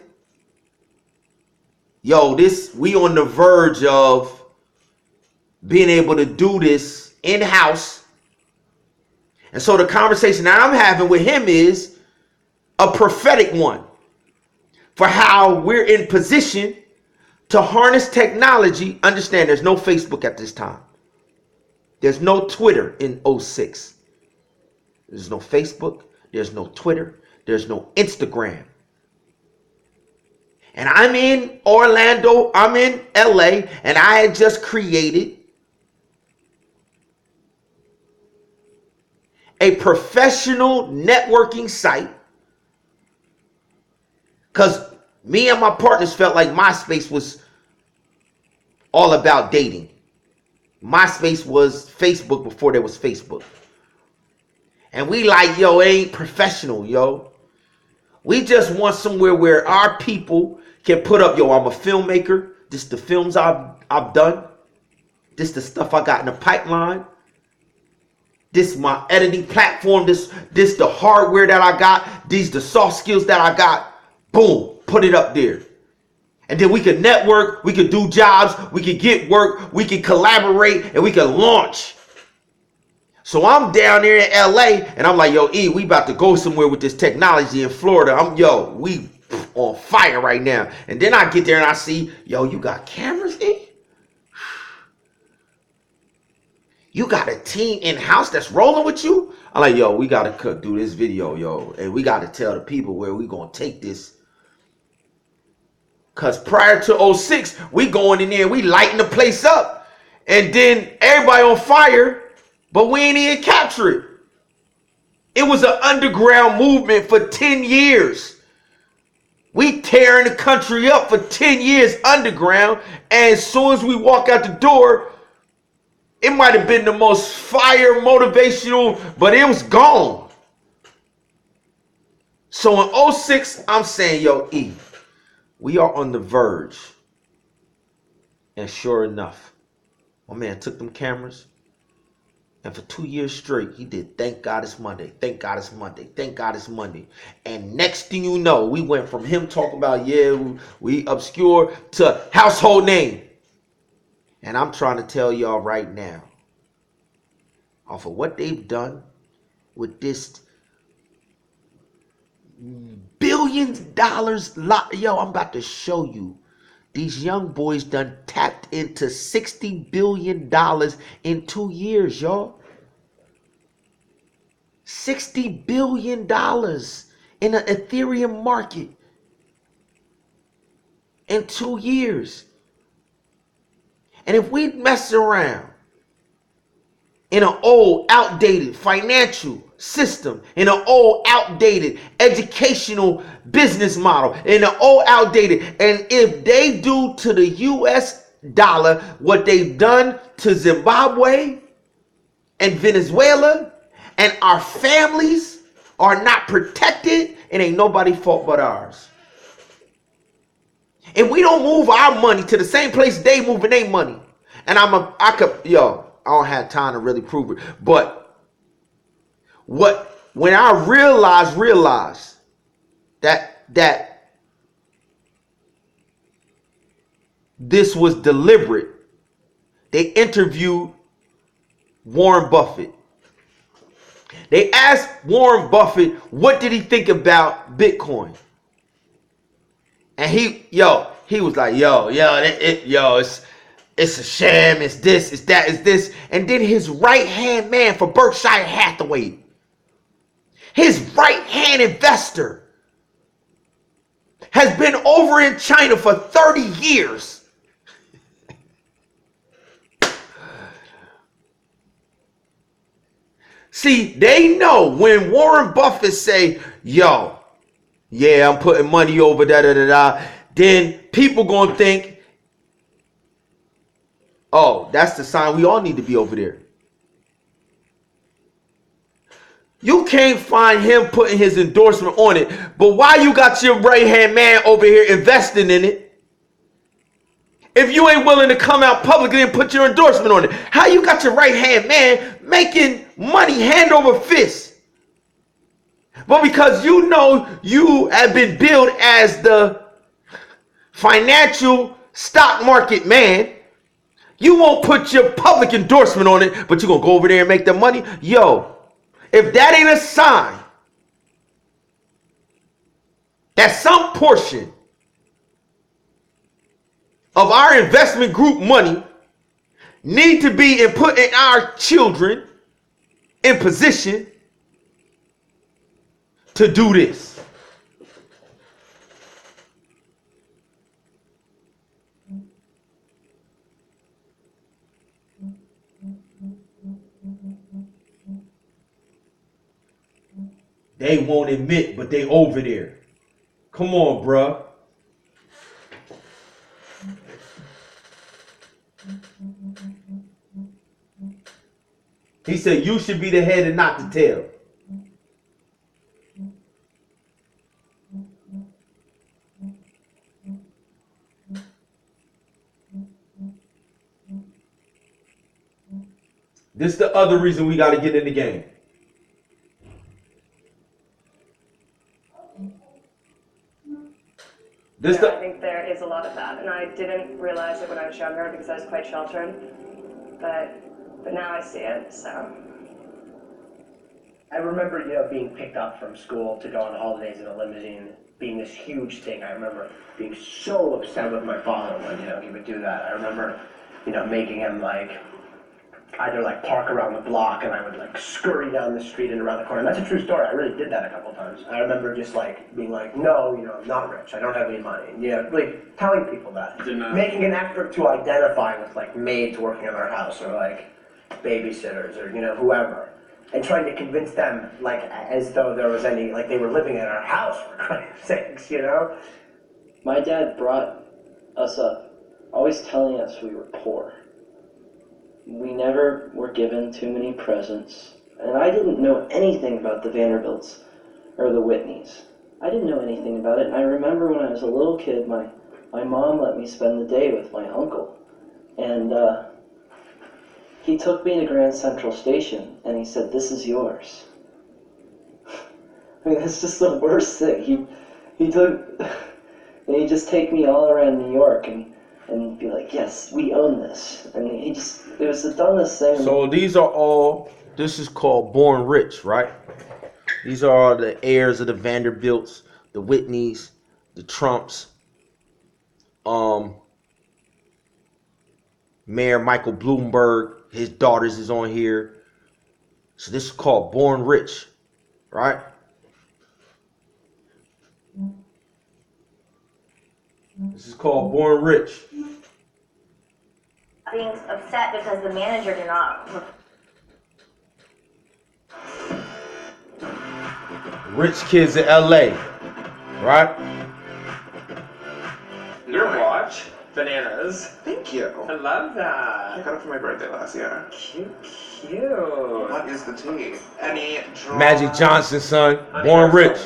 we on the verge of being able to do this in-house. And so the conversation that I'm having with him is a prophetic one for how we're in position to harness technology. Understand, there's no Facebook at this time. There's no Twitter in 06. There's no Facebook. There's no Twitter. There's no Instagram. And I'm in Orlando. I'm in LA. And I had just created a professional networking site. Because me and my partners felt like MySpace was all about dating. MySpace was Facebook before there was Facebook. And we like, it ain't professional, We just want somewhere where our people can put up, I'm a filmmaker. This the films I've done. This the stuff I got in the pipeline. This my editing platform. This the hardware that I got. These the soft skills that I got. Boom, put it up there. And then we could network, we could do jobs, we could get work, we could collaborate, and we could launch. So I'm down there in LA, and I'm like, we about to go somewhere with this technology in Florida. We on fire right now. And then I get there and I see, you got cameras, E? You got a team in-house that's rolling with you? I'm like, we got to do this video, and we got to tell the people where we going to take this. Because prior to 06, we going in there, we lighting the place up. And then everybody on fire, but we ain't even capture it. It was an underground movement for 10 years. We tearing the country up for 10 years underground. And as soon as we walk out the door, it might have been the most fire motivational, but it was gone. So in 06, I'm saying, E, we are on the verge. And sure enough, my man took them cameras. And for 2 years straight, he did Thank God It's Monday. Thank God It's Monday. Thank God It's Monday. And next thing you know, we went from him talking about, we obscure, to household name. And I'm trying to tell y'all right now, off of what they've done with this billions lot. Yo, I'm about to show you. These young boys done tapped into $60 billion in 2 years, y'all. $60 billion in the Ethereum market in 2 years. And if we mess around in an old, outdated financial system, in an old, outdated educational business model, in an old, outdated, and if they do to the US dollar what they've done to Zimbabwe and Venezuela, and our families are not protected, it ain't nobody's fault but ours. If we don't move our money to the same place they moving their money, and I don't have time to really prove it, but when I realized that this was deliberate, they interviewed Warren Buffett. They asked Warren Buffett, what did he think about Bitcoin? And he was like, it's a sham, it's this, it's that, it's this. And then his right-hand man for Berkshire Hathaway, his right-hand investor, has been over in China for 30 years. See, they know when Warren Buffett say, I'm putting money over da-da-da-da, then people gonna think, oh, that's the sign we all need to be over there. You can't find him putting his endorsement on it, but why you got your right-hand man over here investing in it? If you ain't willing to come out publicly and put your endorsement on it, how you got your right-hand man making money hand over fist? But because you know you have been billed as the financial stock market man, you won't put your public endorsement on it, but you're going to go over there and make the money? If that ain't a sign that some portion of our investment group money need to be in putting our children in position to do this. They won't admit, but they over there. Come on, bruh. He said you should be the head and not the tail. This is the other reason we got to get in the game. I think there is a lot of that, and I didn't realize it when I was younger because I was quite sheltered, but now I see it, so. I remember, being picked up from school to go on holidays in a limousine being this huge thing. I remember being so upset with my father when, he would do that. I remember, making him, either, park around the block, and I would, scurry down the street and around the corner. And that's a true story. I really did that a couple times. I remember just, being no, I'm not rich. I don't have any money. And, really telling people that. Making an effort to identify with, maids working in our house or, babysitters or, whoever. And trying to convince them, as though there was any, they were living in our house, for Christ's sakes, My dad brought us up, always telling us we were poor. We never were given too many presents, and I didn't know anything about the Vanderbilts or the Whitneys. I didn't know anything about it, and I remember when I was a little kid, my mom let me spend the day with my uncle, and he took me to Grand Central Station, and he said, "This is yours." I mean, that's just the worst thing. He took, and he'd just take me all around New York, and and be like, yes, we own this. And it was the dumbest thing. So this is called Born Rich, right? These are all the heirs of the Vanderbilts, the Whitneys, the Trumps, Mayor Michael Bloomberg, his daughters is on here. So this is called Born Rich, right? This is called Born Rich. Being upset because the manager did not. Rich kids in LA, right? Your watch. Bananas. Thank you. I love that. I got it for my birthday last year. Cute. What is the tea? Any drama? Magic Johnson, son. Born Rich.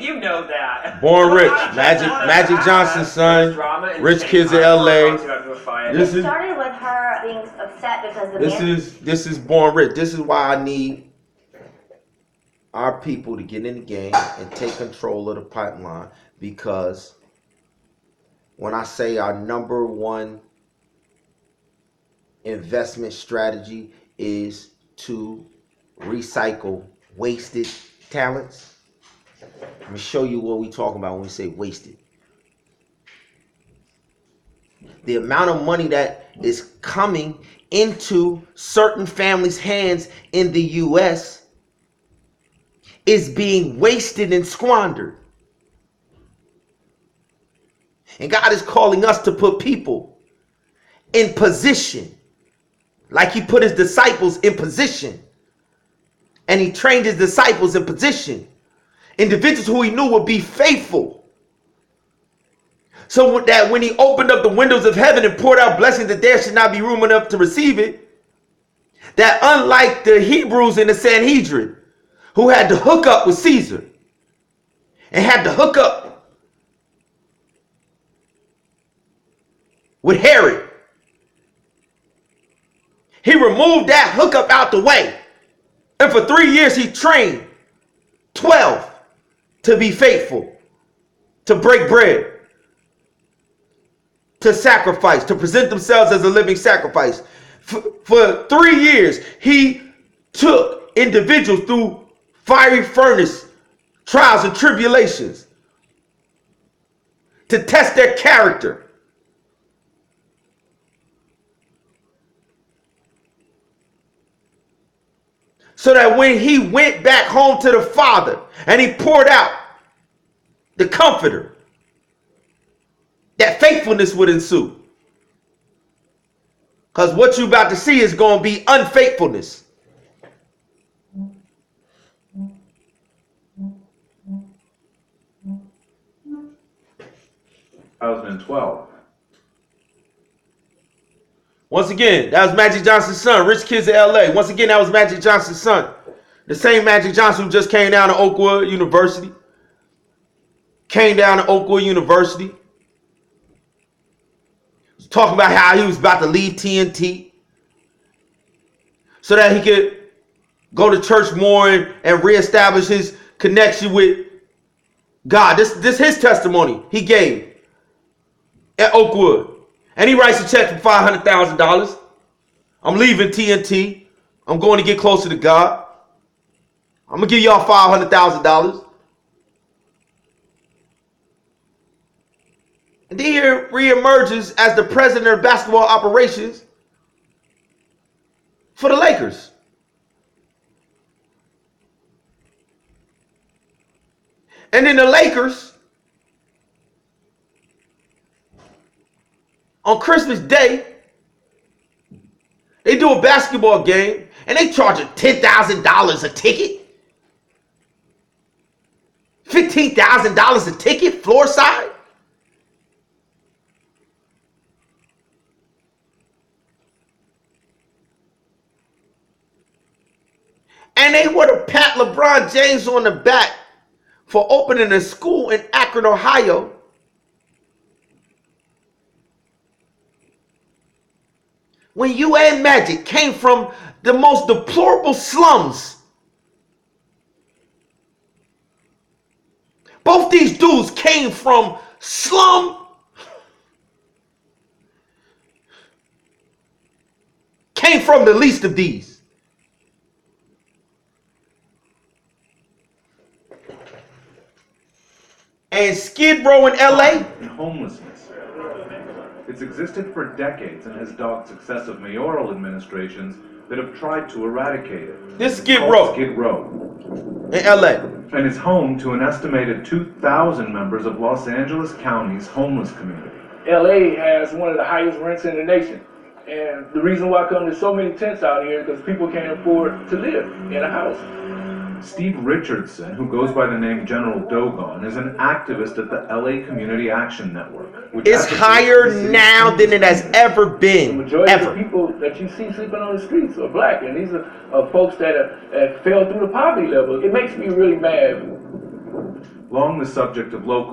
You know that. Born Rich. Magic Johnson, son. Rich kids in LA. This is Started with her being upset because the this is Born Rich. This is why I need our people to get in the game and take control of the pipeline, because when I say our number one investment strategy is to recycle wasted talents, let me show you what we're talking about when we say wasted. The amount of money that is coming into certain families' hands in the U.S. is being wasted and squandered. And God is calling us to put people in position, like he put his disciples in position. And he trained his disciples in position. Individuals who he knew would be faithful. So that when he opened up the windows of heaven and poured out blessings, that there should not be room enough to receive it. That unlike the Hebrews in the Sanhedrin, who had to hook up with Caesar and had to hook up with Herod, he removed that hookup out the way. And for 3 years, he trained 12 to be faithful, to break bread, to sacrifice, to present themselves as a living sacrifice. For 3 years, he took individuals through fiery furnace trials and tribulations to test their character. So that when he went back home to the Father and he poured out the Comforter, that faithfulness would ensue. Because what you're about to see is going to be unfaithfulness. I was in 12. Once again, that was Magic Johnson's son, Rich Kids in LA. Once again, that was Magic Johnson's son. The same Magic Johnson who just came down to Oakwood University. Came down to Oakwood University. Was talking about how he was about to leave TNT. So that he could go to church more and reestablish his connection with God. This his testimony he gave at Oakwood. And he writes a check for $500,000. I'm leaving TNT. I'm going to get closer to God. I'm going to give y'all $500,000. And then he reemerges as the president of basketball operations for the Lakers. And then the Lakers, on Christmas Day, they do a basketball game and they charge $10,000 a ticket. $15,000 a ticket, floor side. And they would have pat LeBron James on the back for opening a school in Akron, Ohio. When you and Magic came from the most deplorable slums. Both these dudes came from slum came from the least of these. And Skid Row in LA? And homelessness. It's existed for decades and has dogged successive mayoral administrations that have tried to eradicate it. This Skid Row. Skid Row. In LA. And is home to an estimated 2,000 members of Los Angeles County's homeless community. LA has one of the highest rents in the nation. And the reason why there's so many tents out here is because people can't afford to live in a house. Steve Richardson, who goes by the name General Dogon, is an activist at the LA Community Action Network. Which it's higher now than it has ever been. The majority of the people that you see sleeping on the streets are black, and these are folks that have fell through the poverty level. It makes me really mad. Along the subject of local